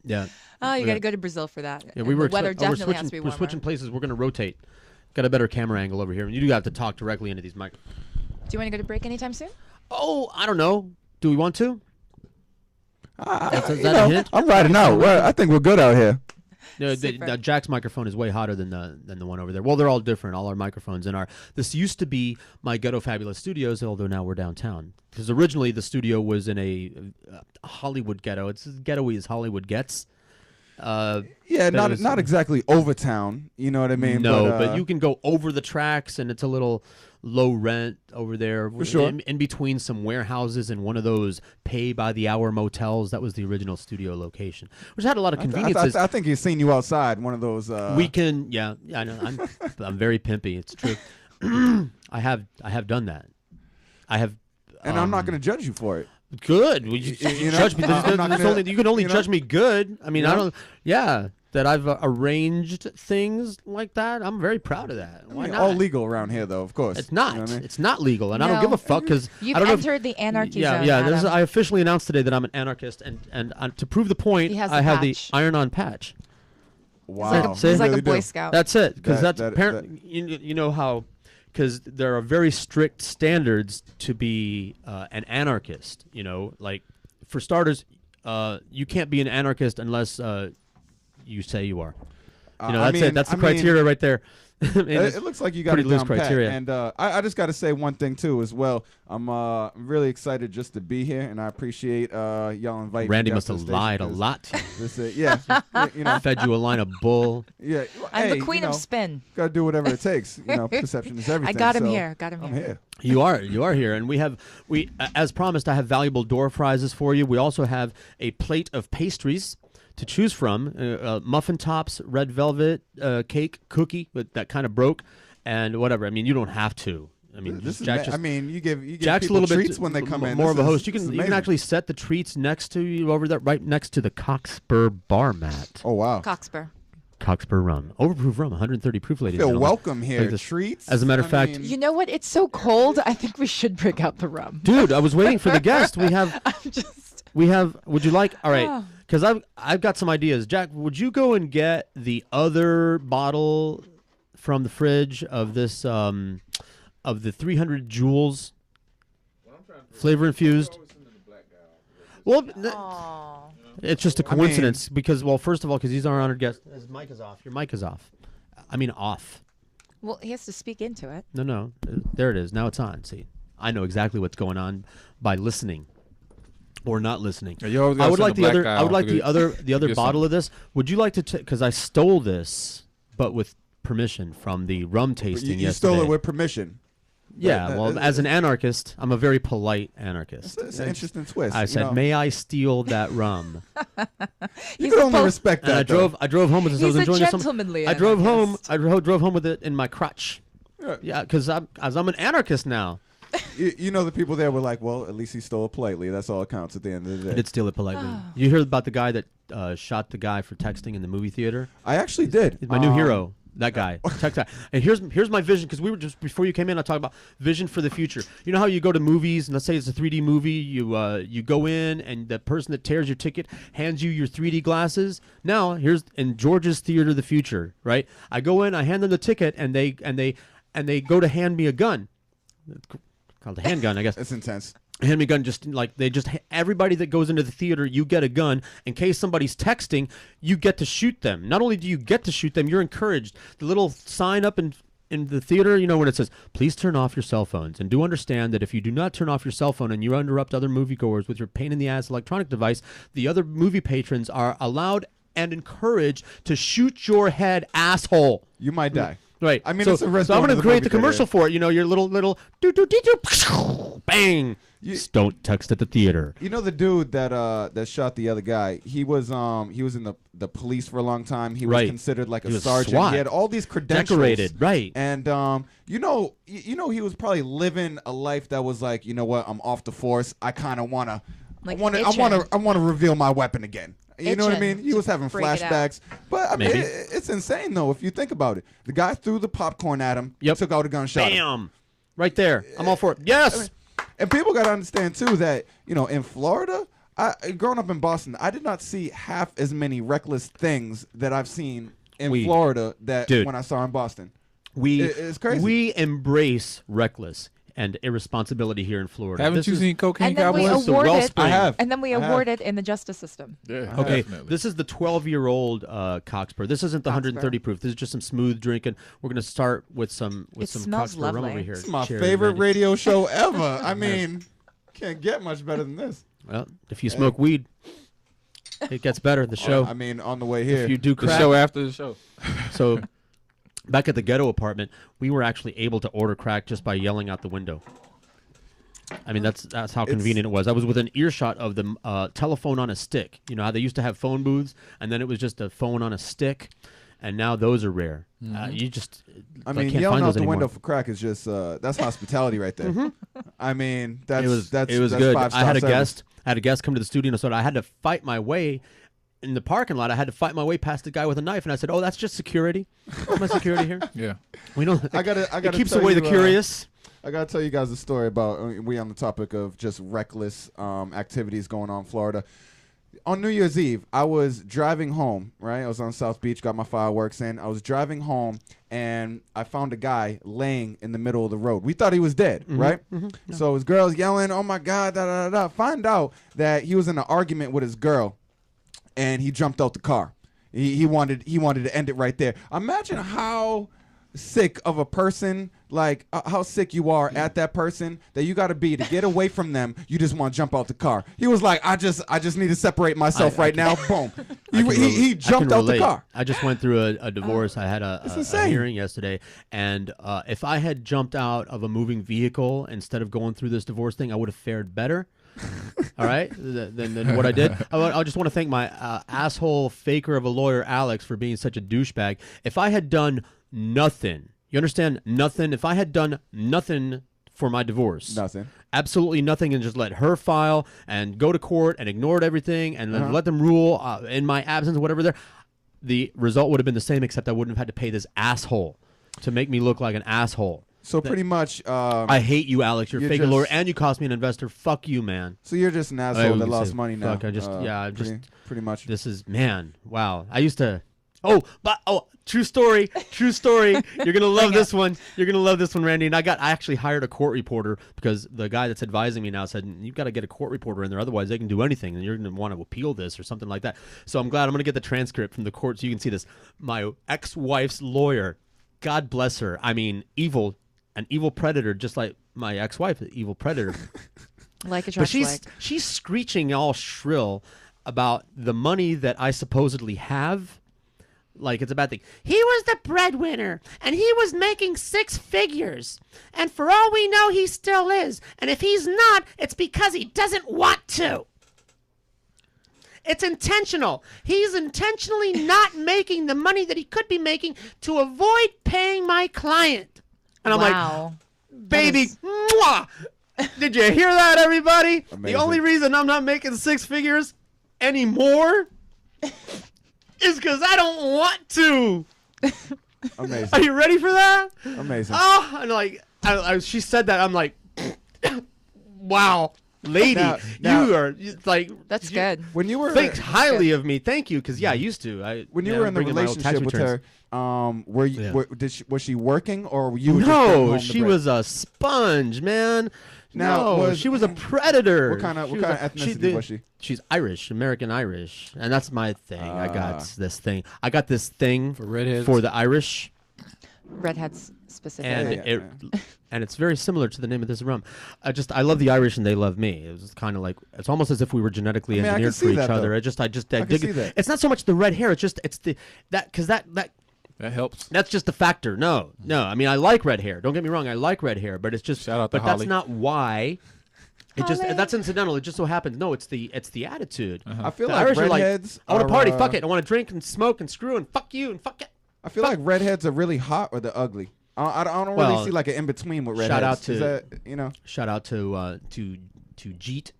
Yeah. Oh, you got to go to Brazil for that. Yeah, the weather definitely has to be warmer. We're switching places. We're going to rotate. Got a better camera angle over here, and you do have to talk directly into these mics. Do you want to go to break anytime soon? Oh, I don't know. Do we want to? Is that a hint? I'm riding out. I think we're good out here. No, Jack's microphone is way hotter than the one over there. Well, they're all different. All our microphones this used to be my Ghetto Fabulous Studios, although now we're downtown. Because originally the studio was in a Hollywood ghetto. It's as ghetto-y as Hollywood gets. Not exactly Overtown. You know what I mean? No, but you can go over the tracks, and it's a little low rent over there. For sure. In between some warehouses and one of those pay-by-the-hour motels. That was the original studio location, which had a lot of conveniences. I think he's seen you outside one of those. Yeah, I know. I'm very pimpy. It's true. I have done that. I have. And I'm not going to judge you for it. Good. You judge me. You can only judge me good. I mean, I don't. Yeah. that I've arranged things like that. I'm very proud of that. Why not? All legal around here, though, of course. It's not. You know what I mean? It's not legal, and I No. don't give a fuck because You've I don't know if- entered the anarchy yeah, zone, Yeah, Adam. I officially announced today that I'm an anarchist, and to prove the point, He has I the have patch. the iron-on patch. Wow. See? He's like a Really Boy do. Scout. That's it, because That- that's that- apparent. You know how, because there are very strict standards to be an anarchist. You know, like for starters, you can't be an anarchist unless you say you are. You know, I that's mean- it. That's the I mean, criteria right there. I mean, it's It looks like you got pretty it loose down pat. criteria. And I just got to say one thing too as well. I'm really excited just to be here, and I appreciate y'all inviting me. Randy down must to the have station lied a 'cause lot to you. yeah, you know, Fed you a line of bull. yeah. I'm hey, the queen you of know, spin. Gotta do whatever it takes. You know, perception is everything. I got him so here. Got him I'm here. here. You are here, and we as promised, I have valuable door prizes for you. We also have a plate of pastries to choose from: muffin tops, red velvet cake, cookie that kind of broke, and whatever. I mean, you don't have to. I mean, This is Jack ma- just, I mean, you give Jack's a people little treats bit when they come in. more This of a is- host. You this can is you can amazing. actually set the treats next to you over there, right next to the Cockspur bar mat. Oh wow. Cockspur. Cockspur Rum, overproof rum, 130 proof, ladies. and Feel gentlemen. welcome here. Like this. Treats. As a matter of I fact, mean- You know what? It's so cold. I think we should break out the rum. dude, I was waiting for the guest. We have. I'm just. We have. Would you like? All right, Oh. because I've got some ideas. Jack, would you go and get the other bottle from the fridge of this of the 300 joules flavor infused? Well, it's just a I mean- coincidence because, well, first of all, because he's our honored guest. His mic is off. Your mic is off. I mean, off. Well, he has to speak into it. No. There it is. Now it's on. See, I know exactly what's going on by listening. Or not listening. Yeah, you always I gotta would send like the the black other. guy I would off like to the get- other get bottle some. of this. Would you like to? Because I stole this, but with permission from the rum tasting You yesterday. stole it with permission. Yeah. Well, as an anarchist, I'm a very polite anarchist. It's an interesting twist. I you said, know. "May I steal that rum?" You could only respect And that. I drove home with this. I He's was a enjoying some. gentlemanly I drove home. anarchist. I drove home with it in my crutch. Yeah, because I'm an anarchist now. You know, the people there were like, well, at least he stole it politely. That's all that counts at the end of the I day. did steal it politely. You heard about the guy that shot the guy for texting in the movie theater? I actually did. He's my new hero. That guy. Text guy. And here's my vision, because we were just before you came in, I talked about vision for the future. You know how you go to movies and let's say it's a 3D movie, you go in and the person that tears your ticket hands you your 3D glasses. Now here's in George's Theater of the Future, right? I go in, I hand them the ticket, and they go to hand me a gun. It's called a handgun, I guess. It's intense. Hand me a gun, just like everybody that goes into the theater, you get a gun. In case somebody's texting, you get to shoot them. Not only do you get to shoot them, you're encouraged. The little sign up in the theater, you know, when it says, please turn off your cell phones. And do understand that if you do not turn off your cell phone and you interrupt other moviegoers with your pain-in-the-ass electronic device, the other movie patrons are allowed and encouraged to shoot your head, asshole. You might die. Right. I mean, so, it's a risk so I'm going to going to the create movie the theater. commercial for it. You know, your little bang. Just don't text at the theater. You know the dude that shot the other guy. He was in the police for a long time. He was Right. considered like He a was sergeant. SWAT. He had all these credentials. Decorated, right. And you know he was probably living a life that was like, you know what, I'm off the force. I kind of wanna, Like I wanna reveal my weapon again. You know what I mean? He was having break it out. flashbacks. But I mean, Maybe. it's insane though if you think about it. The guy threw the popcorn at him. Yep. Took out a gun, shot him. Bam. Right there. I'm all for it. Yes. And people got to understand too that, you know, in Florida, growing up in Boston, I did not see half as many reckless things that I've seen in We- Florida that Dude. when I saw in Boston. It's crazy. We embrace reckless and irresponsibility here in Florida. Haven't This you is- seen Cocaine And then we Cowboys? This is the award it. wellspring. I have. And then we I have. award it in the justice system. Yeah, Okay, definitely. this is the 12-year-old Cockspur. This isn't the 130 proof. This is just some smooth drinking. We're gonna start with some It some smells Cockspur rum lovely. over here. This is my Cheers, favorite Randy. radio show ever. I mean, can't get much better than this. Well, if you smoke weed, it gets better. The show. I mean, on the way here. If you do The crack, show after the show. So, back at the ghetto apartment, we were actually able to order crack just by yelling out the window. I mean, that's how convenient it was. I was within earshot of the telephone on a stick. You know how they used to have phone booths, and then it was just a phone on a stick, and now those are rare. You just, I like, mean, can't yelling find out those the anymore. window for crack is just that's hospitality right there. I mean, that's It was that's good. five-star I had a service. guest. I had a guest come to the studio, and so I had to fight my way in the parking lot, I had to fight my way past the guy with a knife, and I said, "Oh, that's just security. That's my security here." Yeah, we don't. I gotta it keeps away the curious. I gotta tell you guys a story about. We on the topic of just reckless activities going on in Florida. On New Year's Eve, I was driving home. Right, I was on South Beach, got my fireworks in. I was driving home, and I found a guy laying in the middle of the road. We thought he was dead, right? Yeah. So his girl's yelling, "Oh my God!" Da da da da. Find out that he was in an argument with his girl, and he jumped out the car. He wanted to end it right there. Imagine how sick of a person, like how sick you are at that person that you got to be to get away from them. You just want to jump out the car. He was like, I just need to separate myself right now. Boom. He jumped out the car. I just went through a divorce. I had a hearing yesterday, and if I had jumped out of a moving vehicle instead of going through this divorce thing, I would have fared better. All right, than what I did. I just want to thank my asshole faker of a lawyer, Alex, for being such a douchebag. If I had done nothing, you understand? Nothing. If I had done nothing for my divorce, absolutely nothing, and just let her file and go to court and ignored everything and then let them rule in my absence, whatever. The result would have been the same, except I wouldn't have had to pay this asshole to make me look like an asshole. So pretty much, I hate you, Alex. You're a fake lawyer, and you cost me an investor. Fuck you, man. So you're just an asshole that lost money now. Fuck, pretty much. This is, man, wow. I used to. True story. You're gonna love this one. You're gonna love this one, Randy. And I actually hired a court reporter because the guy that's advising me now said you've got to get a court reporter in there, otherwise they can do anything, and you're gonna want to appeal this or something like that. So I'm glad I'm gonna get the transcript from the court so you can see this. My ex-wife's lawyer, God bless her. I mean, an evil predator, just like my ex-wife, an evil predator. Like a trash But she's screeching all shrill about the money that I supposedly have. Like it's a bad thing. He was the breadwinner, and he was making 6 figures. And for all we know, he still is. And if he's not, it's because he doesn't want to. It's intentional. He's intentionally not making the money that he could be making to avoid paying my client. And I'm like, baby, mwah! Did you hear that, everybody? Amazing. The only reason I'm not making 6 figures anymore is because I don't want to. Amazing. Are you ready for that? Amazing. Oh, and like, she said that. I'm like, wow, lady, you are like, that's good. When you were think highly of me, thank you, because I used to. When you were in the relationship with her, was she working or were you? No, she was a sponge, man. No, she was a predator. What kind of ethnicity was she? She's Irish, American Irish, and that's my thing. I got this thing. I got this thing for redheads, for the Irish. Redheads specifically. And it's very similar to the name of this rum. I love the Irish and they love me. It was kind of like, it's almost as if we were genetically engineered for each other. I dig it. It's not so much the red hair. That helps. That's just a factor. No. I mean, I like red hair. Don't get me wrong. I like red hair, but it's just. Shout out to Holly. Holly. That's not why. That's incidental. It just so happens. No, it's the attitude. I feel the like Irish redheads. I want to party. Fuck it. I want to drink and smoke and screw and fuck you and fuck it. I feel like redheads are really hot or they're ugly. I don't really see like an in between with redheads. Shout out to Jeet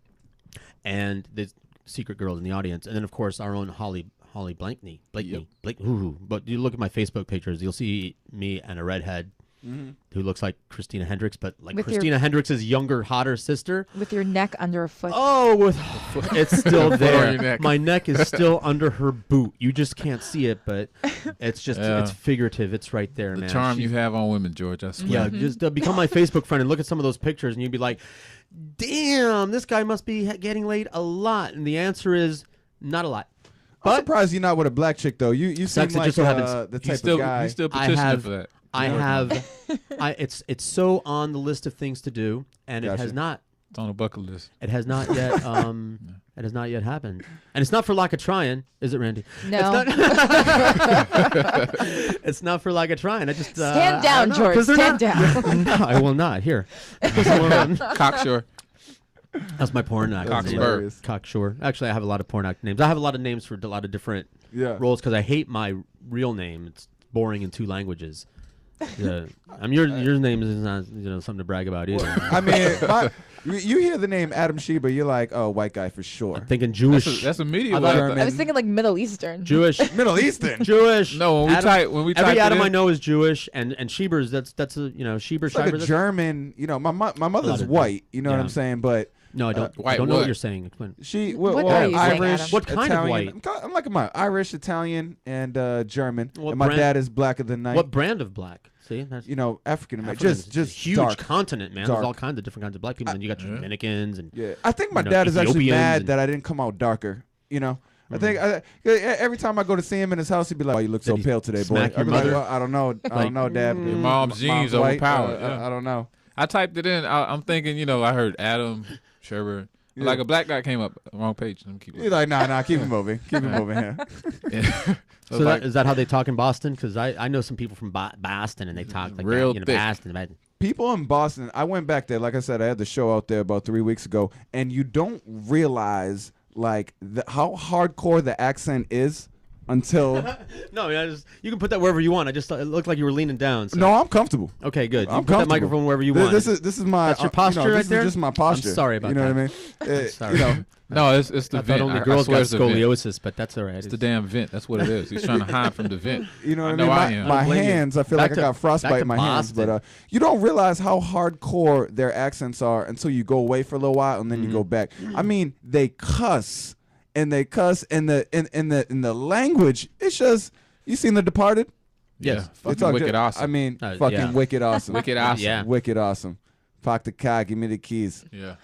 and the secret girls in the audience, and then of course our own Holly Blankney. Ooh. But you look at my Facebook pictures, you'll see me and a redhead who looks like Christina Hendricks, but like with Christina Hendricks' younger, hotter sister. With your neck under a foot. Oh, it's still there. My neck is still under her boot. You just can't see it, but it's just it's figurative. It's right there, man. The charm you have on women, George. I swear. Yeah, just become my Facebook friend and look at some of those pictures, and you'd be like, "Damn, this guy must be getting laid a lot." And the answer is not a lot. I'm surprised you're not with a black chick though. You seem like the type of guy. He's still petitioning for that. It's so on the list of things to do, and it has not. It's on the bucket list. It has not yet. It has not yet happened, and it's not for lack of trying, is it, Randy? No. It's not for lack of trying. I just stand down, George. Stand down. No, I will not. Here, Cockspur. That's my porn actor. Cockspur. Actually, I have a lot of porn actor names. I have a lot of names for a lot of different roles because I hate my real name. It's boring in 2 languages. Yeah. Your name is not something to brag about either. I mean, you hear the name Adam Schieber, you're like, oh, white guy for sure. I'm thinking Jewish. That's immediate. I was thinking like Middle Eastern. Jewish. Middle Eastern. Jewish. No, when we type every Adam it in, I know is Jewish, and Schieber's that's a Schieber. It's like a German. My mother's white. You know what I'm saying? But no, I don't. I don't know what you're saying. Well, are you saying, Irish. Adam? What kind Italian. of white? I'm like my Irish, Italian, and German. What and my brand- dad is blacker than night. What brand of black? See, that's African American. African is Just a huge dark. continent, man. Dark. There's all kinds of different kinds of black people, and you got your Dominicans and Yeah, I think my dad is actually Ethiopians mad and- that I didn't come out darker. I think every time I go to see him in his house, he'd be like, "Oh, you look so he pale today, boy." smack your I'd be like, mother? "Well, I don't know. I don't know, Dad. Your mom's genes white. overpowered. Yeah. I don't know. I typed it in. I'm thinking, I heard Adam, Schieber. Yeah. Like a black guy came up, wrong page. Let me keep You're like, nah, keep it moving. Keep it moving here. Yeah. So is that how they talk in Boston? Because I know some people from Boston, and they talk like real that, thick. Boston. People in Boston, I went back there. Like I said, I had the show out there about 3 weeks ago, and you don't realize how hardcore the accent is until. No, you can put that wherever you want. I just thought it looked like you were leaning down. So. No, I'm comfortable. Okay, good. You I'm can put that comfortable. microphone wherever you want. This is my. That's your posture this right is there. just my posture. I'm sorry about that. You know that. what I mean? Sorry. No, it's the I vent. thought only girls swear got it's the vent. scoliosis, but that's all right. It's the damn vent. That's what it is. He's trying to hide from the vent. You know what I I am. mean? My hands, I feel Back like I to- got frostbite back in my to hands. Boston. But you don't realize how hardcore their accents are until you go away for a little while and then you go back. I mean, they cuss and they cuss, and the language. It's just, you seen The Departed? Yeah, They fucking wicked awesome. I mean, yeah. fucking wicked awesome. Wicked awesome. Yeah. Wicked awesome. Park the car, give me the keys. Yeah.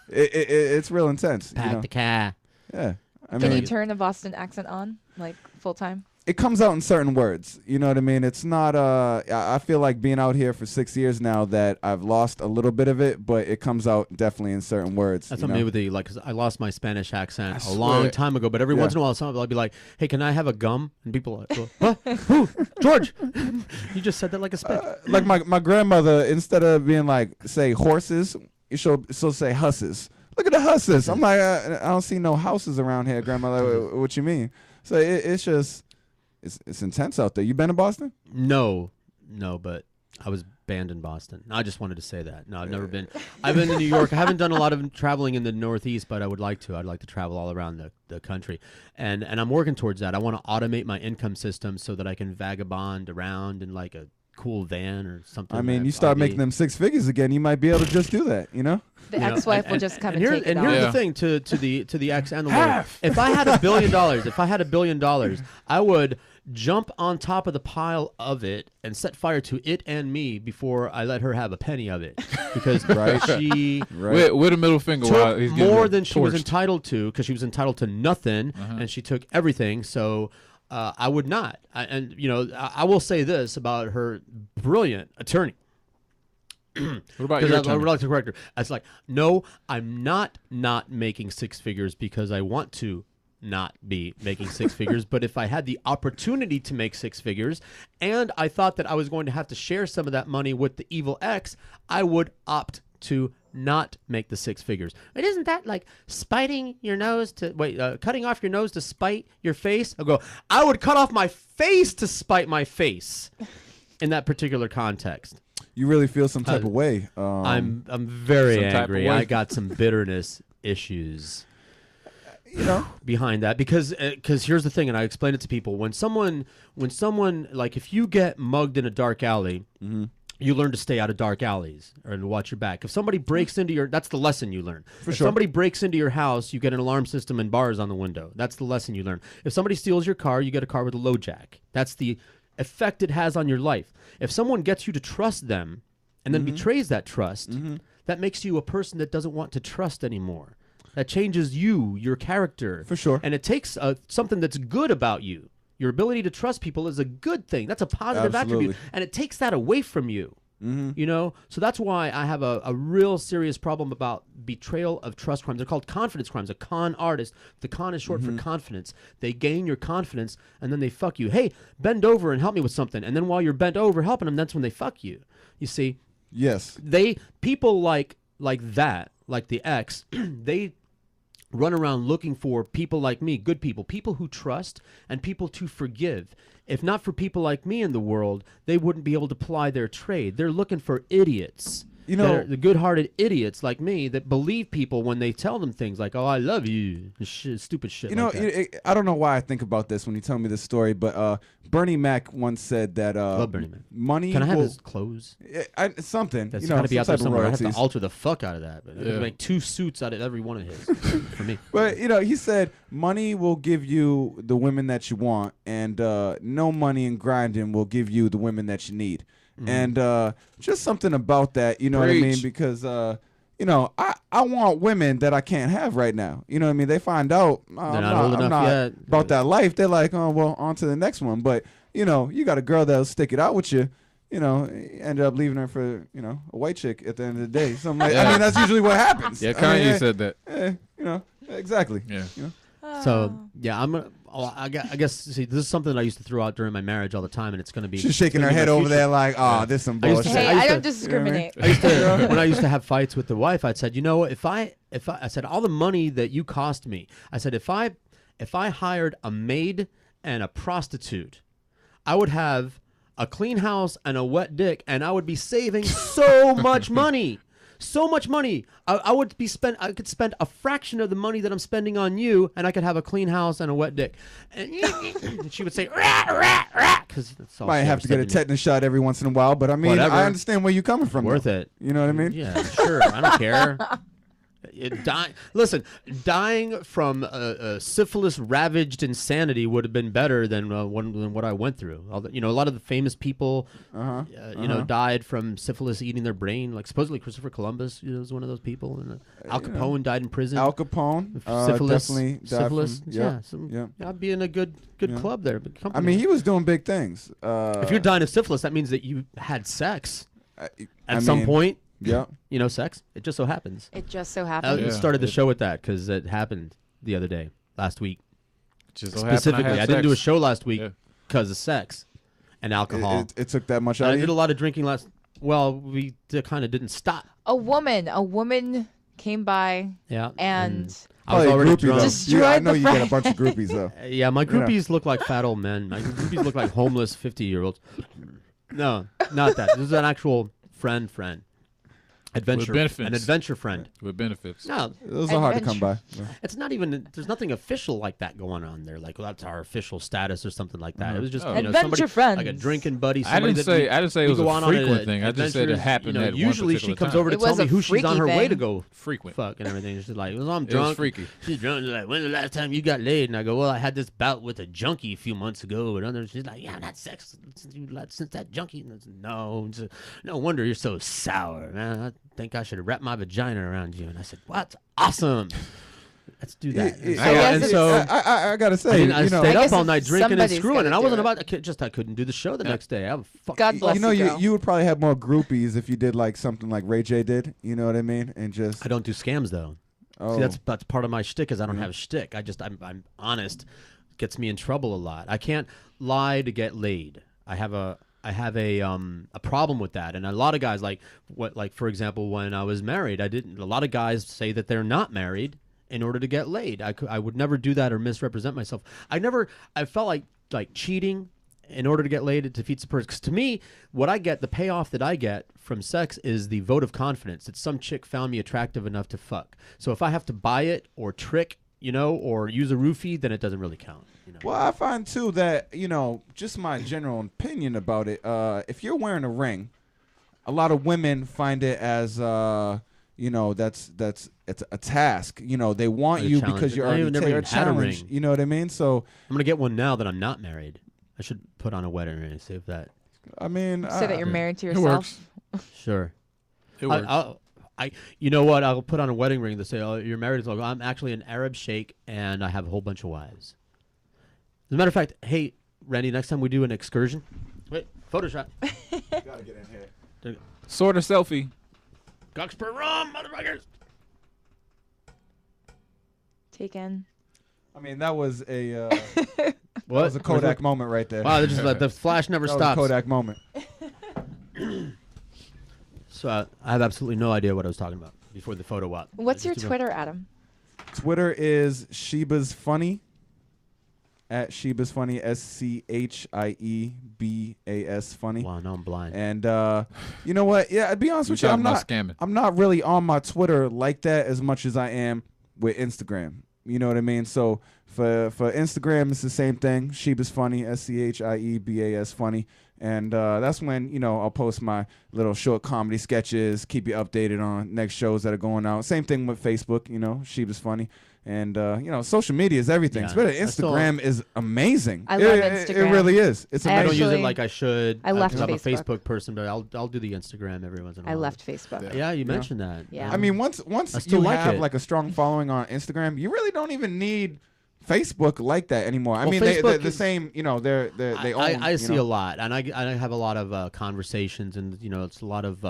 It's real intense. Pack the car. Yeah. I Can mean, you turn a Boston accent on, like full time? it comes out in certain words. You know what I mean? It's not. I feel like being out here for 6 years now that I've lost a little bit of it, but it comes out definitely in certain words. That's you what know? me with the 'cause I lost my Spanish accent I a long swear. time ago. But every Yeah. once in a while, I'll be like, "Hey, can I have a gum?" And people are like, "What? Who? George? You just said that like a spit." Like my grandmother, instead of being like, say horses, she'll say husses. Look at the husses. I'm like, I don't see no houses around here, grandmother. What you mean? So it's just, it's intense out there. You been to Boston? No, but I was banned in Boston. I just wanted to say that. No, I've never been. I've been to New York. I haven't done a lot of traveling in the Northeast, but I would like to. I'd like to travel all around the country, and I'm working towards that. I want to automate my income system so that I can vagabond around in like a cool van or something. I mean, that you start RV. making them six figures again, you might be able to just do that. You know? The ex-wife will just come and take it and off. here's the thing to the ex and the lawyer. If I had $1 billion, I would jump on top of the pile of it and set fire to it and me before I let her have a penny of it, because she with a middle finger while took he's getting more than she was torched. entitled to, because she was entitled to nothing, and she took everything. So I would not. I will say this about her brilliant attorney. What about Because your I would attorney? like to correct her. It's like, no, I'm not making six figures because I want to not be making six figures. But if I had the opportunity to make six figures and I thought that I was going to have to share some of that money with the evil ex, I would opt to not make the six figures. But isn't that like cutting off your nose to spite your face? I would cut off my face to spite my face in that particular context. You really feel some type of way. I'm very Some type of angry. way. I got some bitterness issues. Behind that, because here's the thing, and I explain it to people. When someone like, if you get mugged in a dark alley, you learn to stay out of dark alleys and watch your back. If somebody breaks into your, that's the lesson you learn. If sure. somebody breaks into your house, you get an alarm system and bars on the window. That's the lesson you learn. If somebody steals your car, you get a car with a low jack. That's the effect it has on your life. If someone gets you to trust them and then betrays that trust, that makes you a person that doesn't want to trust anymore. That changes your character. For sure. And it takes something that's good about you. Your ability to trust people is a good thing. That's a positive Absolutely. attribute. And it takes that away from you. You know? So that's why I have a real serious problem about betrayal of trust crimes. They're called confidence crimes. A con artist. The con is short for confidence. They gain your confidence and then they fuck you. Hey, bend over and help me with something. And then while you're bent over helping them, that's when they fuck you. You see? Yes. People like that, like the ex, they run around looking for people like me, good people who trust, and people to forgive. If not for people like me in the world, they wouldn't be able to ply their trade. They're looking for idiots. You know, the good-hearted idiots like me that believe people when they tell them things like, "Oh, I love you," and stupid shit. You know, like that. I don't know why I think about this when you tell me this story, but Bernie Mac once said that love Bernie Mac. Money. Can I have his clothes? Something. That's got to be out there somewhere. I have to alter the fuck out of that. But I could make 2 suits out of every one of his for me. But he said money will give you the women that you want, and no money and grinding will give you the women that you need. And just something about that, you know what I mean? Because I want women that I can't have right now. You know what I mean? They find out I'm not about that life. They're like, oh well, on to the next one. But you got a girl that'll stick it out with you. Ended up leaving her for a white chick at the end of the day. So I mean, that's usually what happens. Yeah, Kanye said that. Exactly. Yeah. So yeah, I guess see, this is something that I used to throw out during my marriage all the time, and it's going to be. She's shaking her head over there like, "Oh, this some bullshit." Hey, I don't discriminate. When I used to have fights with the wife, I'd said, if I said all the money that you cost me, I said if I hired a maid and a prostitute, I would have a clean house and a wet dick, and I would be saving so much money. So much money. I could spend a fraction of the money that I'm spending on you, and I could have a clean house and a wet dick. And she would say, "Rah, rah, rah," because that's all. Might have to get a tetanus shot every once in a while, but I mean, Whatever. I understand where you're coming from. Worth though. it. You know what I mean? Yeah, sure. I don't care. Listen, dying from syphilis-ravaged insanity would have been better than what I went through. A lot of the famous people, died from syphilis eating their brain. Like supposedly Christopher Columbus, was one of those people. And Al Capone died in prison. Al Capone, syphilis, definitely died syphilis. From, I'd be in a good club there. I mean, he was doing big things. If you're dying of syphilis, that means that you had sex at some point. Yeah. Sex. It just so happens. It just so happens. I started the show with that because it happened the other day, last week. Just so specifically, I didn't do a show last week Yeah. because of sex and alcohol. It took that much And out I of did you? a lot of drinking last. Well, we kind of didn't stop. A woman came by. Yeah. And I was already drunk. Destroyed I know the you get a bunch of groupies though. Yeah, my groupies look like fat old men. My groupies look like homeless 50-year-olds. No, not that. This is an actual friend. Adventure, an adventure friend with benefits. No, those are hard to come by. Yeah. It's not even. There's nothing official like that going on there. Like, well, that's our official status or something like that. It was just adventure somebody, like a drinking buddy. I didn't say it was a frequent thing. I just said it happened. At usually one she comes over to It tell was me a who she's on her way freaky to go frequent fuck and everything. She's like, well, I'm It drunk. was freaky. She's drunk. She's like, when's the last time you got laid? And I go, well, I had this bout with a junkie a few months ago. And she's like, yeah, I've had sex since that junkie. And I said, no, no wonder you're so sour, man. I think I should wrap my vagina around you. And I said, what? Awesome. Let's do that. I gotta say, I stayed up all night drinking and somebody's screwing, and I gotta wasn't do about. I couldn't do the show the next day. God bless you. You would probably have more groupies if you did like something like Ray J did. You know what I mean? And just I don't do scams though. Oh. See, that's part of my shtick is I don't have a shtick. I'm honest. Gets me in trouble a lot. I can't lie to get laid. I have a problem with that, and a lot of guys like for example, when I was married, a lot of guys say that they're not married in order to get laid. I would never do that or misrepresent myself. I felt like cheating in order to get laid. It defeats the purpose. Because to me, the payoff that I get from sex is the vote of confidence that some chick found me attractive enough to fuck. So if I have to buy it or trick, or use a roofie, then it doesn't really count. Well, I find too that just my general opinion about it. If you're wearing a ring, a lot of women find it as it's a task. They want you because you're already a challenge. You know what I mean? So I'm gonna get one now that I'm not married. I should put on a wedding ring and see if that. I mean, say that you're married to It yourself. works. Sure. It works. You know what? I'll put on a wedding ring to say, "Oh, you're married." So I'm actually an Arab sheikh, and I have a whole bunch of wives. As a matter of fact, hey, Randy, next time we do an excursion, wait, Photoshop. Gotta get in here. Sort of selfie. Cockspur Rum, motherfuckers. Taken. I mean, that was a What? That was a Kodak moment right there. Wow, the flash never that stops. Was a Kodak moment. So I have absolutely no idea what I was talking about before the photo op. What's your Twitter, Adam? Twitter is Schieber's Funny. At Schieber's Funny, SCHIEBAS Funny. Wow, no, I'm blind. And you know what? Yeah, to be honest with you, I'm not really on my Twitter like that as much as I am with Instagram. You know what I mean? So for Instagram, it's the same thing. Schieber's Funny, SCHIEBAS Funny. And that's when, you know, I'll post my little short comedy sketches, keep you updated on next shows that are going out. Same thing with Facebook, you know, Schieber's Funny. And, you know, social media is everything. Especially Instagram is amazing. I love Instagram. It really is. It's amazing. I don't use it like I should. I left I'm a Facebook. Facebook person, but I'll do the Instagram every once in a while. I left Facebook. Yeah, you mentioned that. Yeah. I mean, once you have like a strong following on Instagram, you really don't even need Facebook like that anymore. I mean, they're the same. You know, they own. I see a lot, and I have a lot of conversations, and you know, it's a lot of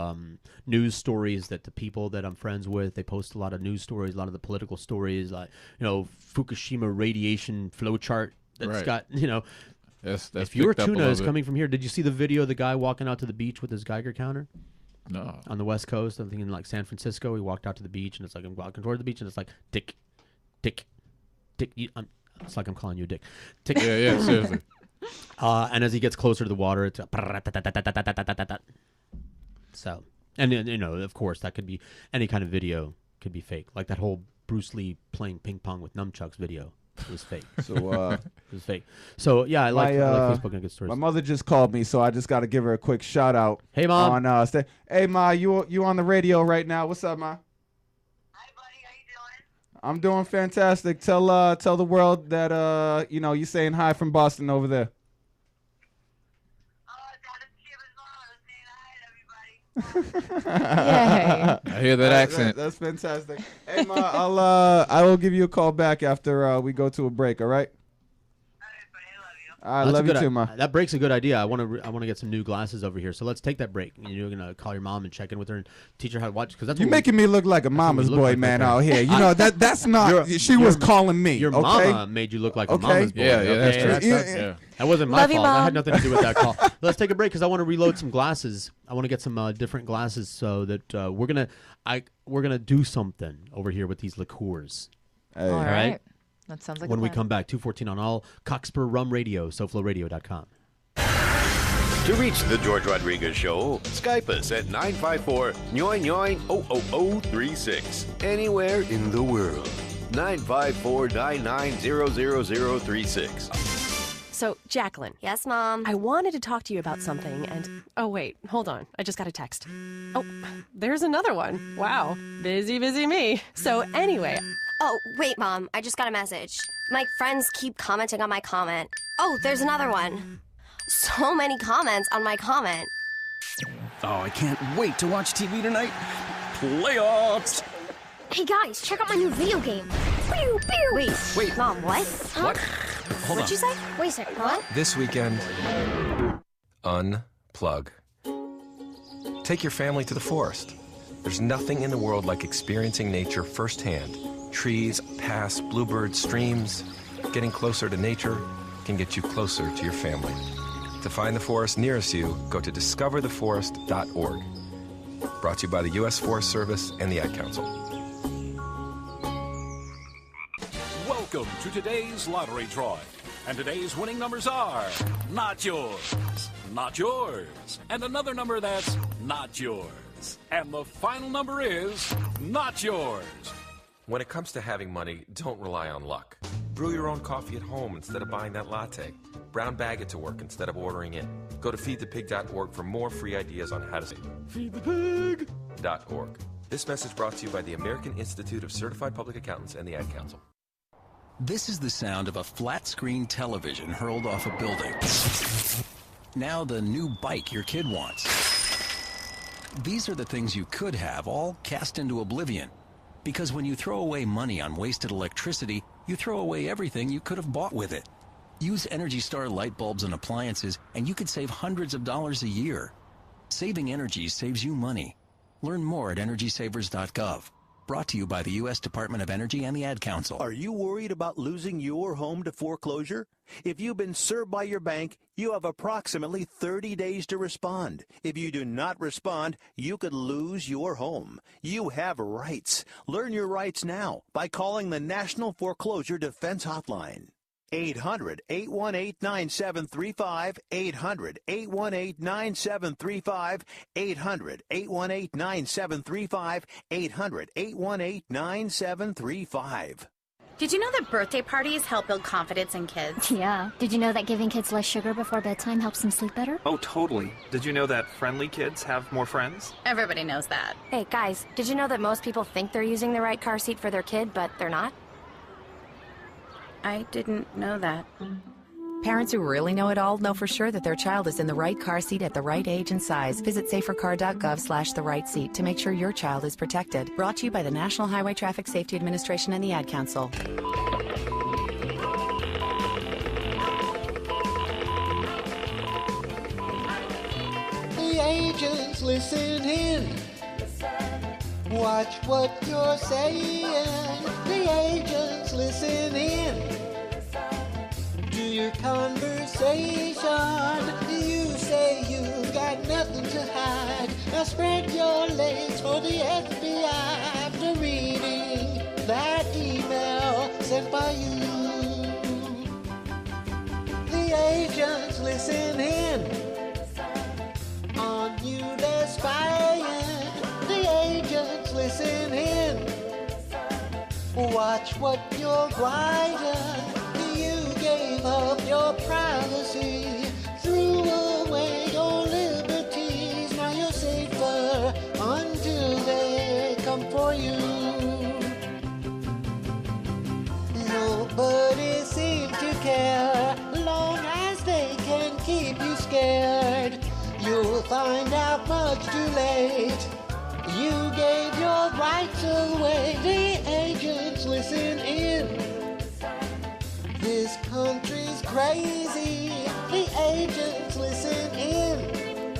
news stories that the people that I'm friends with, they post a lot of news stories, a lot of the political stories, like, you know, Fukushima radiation flow chart that's got, you know. That's if your tuna is coming from here, did you see the video of the guy walking out to the beach with his Geiger counter? No. On the West Coast, I'm thinking like San Francisco. He walked out to the beach, and it's like I'm walking toward the beach, and it's like tick, tick. It's like I'm calling you a dick. Tick. Yeah, seriously. And as he gets closer to the water, it's so. And you know, of course, that could be any kind of video could be fake. Like that whole Bruce Lee playing ping pong with nunchucks video was fake. So it was fake. So yeah, I like Facebook and good stories. My mother just called me, so I just got to give her a quick shout out. Hey, Mom. Hey, Ma, you on the radio right now? What's up, Ma? I'm doing fantastic. Tell the world that you know, you're saying hi from Boston over there. I hear that accent. That's fantastic. Hey, Ma, I will give you a call back after we go to a break. All right. I love you too, Ma. That break's a good idea. I want to get some new glasses over here. So let's take that break. You're gonna call your mom and check in with her and teach her how to watch. Because that's you're making me look like a mama's boy, like man, out here. You know that's not. She was calling me. Your mama made you look like a mama's boy. Yeah, that's true. That wasn't my fault. I had nothing to do with that call. Let's take a break because I want to reload some glasses. I want to get some different glasses so that we're gonna do something over here with these liqueurs. All right. That sounds like when we come back, 2:14 on all Cockspur Rum Radio, SoFloRadio.com. To reach the George Rodriguez Show, Skype us at 954-999-00036. Anywhere in the world. 954-9900036. So, Jacqueline. Yes, Mom? I wanted to talk to you about something, and... Oh, wait. Hold on. I just got a text. Oh, there's another one. Wow. Busy me. So, anyway... Oh, wait, Mom. I just got a message. My friends keep commenting on my comment. Oh, there's another one. So many comments on my comment. Oh, I can't wait to watch TV tonight. Playoffs! Hey guys, check out my new video game. Pew, pew. Wait, Mom, what? What? Hold What'd on. you say? Wait a second, what? This weekend, unplug. Take your family to the forest. There's nothing in the world like experiencing nature firsthand. Trees, paths, bluebirds, streams. Getting closer to nature can get you closer to your family. To find the forest nearest you, go to discovertheforest.org. Brought to you by the U.S. Forest Service and the Ad Council. Welcome to today's lottery drawing. And today's winning numbers are not yours, not yours, and another number that's not yours. And the final number is not yours. When it comes to having money, don't rely on luck. Brew your own coffee at home instead of buying that latte. Brown bag it to work instead of ordering it. Go to feedthepig.org for more free ideas on how to say feedthepig.org. This message brought to you by the American Institute of Certified Public Accountants and the Ad Council. This is the sound of a flat-screen television hurled off a building. Now the new bike your kid wants. These are the things you could have, all cast into oblivion. Because when you throw away money on wasted electricity, you throw away everything you could have bought with it. Use Energy Star light bulbs and appliances, and you could save hundreds of dollars a year. Saving energy saves you money. Learn more at EnergySavers.gov. Brought to you by the U.S. Department of Energy and the Ad Council. Are you worried about losing your home to foreclosure? If you've been served by your bank, you have approximately 30 days to respond. If you do not respond, you could lose your home. You have rights. Learn your rights now by calling the National Foreclosure Defense Hotline. 800-818-9735, 800-818-9735, 800-818-9735, 800-818-9735. Did you know that birthday parties help build confidence in kids? Yeah. Did you know that giving kids less sugar before bedtime helps them sleep better? Oh, totally. Did you know that friendly kids have more friends? Everybody knows that. Hey, guys, did you know that most people think they're using the right car seat for their kid, but they're not? I didn't know that. Parents who really know it all know for sure that their child is in the right car seat at the right age and size. Visit safercar.gov/the right seat to make sure your child is protected. Brought to you by the National Highway Traffic Safety Administration and the Ad Council. The agents listen in. Watch what you're saying. The agents listen in. Do your conversation. You say you've got nothing to hide. Now spread your legs for the FBI after reading that email sent by you. The agents listen in. On you they're spying. The agents listen in. Watch what you're writing. You gave up your privacy, threw away your liberties. Now you're safer until they come for you. Nobody seems to care, long as they can keep you scared. You'll find out much too late. You gave your rights away. The agents listen in. This country's crazy. The agents listen in.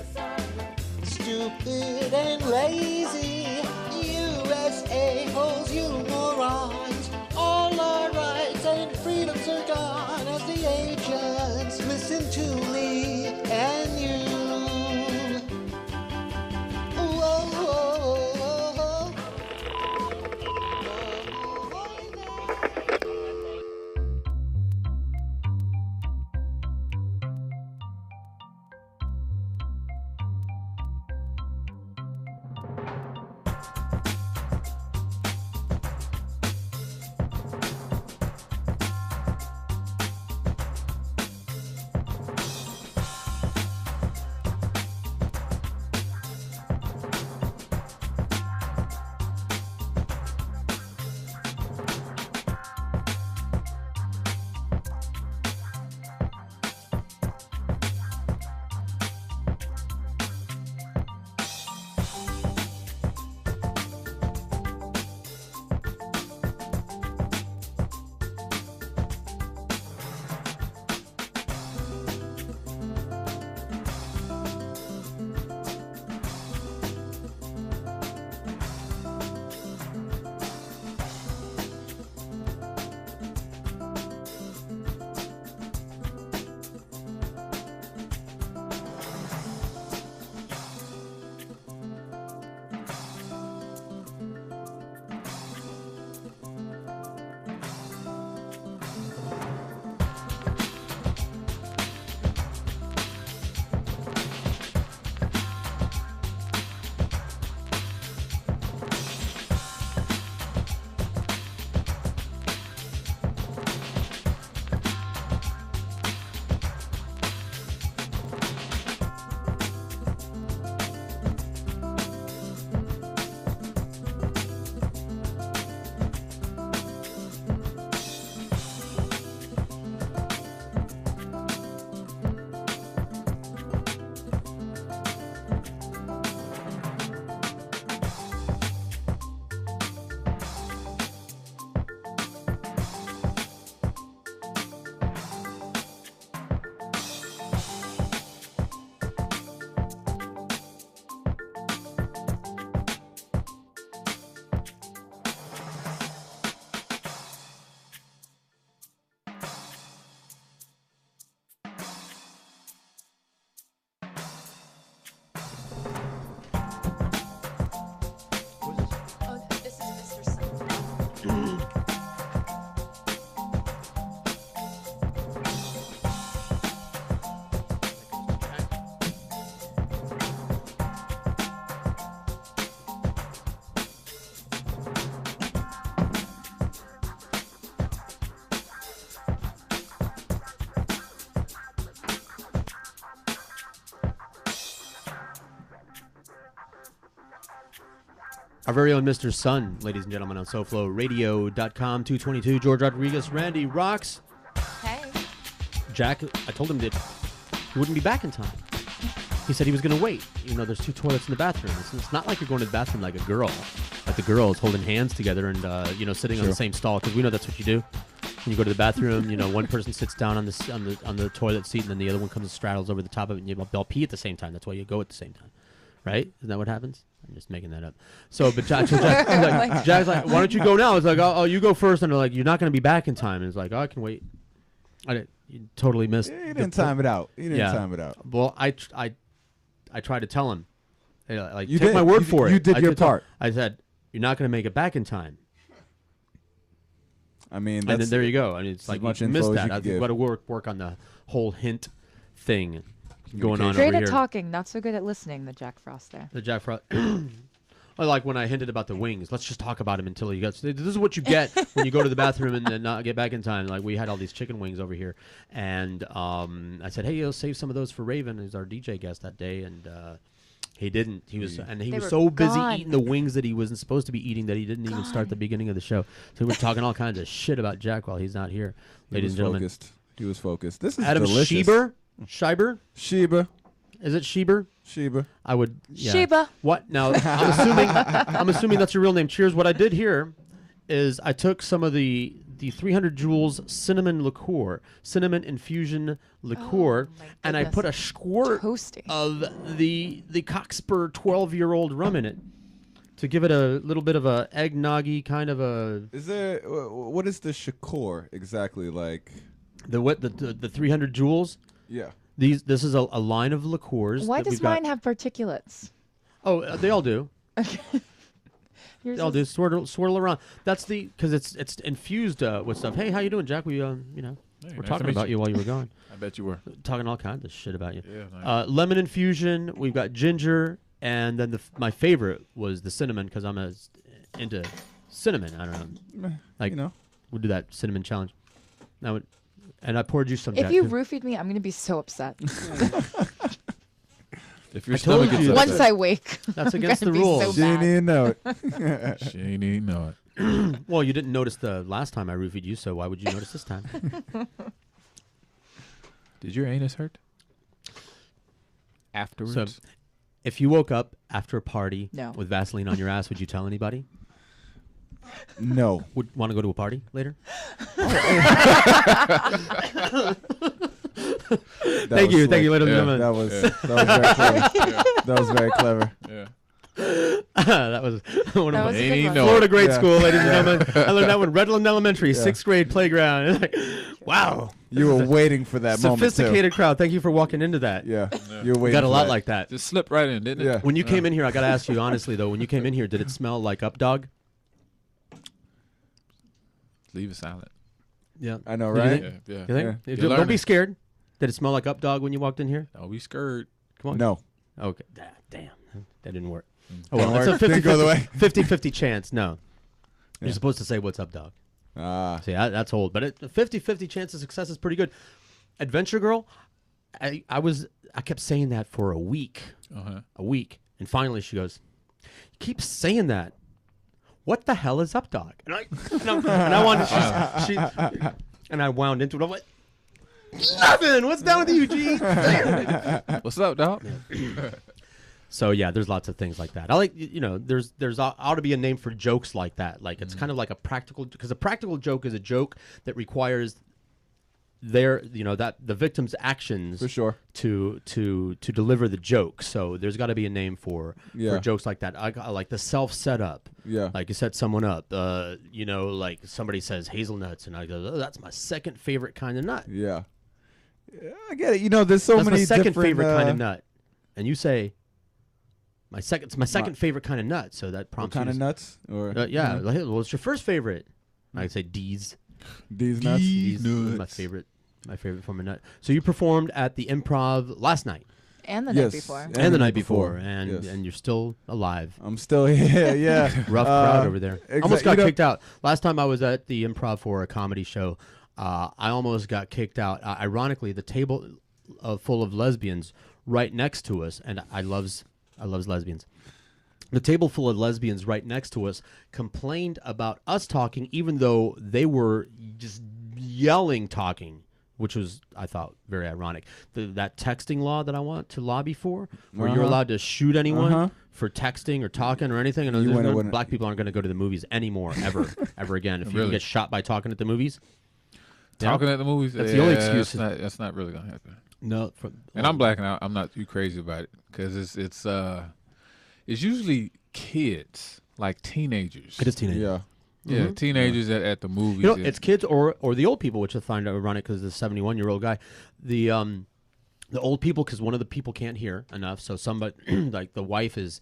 Stupid and lazy. USA holds you morons. All our rights and freedoms are gone as the agents listen to me and you. Our very own Mr. Sun, ladies and gentlemen, on SoFloRadio.com. 222 George Rodriguez, Randy Rocks. Hey. Jack, I told him that he wouldn't be back in time. He said he was going to wait. You know, there's 2 toilets in the bathroom. It's not like you're going to the bathroom like a girl. Like the girls holding hands together and, sitting on the same stall. Because we know that's what you do. When you go to the bathroom, one person sits down on the toilet seat and then the other one comes and straddles over the top of it and you all pee at the same time. That's why you go at the same time. Right? Isn't that what happens? I'm just making that up. So, but Jack's like, why don't you go now? It's like, oh, you go first. And they're like, you're not going to be back in time. And it's like, oh, I can wait. You totally missed. You didn't time it out. You didn't time it out. Well, I tried to tell him. You take did. my word for it. You did your part. I said, you're not going to make it back in time. I mean, and then there you go. I mean, it's like you missed that. I've got to work on the whole hint thing going on over here. Great at talking, not so good at listening, the Jack Frost there. The Jack Frost. Like when I hinted about the wings. Let's just talk about him until he gets. This is what you get when you go to the bathroom and then not get back in time. Like we had all these chicken wings over here, and I said, "Hey, save some of those for Raven, who's our DJ guest that day." And he didn't. He was so busy eating the wings that he wasn't supposed to be eating that he didn't even start the beginning of the show. So we're talking all kinds of shit about Jack while he's not here, ladies and gentlemen. He was focused. This is Adam delicious. Schieber. Is it Schieber? Schieber. I would. Yeah. Schieber. What? Now, I'm assuming that's your real name. Cheers. What I did here is I took some of the 300 Joules cinnamon infusion liqueur, and I put a squirt of the Cockspur 12-year-old rum in it to give it a little bit of a eggnoggy kind of a. Is there? What is the Shakur exactly like? The 300 Joules. Yeah. This is a line of liqueurs. Why does mine have particulates? Oh, they all do. Yours they all do. Swirl around. That's because it's infused with stuff. Hey, how you doing, Jack? We Hey, we're nice talking to meet about you while you were gone. I bet you were. Talking all kinds of shit about you. Yeah, nice. Lemon infusion. We've got ginger, and then my favorite was the cinnamon because I'm into cinnamon. I don't know. Like we'll do that cinnamon challenge. And I poured you some. If Jack, you too. roofied me, I'm going to be so upset. If your stomach gets upset. Once I wake, That's I'm against the gonna be rules. so She didn't bad. even know it. She ain't even know it. Well, you didn't notice the last time I roofied you, so why would you notice this time? Did your anus hurt? Afterwards? So, if you woke up after a party No. with Vaseline on your ass, would you tell anybody? No. Would want to go to a party later? Thank you, ladies and gentlemen. That was very clever. That was very clever. Yeah. That was one of was my a good one. Florida grade Yeah. school, ladies and gentlemen. I learned that one, Redland Elementary, 6th grade playground. It's like, wow. You were waiting for that moment, too. Sophisticated crowd. Thank you for walking into that. Yeah. You were We waiting got a for lot that. like that. Just slipped right in, didn't it? Yeah. When you came in here, I got to ask you honestly, though, when you came in here, did it smell like Up Dog? Leave it silent. Yeah. I know, You right? think? Yeah. You think? You're Don't be learning. scared. Did it smell like Up Dog when you walked in here? Don't be scared. Come on. No. Okay. Damn. That didn't work. Didn't Oh, well, work. it's a Didn't go the way. 50-50 chance. No. Yeah. You're supposed to say, what's up, dog? Ah. See, that's old. But a 50-50 chance of success is pretty good. Adventure Girl, I kept saying that for a week. A week. And finally she goes, you keep saying that. What the hell is up, dog? And I wanted and I wound into it. I'm like, nothing. What's down with you, G? What's up, dog? So yeah, there's lots of things like that. I like, there's ought to be a name for jokes like that. Like it's kind of like a practical, because a practical joke is a joke that requires that the victim's actions For sure. to deliver the joke. So there's got to be a name for jokes like that. I like the self setup. Yeah. Like you set someone up. Like somebody says hazelnuts, and I go, oh, that's my second favorite kind of nut. Yeah. I get it. There's so That's many my second different, favorite kind of nut, and you say, it's my second favorite kind of nut. So that prompts What kind you of nuts? Or yeah. Like, well, what's your first favorite? I say D's. D's nuts. D's is my favorite form of nut. So you performed at the Improv last night. And the night before. And the night before. And you're still alive. I'm still here. Yeah. Rough crowd over there. Almost got you know- kicked out. Last time I was at the Improv for a comedy show, I almost got kicked out. Ironically, the table full of lesbians right next to us, and I loves lesbians. the table full of lesbians right next to us complained about us talking, even though they were just yelling talking, which was, I thought, very ironic. That texting law that I want to lobby for, where you're allowed to shoot anyone for texting or talking or anything. And black people aren't going to go to the movies anymore, ever again. If you can get shot by talking at the movies. Talking at the movies? That's the only excuse. That's not really going to happen. No. And I'm black and I'm not too crazy about it because it's usually kids, like teenagers. It is teenagers. Yeah. Yeah, teenagers at the movies. You know, it's kids or the old people, which I find ironic because the 71-year-old guy, the old people, because one of the people can't hear enough, so somebody like the wife is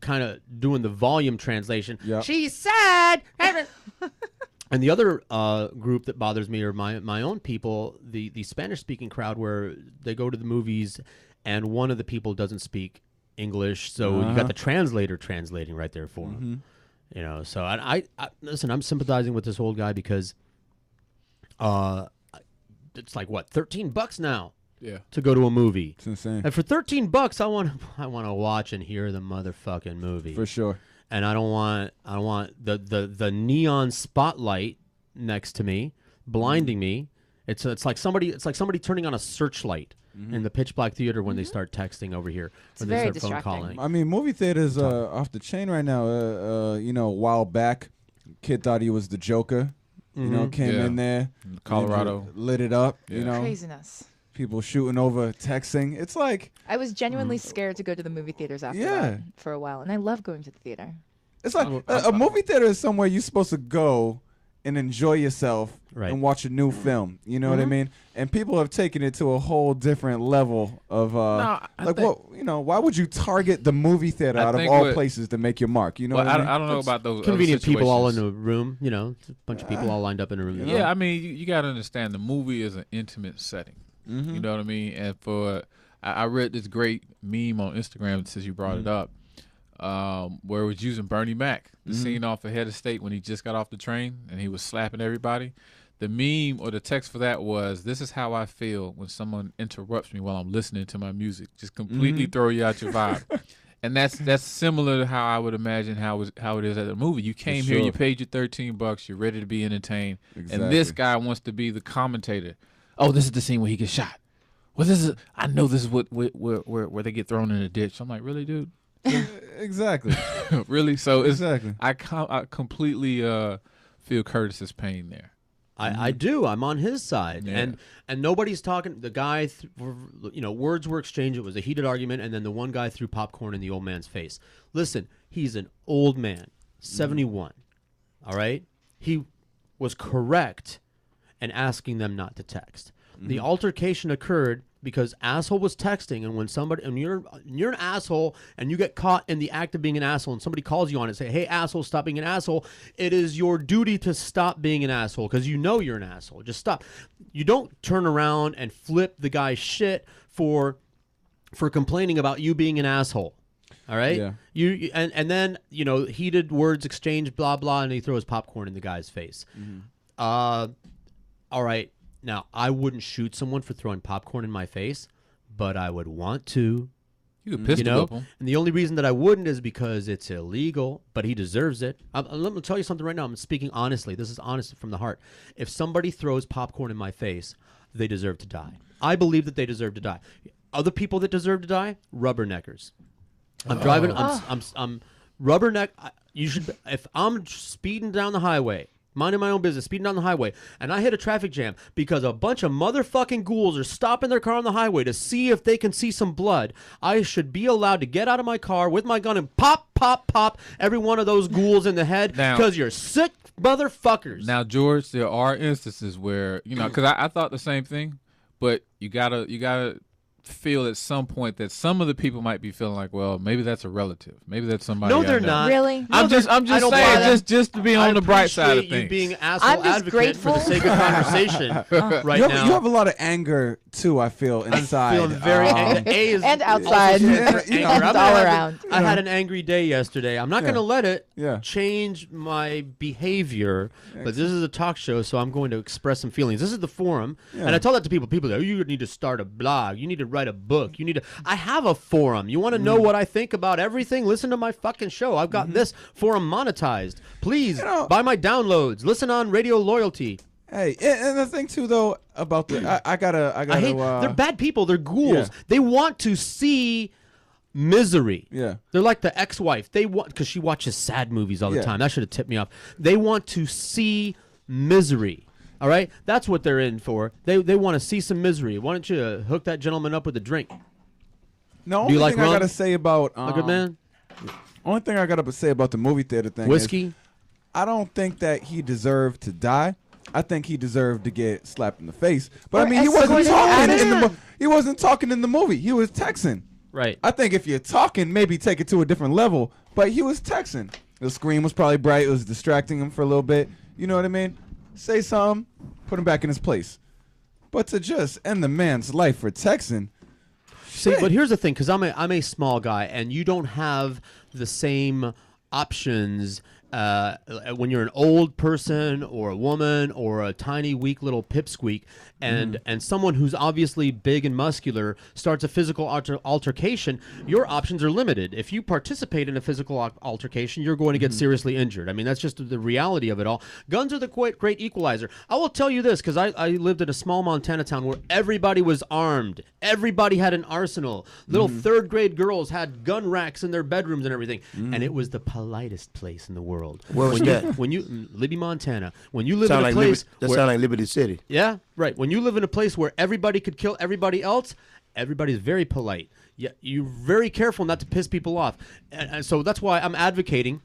kind of doing the volume translation. Yep. She said, and the other group that bothers me are my own people, the Spanish-speaking crowd, where they go to the movies and one of the people doesn't speak English, so you got the translator translating right there for him. You know, so I listen, I'm sympathizing with this old guy because it's like, what, $13 now to go to a movie. It's insane. And for $13 I want to watch and hear the motherfucking movie. For sure. And I don't want the neon spotlight next to me blinding me. It's like somebody turning on a searchlight in the pitch black theater when they start texting over here. It's when very they start phone calling. I mean, movie theaters off the chain right now. You know, a while back, kid thought he was the Joker. You know, came in there, Colorado, lit it up. You know, craziness. People shooting over texting. It's like I was genuinely scared to go to the movie theaters after that for a while, and I love going to the theater. It's like a movie theater is somewhere you're supposed to go and enjoy yourself and watch a new film. You know what I mean? And people have taken it to a whole different level of why would you target the movie theater out of all places to make your mark? You know what I mean? I don't know about those convenient people all in a room, you know, a bunch of people all lined up in a room. Yeah, I mean, you got to understand the movie is an intimate setting. You know what I mean? And I read this great meme on Instagram since you brought it up. Where it was using Bernie Mac, the scene off of Head of State when he just got off the train and he was slapping everybody. The meme or the text for that was, "This is how I feel when someone interrupts me while I'm listening to my music. Just completely throw you out your vibe." And that's similar to how I would imagine how it is at a movie. You came here, you paid your $13, you're ready to be entertained, and this guy wants to be the commentator. Oh, this is the scene where he gets shot. Well, I know this is where they get thrown in a ditch. I'm like, really, dude? Exactly. Really? So exactly. I completely feel Curtis's pain there. I do. I'm on his side, and nobody's talking. The guy, words were exchanged. It was a heated argument, and then the one guy threw popcorn in the old man's face. Listen, he's an old man, 71. All right, he was correct in asking them not to text. The altercation occurred because asshole was texting, and when somebody, and you're an asshole and you get caught in the act of being an asshole and somebody calls you on it and say, "Hey, asshole, stop being an asshole," it is your duty to stop being an asshole because you know you're an asshole. Just stop. You don't turn around and flip the guy's shit for complaining about you being an asshole. All right? Yeah. You and then, heated words exchanged, blah, blah, and he throws popcorn in the guy's face. All right. Now, I wouldn't shoot someone for throwing popcorn in my face, but I would want to. You could pistol whip him. And the only reason that I wouldn't is because it's illegal, but he deserves it. Let me tell you something right now. I'm speaking honestly. This is honest from the heart. If somebody throws popcorn in my face, they deserve to die. I believe that they deserve to die. Other people that deserve to die, rubberneckers. I'm driving. I'm rubberneck. You should. If I'm speeding down the highway, minding my own business, speeding down the highway, and I hit a traffic jam because a bunch of motherfucking ghouls are stopping their car on the highway to see if they can see some blood, I should be allowed to get out of my car with my gun and pop, pop, pop every one of those ghouls in the head because you're sick motherfuckers. Now, George, there are instances where, because I thought the same thing, but you gotta feel at some point that some of the people might be feeling like, well, maybe that's a relative, maybe that's somebody. No, they're not. Really? I'm just saying, just to be on the bright side of things. You being asshole advocate for the sake of conversation right now. You have a lot of anger too. I feel inside. I'm feeling very and outside, and all around. I had an angry day yesterday. I'm not going to let it change my behavior. But this is a talk show, so I'm going to express some feelings. This is the forum, and I tell that to people. People go, "You need to start a blog. You need to write a book. You need to. I have a forum. You want to know what I think about everything? Listen to my fucking show. I've got this forum monetized. Please buy my downloads. Listen on Radio Loyalty. Hey, and the thing too, though, about the I gotta. They're bad people. They're ghouls. Yeah. They want to see misery. Yeah. They're like the ex-wife. They want, because she watches sad movies all the time. That should have tipped me off. They want to see misery. All right, that's what they're in for. They want to see some misery. Why don't you hook that gentleman up with a drink? No, Do you only like thing rum? I gotta say about A good man. Only thing I gotta say about the movie theater thing, Whiskey. is I don't think that he deserved to die. I think he deserved to get slapped in the face. But I mean, he wasn't talking in the he wasn't talking in the movie. He was texting. Right. I think if you're talking, maybe take it to a different level. But he was texting. The screen was probably bright. It was distracting him for a little bit. You know what I mean? Say something, put him back in his place. But to just end the man's life for texting. See, but here's the thing, because I'm a small guy, and you don't have the same options when you're an old person or a woman or a tiny, weak little pipsqueak, and someone who's obviously big and muscular starts a physical altercation. Your options are limited. If you participate in a physical altercation, you're going to get seriously injured. I mean, that's just the reality of it all. Guns are the great equalizer. I will tell you this, because I lived in a small Montana town where everybody was armed. Everybody had an arsenal. Little third-grade girls had gun racks in their bedrooms and everything, and it was the politest place in the world. Where was that? When you Libby, Montana. When you live in a place that sounds like Liberty City. Yeah, right. When you live in a place where everybody could kill everybody else, everybody's very polite. Yeah, you're very careful not to piss people off, and so that's why I'm advocating.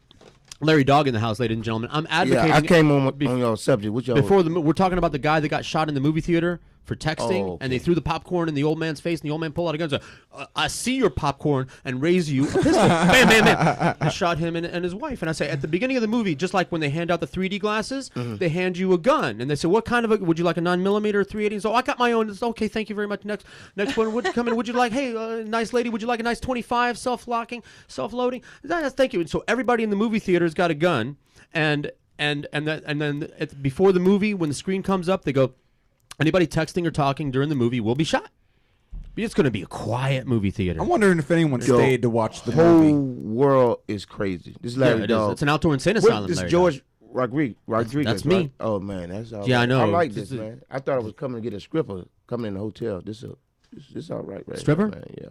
Larry Dogg in the house, ladies and gentlemen. I'm advocating. Yeah, I came on your subject. We're talking about the guy that got shot in the movie theater for texting, and they threw the popcorn in the old man's face, and the old man pulled out a gun and said, I see your popcorn, and raise you a pistol. Bam, bam, bam. I shot him and his wife. And I say, at the beginning of the movie, just like when they hand out the 3D glasses, they hand you a gun. And they say, what kind of would you like a 9mm or 380? So I got my own. It's okay, thank you very much. Next one, would you come in? Would you like, hey, nice lady, would you like a nice 25 self-locking, self-loading? Thank you. And so everybody in the movie theater's got a gun, and then before the movie, when the screen comes up, they go, anybody texting or talking during the movie will be shot. It's going to be a quiet movie theater. I'm wondering if anyone stayed to watch the movie. movie. The whole world is crazy. This is Larry Dogg. It's an outdoor insane asylum. This Larry George Dogg. Rodriguez. That's me. Right? Oh man, that's all. Yeah, right. I know. I like this, man. I thought I was coming to get a stripper coming in the hotel. This all right, Stripper? Man. Yeah.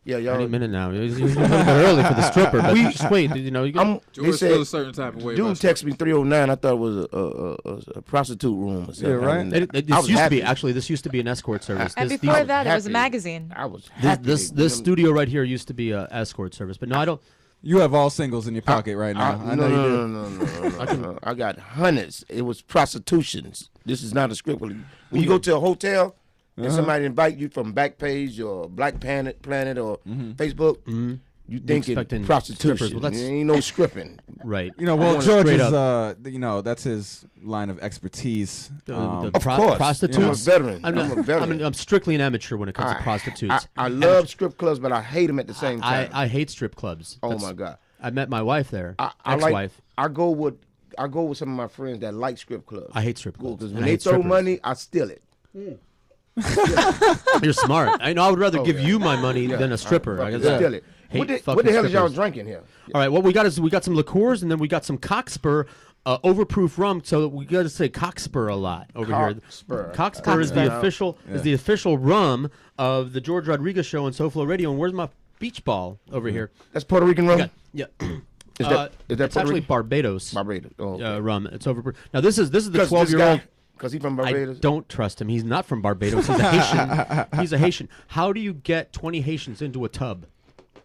Yeah, y'all. Any minute now. It's a little bit early for the stripper, but just wait. You know, George feels a certain type of way. Dude texted me 309. I thought it was a prostitute room or something. Yeah, right. This used to be actually. This used to be an escort service. And before that, it was a magazine. I was happy. This studio right here used to be an escort service, but no, I don't. You have all singles in your pocket right now. I know you do. No. I got hundreds. It was prostitutions. This is not a script. When you go to a hotel and somebody invite you from Backpage or Black Planet or Facebook, you thinking prostitution. Well, there ain't no scripting. Right. You know, well, George is, that's his line of expertise. Of course. Prostitutes. I'm a veteran. I'm a veteran. I'm strictly an amateur when it comes to prostitutes. I love strip clubs, but I hate them at the same time. I hate strip clubs. Oh my God. I met my wife there. Ex-wife. I go with some of my friends that like strip clubs. I hate strip clubs. Because when they throw money, I steal it. You're smart. I know. I would rather give you my money than a stripper. I steal it. What the hell is y'all drinking here? All right. What we got is we got some liqueurs, and then we got some Cockspur overproof rum. So we got to say Cockspur a lot over here. Cockspur is the official rum of the George Rodriguez Show on SoFlo Radio. And where's my beach ball over here? That's Puerto Rican rum. Yeah. Is that it's actually Barbados. Barbados. Oh, okay. Rum. It's overproof. Now this is the 12-year-old. Because he's from Barbados? I don't trust him. He's not from Barbados. He's a Haitian. He's a Haitian. How do you get 20 Haitians into a tub?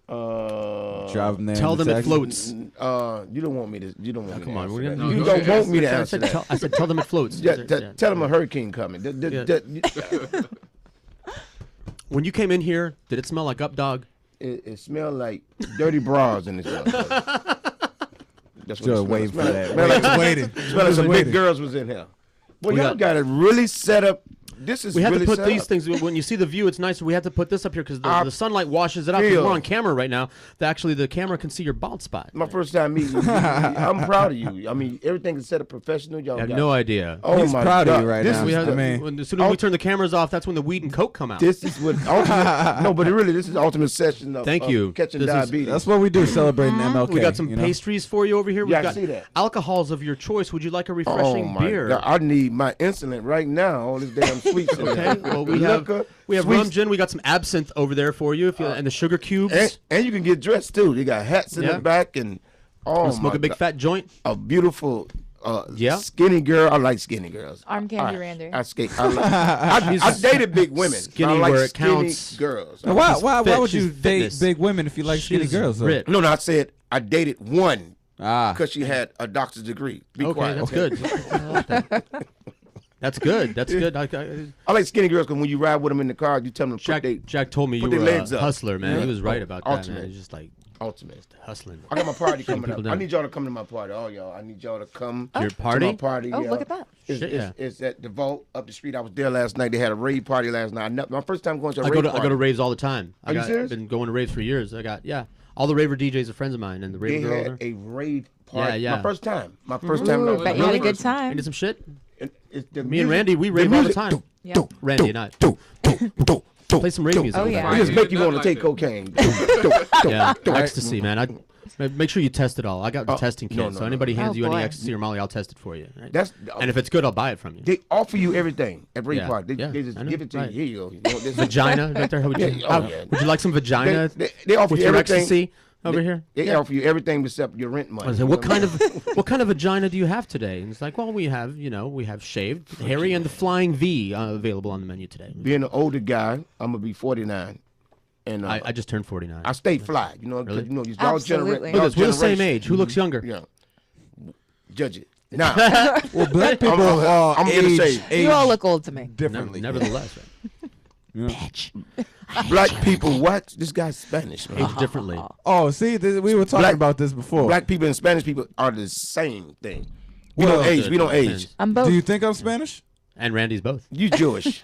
Drive them there. Tell them it floats. You don't want me to. You don't want me come to on. You don't want me to answer that. I said, tell them it floats. Tell them a hurricane coming. When you came in here, did it smell like Up Dog? It smelled like dirty bras in this one. That's what it waiting for that. Smelled like some big girls was in here. Well, y'all got it really set up. is we have really to put set these up. things. When you see the view, it's nice. We have to put this up here because the sunlight washes it out. 'Cause feel- we're on camera right now. Actually, the camera can see your bald spot. My first time meeting you. I'm proud of you. I mean, everything is set up professional. Y'all I have got no idea. Oh He's my proud God. of you right This now. is We have, the- as soon as we turn the cameras off, that's when the weed and coke come out. This is what ultimate. No, but really, this is the ultimate session of, Thank you. catching This is- diabetes. That's what we do, celebrating MLK. We got some you know? pastries for you over here. We've Yeah, I got see that. alcohols of your choice. Would you like a refreshing my beer? God, I need my insulin right now. All this damn sweets. in Okay. there. Well, we have Liquor, rum sweets, gin. We got some absinthe over there for you, if you and the sugar cubes. and you can get dressed too. They got hats in Yeah. the back and Wanna smoke my a big God. fat joint. A beautiful. Yeah. Skinny girl. I like skinny girls. Arm candy, I, Randy. I dated big women. Skinny I like where it skinny counts. girls. Now, why fit. would you She's date fitness. big women if you like skinny She's girls? Though? ripped. No, I said I dated one Ah, because she had a doctor's degree. Be Okay, quiet. that's okay? good. I like that. That's good. That's good. I like skinny girls because when you ride with them in the car, you tell them to Jack told me you put their were legs a up. hustler, man. Yeah. He was right about that, Ultimate. man. He's just like ultimate. hustling. I got my party Shutting coming up. people I down. need y'all to come to my party. All y'all. I need y'all to come Your to party? my party. Oh, yeah. look at that. It's, Shit, yeah. it's at the Vault up the street. I was there last night. They had a rave party last night. My first time going to a I rave go party. to raves all the time. Are you serious? I've been going to raves for years. All the raver DJs are friends of mine, and the They raver girls had are. a rave party. Yeah. My first time. My first time. Ooh, I bet you had a good time. You did some shit. It's the Me and music- Randy, we the rave all the music- time. Yeah. Randy and I. Play some rave music. Oh, with yeah. us. It just make you Not want to like take that. cocaine. Yeah, ecstasy, man. Make sure you test it all. I got the Oh, testing kit, no, so no, anybody no. hands Oh, you any boy. ecstasy or Molly, I'll test it for you. Right? That's And if it's good, I'll buy it from you. they offer you everything at rave Yeah, party. yeah, They just I know, give it to right. you. Here you go. You want this? Vagina, right there. Would you, Yeah, oh, yeah. would you like some vagina They offer with you your everything. ecstasy over here? They offer you everything except your rent money. I said, what kind of vagina do you have today? And it's like, well, we have shaved, hairy, and the flying V available on the menu today. Being an older guy, I'm gonna be 49, and I just turned 49. I stay fly. You know, 'cause, Really? you know, y'all Absolutely. Look at this, we're the same generation. age. Who looks younger? Yeah. Judge it. Now, well, black people I'm here to say, You all look old to me. differently. Nevertheless, right? bitch. Black people, what? This guy's Spanish, man. Age differently. Oh, see, we were talking about this before. Black people and Spanish people are the same thing. We Well, don't age. We don't age. I'm both. Do you think I'm Spanish? And Randy's both. You Jewish.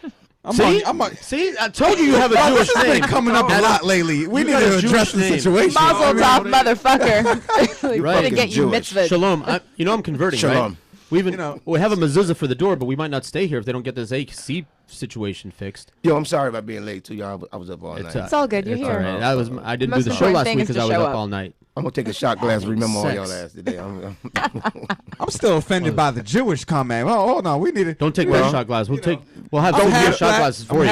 See, I told you have a Jewish This has name. been coming up a lot lately. We You need got to a address Jewish the name. situation. Mazel tov, motherfucker. Right. Gonna get you Jewish. mitzvah. Shalom. I'm converting, Shalom. right? We have a mezuzah for the door, but we might not stay here if they don't get this AC situation fixed. Yo, I'm sorry about being late too, y'all. I was up all night. It's all good. You're It's here. all right. I didn't Most do the show important last thing week is because to I was show up up. all night. I'm gonna take a shot glass. Remember all y'all Sex. ass today. I'm still offended by the Jewish comment. Oh, hold on. We need it. Don't take Well, my shot glass. We'll have I'm some half shot black, glasses I'm for you.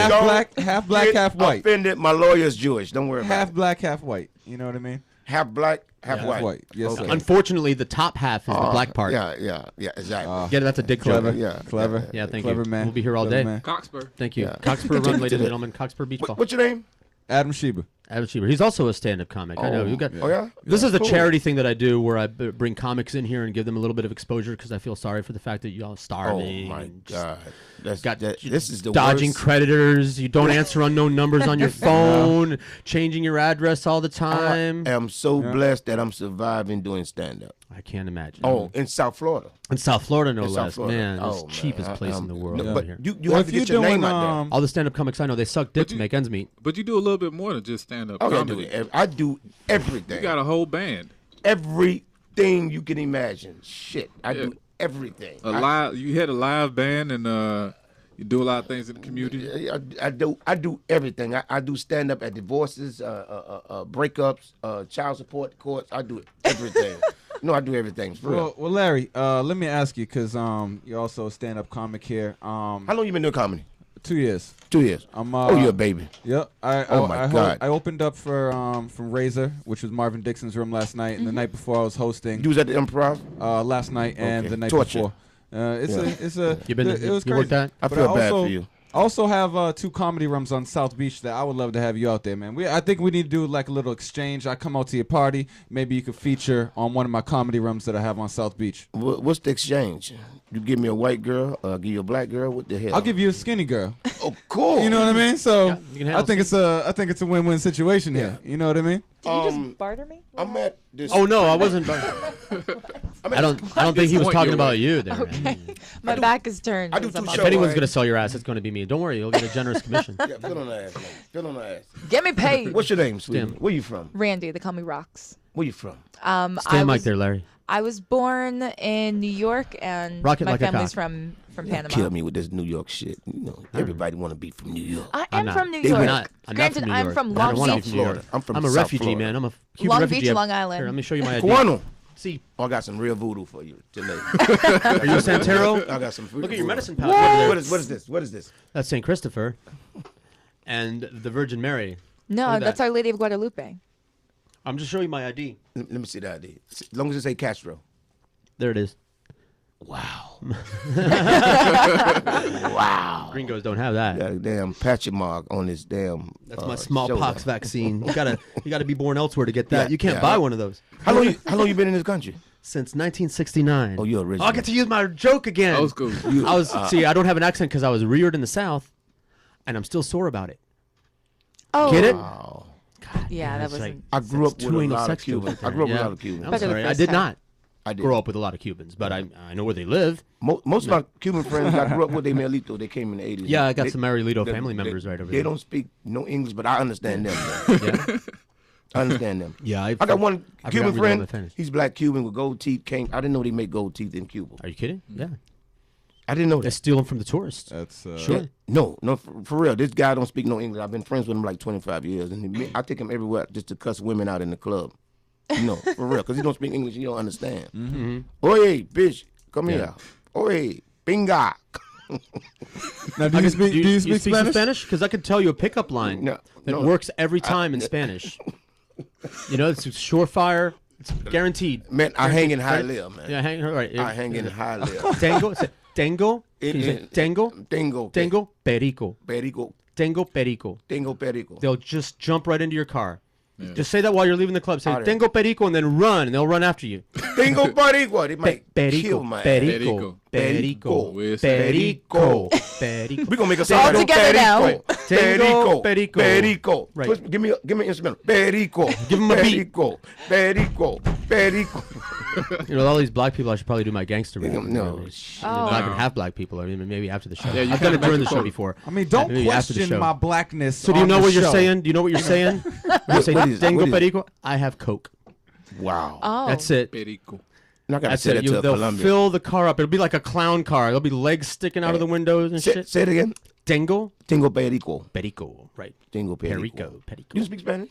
half black, half white. Offended. My lawyer's Jewish. Don't worry about Half it. black, half white. You know what I mean? Half black, half Half white. white. Yes, sir. Unfortunately, the top half is the black part. Yeah, exactly. Yeah, that's a dick Clever. joke. Yeah, Clever. Yeah, thank Clever you. man. We'll be here all Clever day. man. Cockspur. Thank you. Yeah. Cockspur Rum, ladies and gentlemen. Cockspur Beach Ball. What's your name? Adam Schieber. Adam Schieber. He's also a stand-up comic. I know. You got. Oh yeah. This is a Cool. charity thing that I do where I bring comics in here and give them a little bit of exposure because I feel sorry for the fact that y'all are Oh starving. my and just God. That's got this is the dodging worst. creditors. You don't answer unknown numbers on your phone. Changing your address all the time. I am so blessed that I'm surviving doing stand up. I can't imagine. Oh, in South Florida. In South Florida, no In South less. Florida. Man, it's Oh, cheapest man. place in the world. No, over but here. you Well, have if to get you're your name doing, out there. All the stand-up comics I know, they suck dick to make ends meet. But you do a little bit more than just stand up Oh, yeah, comedy. I do everything. You got a whole band. Everything you can imagine. Shit, I do everything. You had a live band and you do a lot of things in the community. I do everything. I do stand up at divorces, breakups, child support courts. I do everything. No, I do everything. For real. Well, Larry, let me ask you because you're also a stand-up comic here. How long you been doing comedy? 2 years. 2 years. Oh, you're a baby. Yep. Oh, my God. I opened up for from Razor, which was Marvin Dixon's room last night, and the night before I was hosting. You was at the Improv? Last night and Okay. the night Torture. before. It's a. You been? It was you crazy. worked that? I But feel bad also- for you. I also have 2 comedy rooms on South Beach that I would love to have you out there, man. I think we need to do like a little exchange. I come out to your party. Maybe you could feature on one of my comedy rooms that I have on South Beach. What's the exchange? You give me a white girl, give you a black girl. What the hell? I'll give you a skinny girl. Oh, cool. You know what I mean? So you can handle I think it's a win-win situation here. You know what I mean? Did you just barter me? I'm at this. Oh no, I wasn't. I don't think he was talking about you there. Okay. My back is turned. I do 'cause two I'm shows. If anyone's gonna sell your ass, it's gonna be me. Don't worry, you'll get a generous commission. Yeah, fill on the ass, man. Fill on the ass. Get me paid. What's your name, sweetie? Damn. Where you from? Randy. They call me Rocks. Where you from? Stand mic there, Larry. I was born in New York, and Rock it my like a family's cock. from You Panama. kill me with this New York shit. You know, everybody want to be from New York. I I'm am not. from New They York. went- I'm not Granted, from New I'm York. from I Long don't wanna be Beach, from New York. Florida. I'm from I'm a South refugee, Florida. man. I'm a Cuban Long refugee. Beach, Long Island. Here, let me show you my ID. Cubano. See, Oh, I got some real voodoo for you today. are you a Santero? I got some. Look at your voodoo. medicine pouch over there. What is this? What is this? That's Saint Christopher, and the Virgin Mary. Look No, at that's that. Our Lady of Guadalupe. I'm just showing you my ID. Let me see the ID. As long as it say Castro. There it is. Wow. Wow. Gringos don't have that. Got a damn patchy mark on his damn. That's my smallpox shoulder. vaccine. You gotta be born elsewhere to get that. Yeah, you can't yeah, buy I- one of those. How long you been in this country? Since 1969. Oh, you're original. I get to use my joke again. Old school. I was see. I don't have an accent because I was reared in the South, and I'm still sore about it. Oh, Get it? Wow. Yeah, that It's like- wasn't. I grew up That's with two a anal lot of sex jokes Cubans. right I grew up there. with a Yeah. lot of Cubans. I'm Better the sorry, I first did time. not I did. grow up with a lot of Cubans, but I know where they live. Most of my Cuban friends I grew up with, they Melito. They came in the 80s. Yeah, I got They- some Marilito they- family members right over They there. don't speak no English, but I understand them. though. Yeah. I understand them. Yeah, I got one I Cuban forgot we were on friend. the He's black Cuban with gold teeth. I didn't know they make gold teeth in Cuba. Are you kidding? Yeah. I didn't know They that. steal them from the tourists. That's Sure. Yeah. No, for real. This guy don't speak no English. I've been friends with him like 25 years, and I take him everywhere just to cuss women out in the club. No, for real, because he don't speak English. You don't understand. Mm-hmm. Oye, bitch, come Yeah. here. Oye, pinga. Now, do you speak Spanish? Because I could tell you a pickup line No, that no. works every time in Spanish. You know, it's surefire. It's guaranteed. Man, I hang in high Right? live, man. Yeah, hang. All right. I hang in high live. Tango. Tango. Can you say tango. Tengo. Tango. Perico. Perico. Tengo perico. Tengo perico. They'll just jump right into your car. Just say that while you're leaving the club. Say All right. tengo perico and then run, and they'll run after you. Tengo perico. They might Perico. kill my ass. Perico. Perico. Where's Perico. Perico. We gonna make a All song. together now. Tango, Perico. perico. Perico. Right. Twist- Give me an instrumental. Perico. Give 'em a beat. Perico. Perico. Perico. You know, all these black people, I should probably do my gangster rap. No. Black and half black people, or maybe after the show. Yeah, you I've done it kinda during make the it show cool. before. I mean, don't Maybe after the question show. my blackness. So do you on know the what you're show. saying? Do you know what you're saying? When you say what is- tengo what is- perico, I have Coke. Wow. Oh. That's it. Perico. And I gotta That's say it. that to a They'll Colombian. fill the car up. It'll be like a clown car. There'll be legs sticking out of the windows and shit. Say it again. Tengo Tengo perico. perico. Right. Tengo perico. Perico. Perico. You speak Spanish?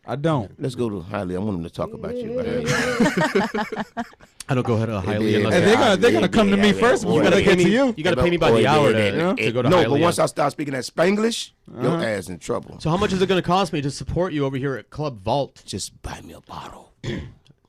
I don't. Let's go to Highly. I want him to talk about you. I don't go ahead to Highly unless And they're gonna come to me first. You You gotta gotta get pay to me. you. You gotta pay me by the hour to go to No, Hialeah. but once I start speaking that Spanglish, your ass in trouble. So how much is it going to cost me to support you over here at Club Vault? Just buy me a bottle.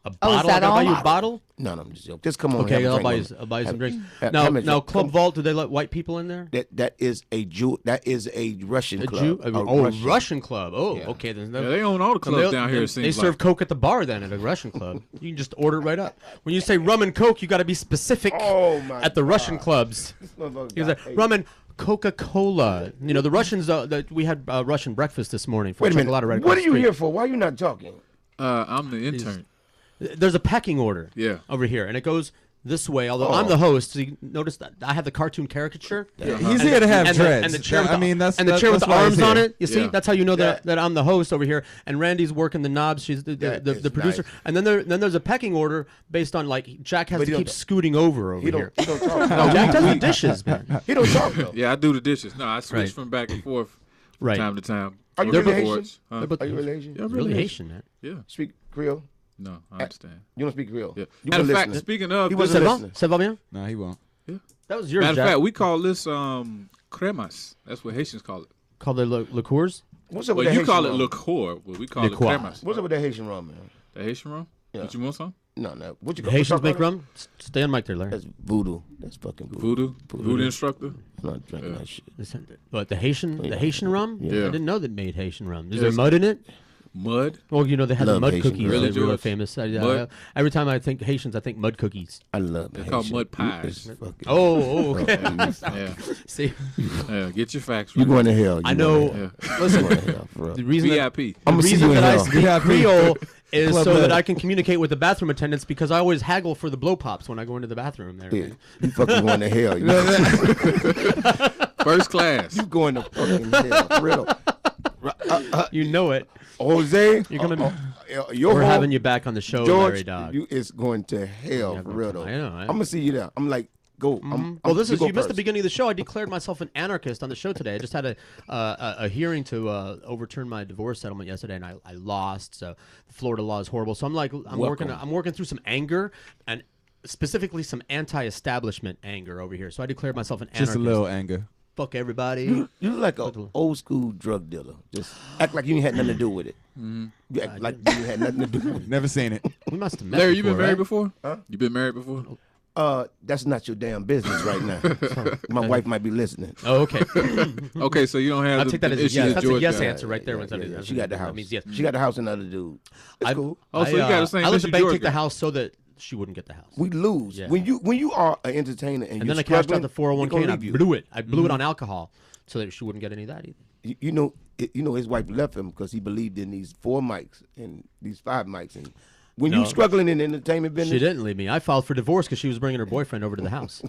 A bottle? I gotta buy you a bottle? No, I'm just joking. Just come on. Okay, have a I'll drink buy with you. me. I'll buy you some drinks. Have Now, a drink. Club Come- Vault. Do they let white people in there? That is a Jew. That is a Russian A club. Jew? A Russian club. Oh, Yeah. okay. Then Yeah, they own all the clubs down here, it They seems serve like. Coke at the bar then at a Russian club. You can just order it right up. When you say rum and Coke, you got to be specific. Oh my at the Russian clubs. motherfucker Because got rum and Coca-Cola. You know the Russians. We had Russian breakfast this morning. For Wait a minute. chocolate right What across are you the street. here for? Why are you not talking? I'm the intern. There's a pecking order. Yeah. Over here, and it goes this way. Although I'm the host, so you notice that I have the cartoon caricature. He's here to have dreads. And the chair with I the, mean, that's and the chair with the why he's arms on here. it. You see, Yeah. that's how you know that I'm the host over here. And Randy's working the knobs. She's the is producer. nice. And then there's a pecking order based on like Jack has But to he keep don't- scooting over He here. don't talk. No, Jack does the dishes, man. He don't talk though. Yeah, I do the dishes. No, I switch Right. from back and forth from Right. time to time. Are you They're really both- Haitian? Huh? They're both Are you really Haitian? Yeah, I'm really Haitian, man. Yeah. Speak Creole? No, I understand. You don't speak Creole? Yeah. You Matter were of fact, listening. speaking of, He this- wasn't Ça va? listening. Ça va bien? No, he won't. That was yours, matter of Jack. fact, we call this cremas. That's what Haitians call it. Called the liqueurs. What's up Well, with you that call Haitian it rum? liqueur, but we call it Liqueur. cremas. What's up with that Haitian rum, man? The Haitian rum? Yeah. Did you want some? No. What you The got? Haitians What's make up, rum. Stay on mic there, Larry. That's voodoo. That's fucking voodoo. Voodoo instructor? I'm not drinking that shit. But the Haitian rum? Yeah. I Yeah. didn't know that made Haitian rum. Is Yes. there mud in it? Mud? Well, you know, they had the Love mud Haitian cookies. girls. They were George? famous. Mud? Every time I think Haitians, I think mud cookies. I love They're Haitian. called mud pies. Oh, okay. Yeah. See, Yeah, get your facts You right. going to hell. I know. Listen, The reason that, VIP. the reason that I speak Creole is Club so that letter. I can communicate with the bathroom attendants because I always haggle for the blow pops when I go into the bathroom. There, Yeah, you fucking going to hell. First class. You going to fucking hell. For real. you know it. Jose, You're coming. your We're home, having you back on the show, George, Larry Dog. you is going to hell Yeah, for real though. I know. I'm gonna see you there. I'm like, go. Well, this is go you missed the first. beginning of the show. I declared myself an anarchist on the show today. I just had a hearing to overturn my divorce settlement yesterday, and I lost. So the Florida law is horrible. So I'm working through some anger and specifically some anti-establishment anger over here. So I declared myself an anarchist. Just a little anger. Fuck everybody. You look like an old school drug dealer. Just act like you ain't had nothing to do with it. You act like you had nothing to do with it. Never seen it. We must have met. Larry, you been before, married right? before? Huh? You been married before? That's not your damn business right now. My wife might be listening. Oh, okay. Okay, so you don't have I'll the take that as a issue yes. that That's a George yes got. answer right there. Yeah, she got the house. That means yes. She got the house and the other dude. It's cool. Oh, so you got the same I let issue the bank George take the got. house so that she wouldn't get the house. We lose Yeah. when you are an entertainer and And you're then I cashed out struggling, the they're 401k gonna and I leave you. blew it. I blew it on alcohol so that she wouldn't get any of that either. You know his wife left him because he believed in these 4 mics and these 5 mics. And when No. you struggling in the entertainment business, She didn't leave me. I filed for divorce because she was bringing her boyfriend over to the house.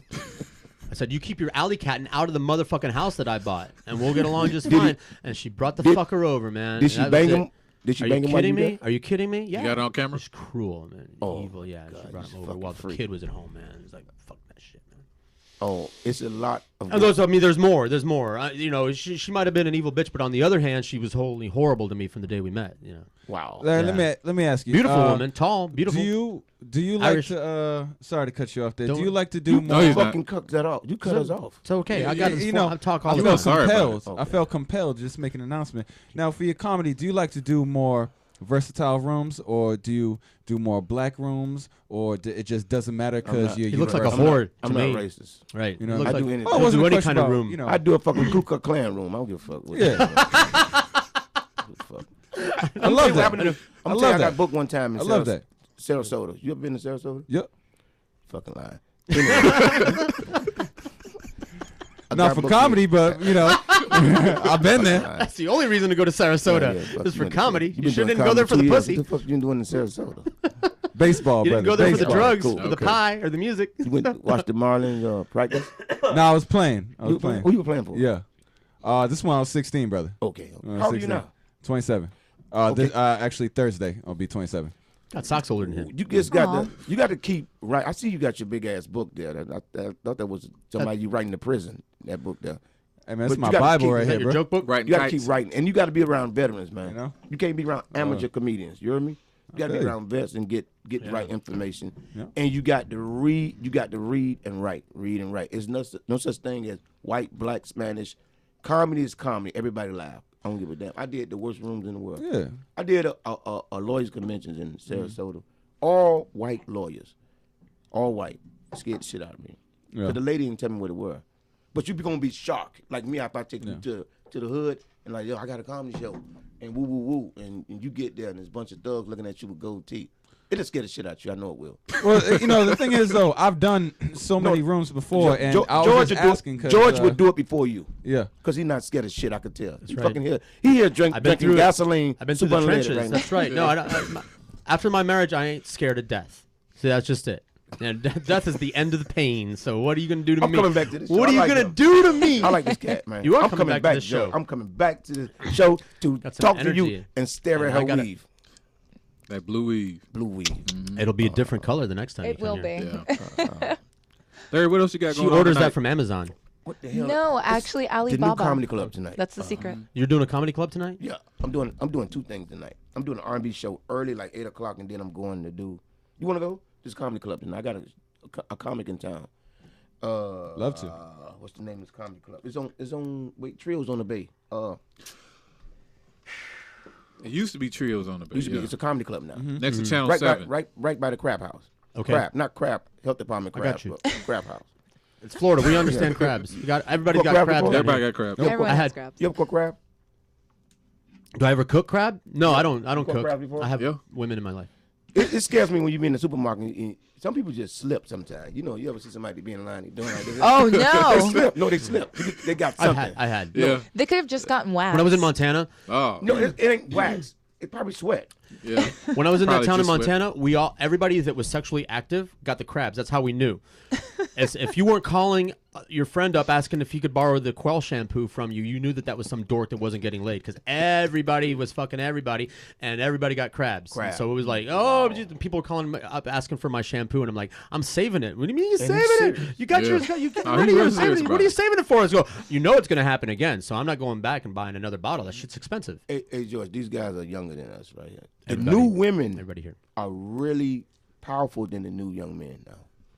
I said, "You keep your alley catting out of the motherfucking house that I bought, and we'll get along just fine." And she brought the fucker over, man. Did And she that was bang it. him? Did she Are bang you him while kidding you me? there? Are you kidding me? Yeah. You got it on camera? It's cruel, man. Oh, Evil, yeah. God, She brought he's him a over while the fucking kid was at home, man. It's like, fuck that shit, man. Oh, it's a lot of. And I mean, there's more. There's more. She might have been an evil bitch, but on the other hand, she was wholly horrible to me from the day we met. You know. Wow. Larry, Yeah. let me ask you. Beautiful woman, tall, beautiful. Do you like Irish. to? Sorry to cut you off there. Do Don't- you like to do more? You fucking cut that off. You cut us off. It's okay. I got You know, I talk all I the felt time. compelled. Okay. I felt compelled to just make an announcement. Now, for your comedy, do you like to do more versatile rooms, or do you do more black rooms, or it just doesn't matter because He you looks like a versatile? whore I'm to not me. racist. Right. You know, Looks I like, do anything. Oh, it he'll wasn't do a any question kind of about, room. you know. I do a fucking Ku Klux Klan room. I don't give a fuck. Yeah. I love that. I'm telling you, I love got that. booked one time in I love that. Sarasota. You ever been to Sarasota? Yep. Fucking lying. Not for comedy, but you know, I've been there. That's the only reason to go to Sarasota is for comedy. You sure didn't go there for the pussy. What the fuck you been doing in Sarasota? Baseball, You didn't go brother. there for the Baseball. drugs, Cool. or the pie, or the music. You went to watch the Marlins practice? No, I was playing. I was playing. Who you were playing for? Yeah. This one I was 16, brother. Okay. I was How old are you 16. now? 27. Okay. Actually Thursday I'll be 27. Got socks older than him. You just got you got to keep right. I see you got your big ass book there. I thought that was somebody you writing to prison. That book there. Hey man, that's But my you gotta Bible keep- right is that here, Your bro. joke book? Writing You got to kites. keep writing, and you got to be around veterans, man. You know? You can't be around amateur comedians. You hear me? You got to be Okay. around vets and get the right information. Yeah. And you got to read. You got to read and write. Read and write. It's no such thing as white, black, Spanish. Comedy is comedy. Everybody laugh. I don't give a damn. I did the worst rooms in the world. Yeah. I did a lawyers conventions in Sarasota. All white lawyers. All white. Scared the shit out of me. Yeah. But the lady didn't tell me what it were. But you be gonna be shocked. Like me, if I take you to the hood and like, yo, I got a comedy show. And woo, woo, woo. And you get there and there's a bunch of thugs looking at you with gold teeth. It'll scare the shit out you. I know it will. Well, you know, the thing is though, I've done so many rooms before, and I was just asking because George would do it before you. Yeah. Because he's not scared of shit, I could tell. He right. fucking he here I've been drinking through gasoline. I've been through super the unleaded trenches. right now. That's right. No, after my marriage, I ain't scared of death. See, that's just it. And death is the end of the pain. So what are you gonna do to I'm me? coming back to this show. What are I you like gonna him. do to me? I like this cat, man. You are I'm coming back to this Joe. show. I'm coming back to the show to Got some talk to energy. you and stare at I her gotta- weave. That blue weave. Blue weave. It'll be a different color the next time. It you come will here. be. Yeah. Larry, what else you got She going on orders tonight? that from Amazon. What the hell? No, actually, The new Alibaba. comedy club tonight. That's the secret. You're doing a comedy club tonight? Yeah, I'm doing 2 things tonight. I'm doing an R&B show early, like 8 o'clock, and then I'm going to do. You want to go? This comedy club tonight. I got a comic in town. Love to. What's the name of this comedy club? It's on. Wait, Trio's on the Bay. It used to be Trios on the Bay. Used to be. Yeah. It's a comedy club now. Next to Channel Right 7. right by the Crab House. Okay. Crab, not Crab. Health Department Crab. got you. but Crab House. It's Florida. We understand crabs. You got everybody's Cook got crab crabs. before? down Everybody here. got crabs. You ever Everyone I has had- crabs. You ever cook crab? Do I ever cook crab? No, I don't. I don't cooked cook. crab before? I have Yeah. women in my life. It scares me when you be in the supermarket. And some people just slip sometimes. You know, you ever see somebody be in line doing like this? Oh, no. They slip. No, they slip. They got something. I had. Yeah. They could have just gotten wax. When I was in Montana. Oh. No, it ain't wax. It probably sweat. Yeah. When I was in that Probably town in just Montana, everybody that was sexually active got the crabs. That's how we knew. If you weren't calling your friend up asking if he could borrow the Quell shampoo from you, you knew that was some dork that wasn't getting laid because everybody was fucking everybody, and everybody got crabs. And so it was like, people were calling me up asking for my shampoo, and I'm like, I'm saving it. What do you mean you're saving it? You got yours. You get ready. You're saving it. What are you saving it for? I go, you know it's going to happen again, so I'm not going back and buying another bottle. That shit's expensive. Hey, George, these guys are younger than us right here. The Everybody- new women everybody here. are really powerful than the new young men now.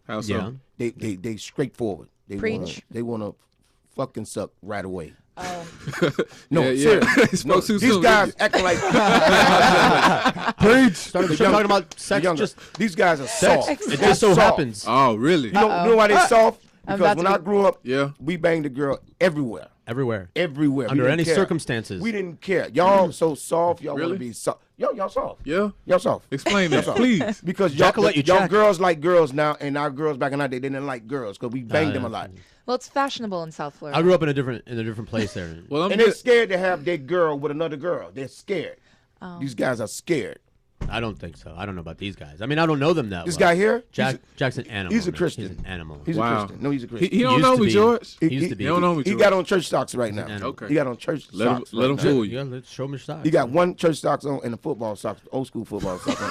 How so? Yeah. They straightforward. Preach. They want to fucking suck right away. Oh. No, Yeah, yeah. seriously. He spoke too These soon, guys didn't acting like Preach. Started the show talking about sex. Just these guys are sex. soft. It just so happens. Oh, really? You know why they soft? I'm Because about when to I be- grew up, Yeah. we banged a girl everywhere. Everywhere. Everywhere. We Under didn't any care. circumstances. We didn't care. Y'all so soft. Y'all want Really? to be soft. Y'all soft. Yeah. Y'all soft. Explain Y'all that, soft. please. Because Jack will let you y'all check. girls like girls now, and our girls back in our day they didn't like girls because we banged them a lot. Well, it's fashionable in South Florida. I grew up in a different place there. Well, And they're scared to have their girl with another girl. They're scared. Oh. These guys are scared. I don't think so. I don't know about these guys. I mean, I don't know them that This well. guy here, Jack's an animal. he's a man. Christian. He's an animal. He's Wow. a Christian. No, he's a Christian. He don't Used know to me, be. George. He used to be. He don't know me, He George. got on church socks right now. Okay. He got on church Let him, socks. let him right now. fool you. Yeah, let's show me socks. He got one church socks on and the football socks, old school football socks on.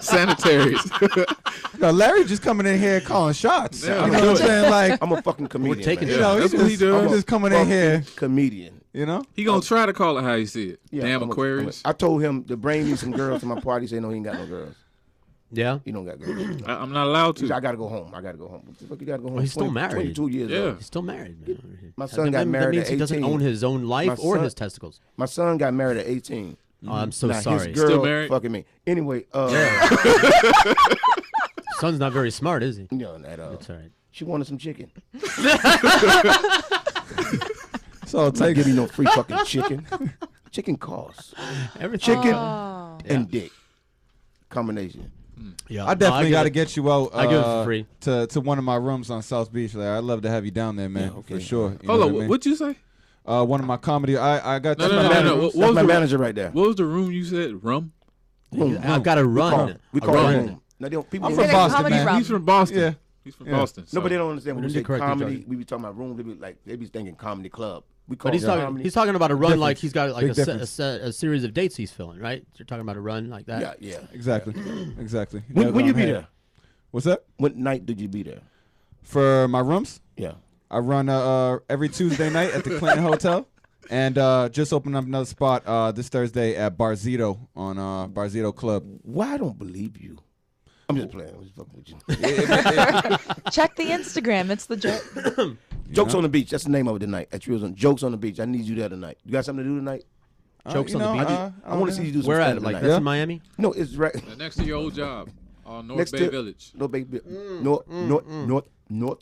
Sanitaries. No, Larry just coming in here calling shots. Yeah, you know what I'm saying? Like, I'm a fucking comedian. We're taking man. you know, That's he's what he just, does. he's just coming in here. Comedian. You know, He gonna try to call it how you see it. Yeah, Damn I'm a- Aquarius. I told him to bring me some girls to my party. He said no, he ain't got no girls. Yeah. He don't got girls. I'm not allowed He said, to. I gotta go home. I gotta go home. What the fuck you gotta go home? Well, he's still married. 22 years Yeah. old. He's still married, man. My son got married That means at he doesn't 18. own his own life My or son- his testicles. My son got married at 18. Oh, I'm so Now, sorry. His girl Still married? fucking me. Anyway, Son's not very smart, is he? no, not at all. That's all right. She wanted some chicken. so Not give me no free fucking chicken. Chicken costs. Everything. Chicken Oh. and dick combination. Yeah. I definitely got to it- get you out. I give it for free. to one of my rooms on South Beach. Like, I'd love to have you down there, man, Yeah, okay. for sure. You Hold know on. what I mean? What'd you say? One of my comedy. I got No, two no, no, comedy no. rooms. What That's was my the- manager right there. What was the room you said? Rum? I've got to run. We A call it run. room. Now, they don't, people I'm don't from It's like a Boston, comedy man. rum. He's from Boston. Yeah. He's from Yeah. Boston. No, but they so- don't understand when We we didn't say do correct each comedy. other. We be talking about room. They be thinking comedy club. We call But he's it talking. comedy. He's talking about a run Difference. like he's got like Big a, se- a, difference. se- a series of dates he's filling, right? You're talking about a run like that. Yeah, yeah. Exactly. Exactly. When Nailed you it on be head. there? What's that? What night did you be there? For my rooms, Yeah. I run every Tuesday night at the Clinton Hotel, and just opened up another spot this Thursday at Barzito on Barzito Club. Why I don't believe you? I'm just playing. I'm just fucking with you. Check the Instagram. It's the joke. Jokes on the beach. That's the name of it tonight. At Trio's on Jokes on the Beach. I need you there tonight. You got something to do tonight? Jokes you on the know, beach. I want to see you do some Where at? stand-up Like tonight. that's in Miami. No, it's right. Next to your old job on North Next Bay to- Village. North Bay, North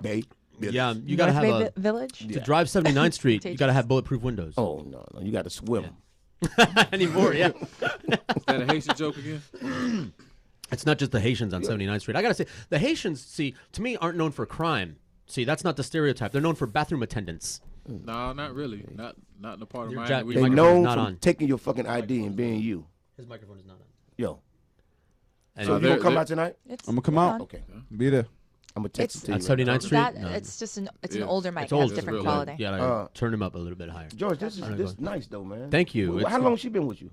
Bay. Village. Yeah, you gotta North have Bay a Village. to drive 79th Street. You gotta have bulletproof windows. Oh no, you got to swim. Anymore, yeah. Is that a Haitian joke again? It's not just the Haitians on 79th Street. I gotta say, the Haitians, see, to me, aren't known for crime. See, that's not the stereotype. They're known for bathroom attendants. No, not really. Not in the part of Your Miami. Jack- we- your They microphone's known not for on. taking your fucking ID and being you. His microphone is not on. Yo. And So you gonna come out tonight? It's I'm gonna come out. Okay. Be there. I'm gonna text it to you. At 79th Street? That No. it's just it's Yeah. an older mic. It's It has old. different real quality. Yeah, I turn him up a little bit higher. George, this I don't is know. nice though, man. Thank you. How It's- long she been with you?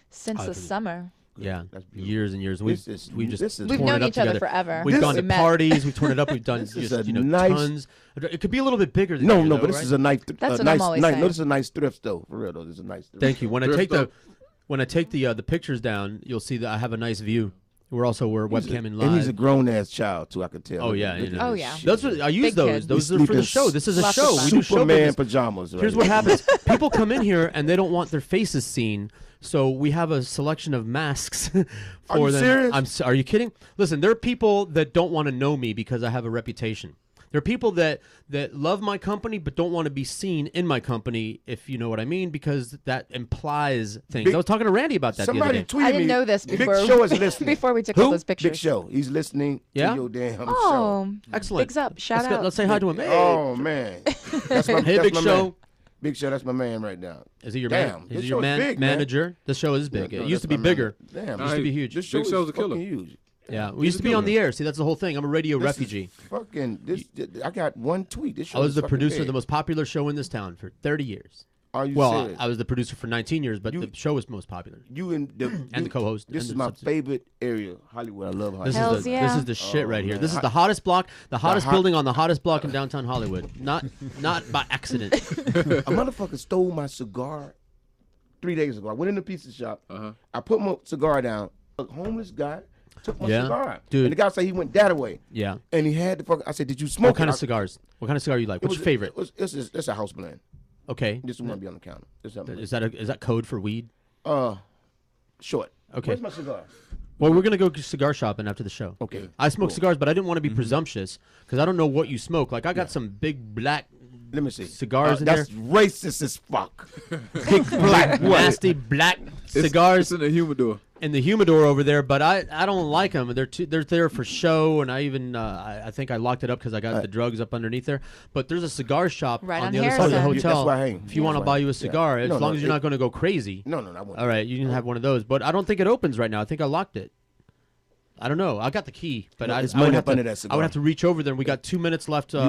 Since I the think- summer. Yeah, That's beautiful. years and years. This is- We've just this is- We've torn known it up each other together. forever. We've gone We to met. parties. We've torn it up. We've done This is just a tons. nice- It could be a little bit bigger than No, you, no, though, but this right? is a nice, That's what I'm nice, always nice. saying. No, this is a nice thrift store for real though. This is a nice. Thrift. Thank you. When I Thrift take store. the pictures down, you'll see that I have a nice view. We're webcamming live. And he's a grown ass child too. I could tell. Oh yeah, Look you at know. Oh, this yeah. shit. That's what I use Big those. kid. Those We are for sleep the in show. This is a Lots of show. fun. We do show Superman business. pajamas. Right Here's what here. happens. People come in here and they don't want their faces seen. So we have a selection of masks for Are you them. serious? Are you kidding? Listen, there are people that don't want to know me because I have a reputation. There are people that love my company but don't want to be seen in my company, if you know what I mean, because that implies things. I was talking to Randy about that the other day. Tweeted I didn't me, know this before. Big Show is listening. Before we took all those pictures. Big Show. He's listening to your damn show. Oh, excellent. Bigs up. Shout Let's out. let's say hi to him. Hey. Oh, man. That's my, Hey, that's Big my Show. Man. Big Show, that's my man right now. Is he your Damn, man? this Is he show your is big, manager? man. This show is big. Yeah, It no, used to that's be my bigger. man. Damn, It used to be huge. This show Big Show's is a killer. fucking huge. Yeah, we used to be on the air. See, that's the whole thing. I'm a radio This refugee. is fucking, I got one tweet. This show I was is the fucking producer of big. the most popular show in this town for 30 years. Are you well, serious? I was the producer for 19 years, but the show was most popular. You and the co-host. This and is the my substitute. favorite area, Hollywood. I love Hollywood. This is the shit right here. This is the hottest block, the hottest building on the hottest block in downtown Hollywood. Not by accident. A motherfucker stole my cigar 3 days ago. I went in the pizza shop. I put my cigar down. A homeless guy took my cigar. Dude. And the guy said he went that away. Yeah. And he had the fuck. I said, did you smoke What kind it? of cigars? What kind of cigar you like? It What's was- your favorite? It's a house blend. Okay. This one be on the counter. Is that code for weed? Short. Okay. Where's my cigar? Well, we're gonna go cigar shopping after the show. Okay. I smoke Cool. cigars, but I didn't want to be presumptuous because I don't know what you smoke. Like I got some big black. Let me see. Cigars in that's there. racist as fuck. Big black, nasty black cigars. It's in the humidor. In the humidor over there, but I don't like them. They're there for show, and I even I think I locked it up because I got the drugs up underneath there. But there's a cigar shop Right on on the other side of the Harrison. hotel. That's where I hang. If you want to buy you a cigar, as No, long no, as you're not going to go crazy. No, I won't. All right, you can have one of those, but I don't think it opens right now. I think I locked it. I don't know. I got the key, but No, I, it's I would money have up under to. that I would have cigar. to reach over there. And we got 2 minutes left. You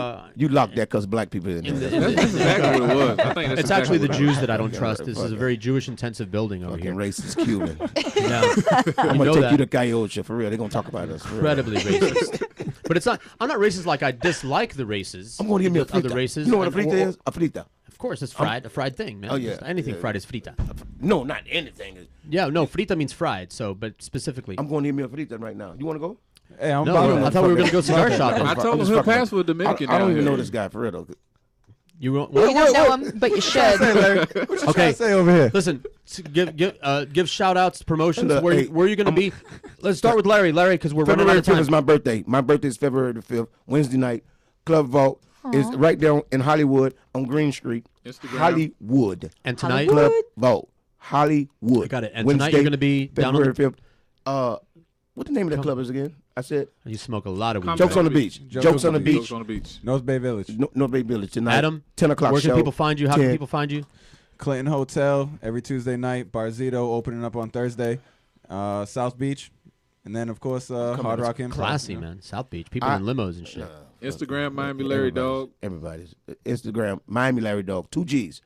locked that because black people in there. That's exactly what it was. I think that's It's actually the exactly what it Jews that I don't Okay, trust. This is a okay. very Jewish-intensive building over Fucking here. racist Cuban. Yeah, I'm you gonna know take that. you to Cayocha for real. They're gonna talk about us. For real. Incredibly racist. But it's not. I'm not racist like I dislike the races. I'm gonna give me a the other frita. races. You know what a and- frita is? A frita. Of course, it's fried. A fried thing, man. Oh, yeah. Just anything Yeah. fried is frita. No, not anything. Yeah, no, frita means fried. So, but specifically. I'm going to give me a frita right now. You want to go? Hey, I'm No, about I thought we were gonna go cigar shopping. I told him he'll pass with Dominican. I don't down even here. know this guy for real though. You won't. You don't know him, but you should. What you trying Okay. to say over here? Listen, give shout outs, promotions. Look, Where hey, are you going to be? Let's start with Larry, because we're running out February of time. 5th is my birthday. My birthday is February the 5th, Wednesday night. Club Vault is right there in Hollywood on Green Street. Instagram. Hollywood. And tonight, Club Vault. Hollywood. I got it. And tonight you're going to be down on February the. 5th. What the name of that club is again? I said You smoke a lot of weed. Jokes on the Beach. Jokes on the Beach. Jokes on the beach. North Bay Village, North Bay Village tonight. Adam, 10 o'clock where can show. people find you? How can 10. people find you? Clinton Hotel every Tuesday night. Barzito opening up on Thursday. South Beach, and then of course Hard Rock Improv. Classy, you know. man. South Beach. People in limos and shit. Instagram, Miami Larry Dogg. Everybody's Instagram, Miami Larry Dogg. 2 G's.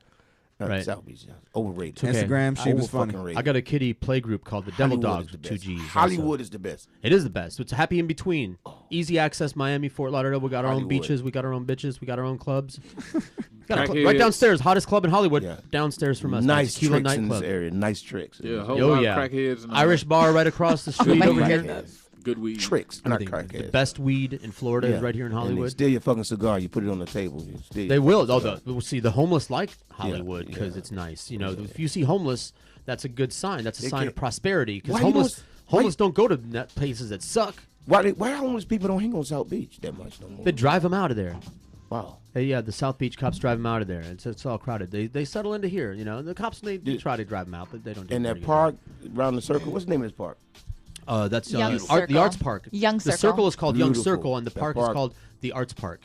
Right. South Beach. Overrated. Okay. Instagram, she was Over funny. fucking rated. I got a kiddie play group called the Devil Hollywood Dogs is the with 2 best. G's. Hollywood also. is the best. It is the best. It's happy in between. Easy access, Miami, Fort Lauderdale. We got our own Hollywood. beaches. We got our own bitches. We got our own clubs. Got a Crackheads. right downstairs, hottest club in Hollywood. Yeah. Downstairs from us. Nice Tequila tricks in this nightclub. area. Nice tricks. Yeah, a whole Yo, lot of yeah. crackheads. And Irish bar right across the street over here. Crackheads. Good weed. Tricks, not Everything. crackheads. The best weed in Florida is right here in And they Hollywood. steal your fucking cigar. You put it on the table. You steal They your will. fucking Oh, cigar. we'll see, the homeless like Hollywood Yeah, because yeah. it's nice. You know, if you see homeless, that's a good sign. That's a They sign of can't- prosperity because Why you homeless don't- homeless don't go to places that suck. Why homeless people don't hang on South Beach that much no more? They drive them out of there. Wow. Yeah, the South Beach cops drive them out of there. It's all crowded. They settle into here. You know, the cops they try to drive them out, but they don't. Do In a that very good park around the circle, what's the name of this park? That's Young the Circle. Arts Park. Young The Circle. circle is called Young Beautiful. Circle, and the That park is park- called the Arts Park.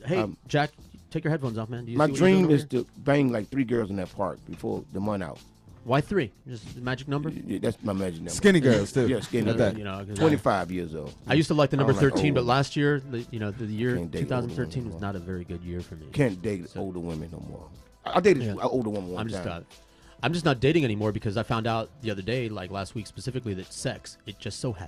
Hey, Jack, take your headphones off, man. Do you My see what you're doing dream over is here? to bang like 3 girls in that park before the month out. Why 3? Just the magic number. Yeah, that's my magic number. Skinny girls too. Yeah, skinny. At that. You know, 'cause 25 years old. I used to like the I number don't like 13, but old. last year, the year Can't date older 2013 women was not a very good year for me. Can't date older women no more. I dated an older woman one time. I'm just not dating anymore because I found out the other day, like last week specifically, that sex, it just so happens.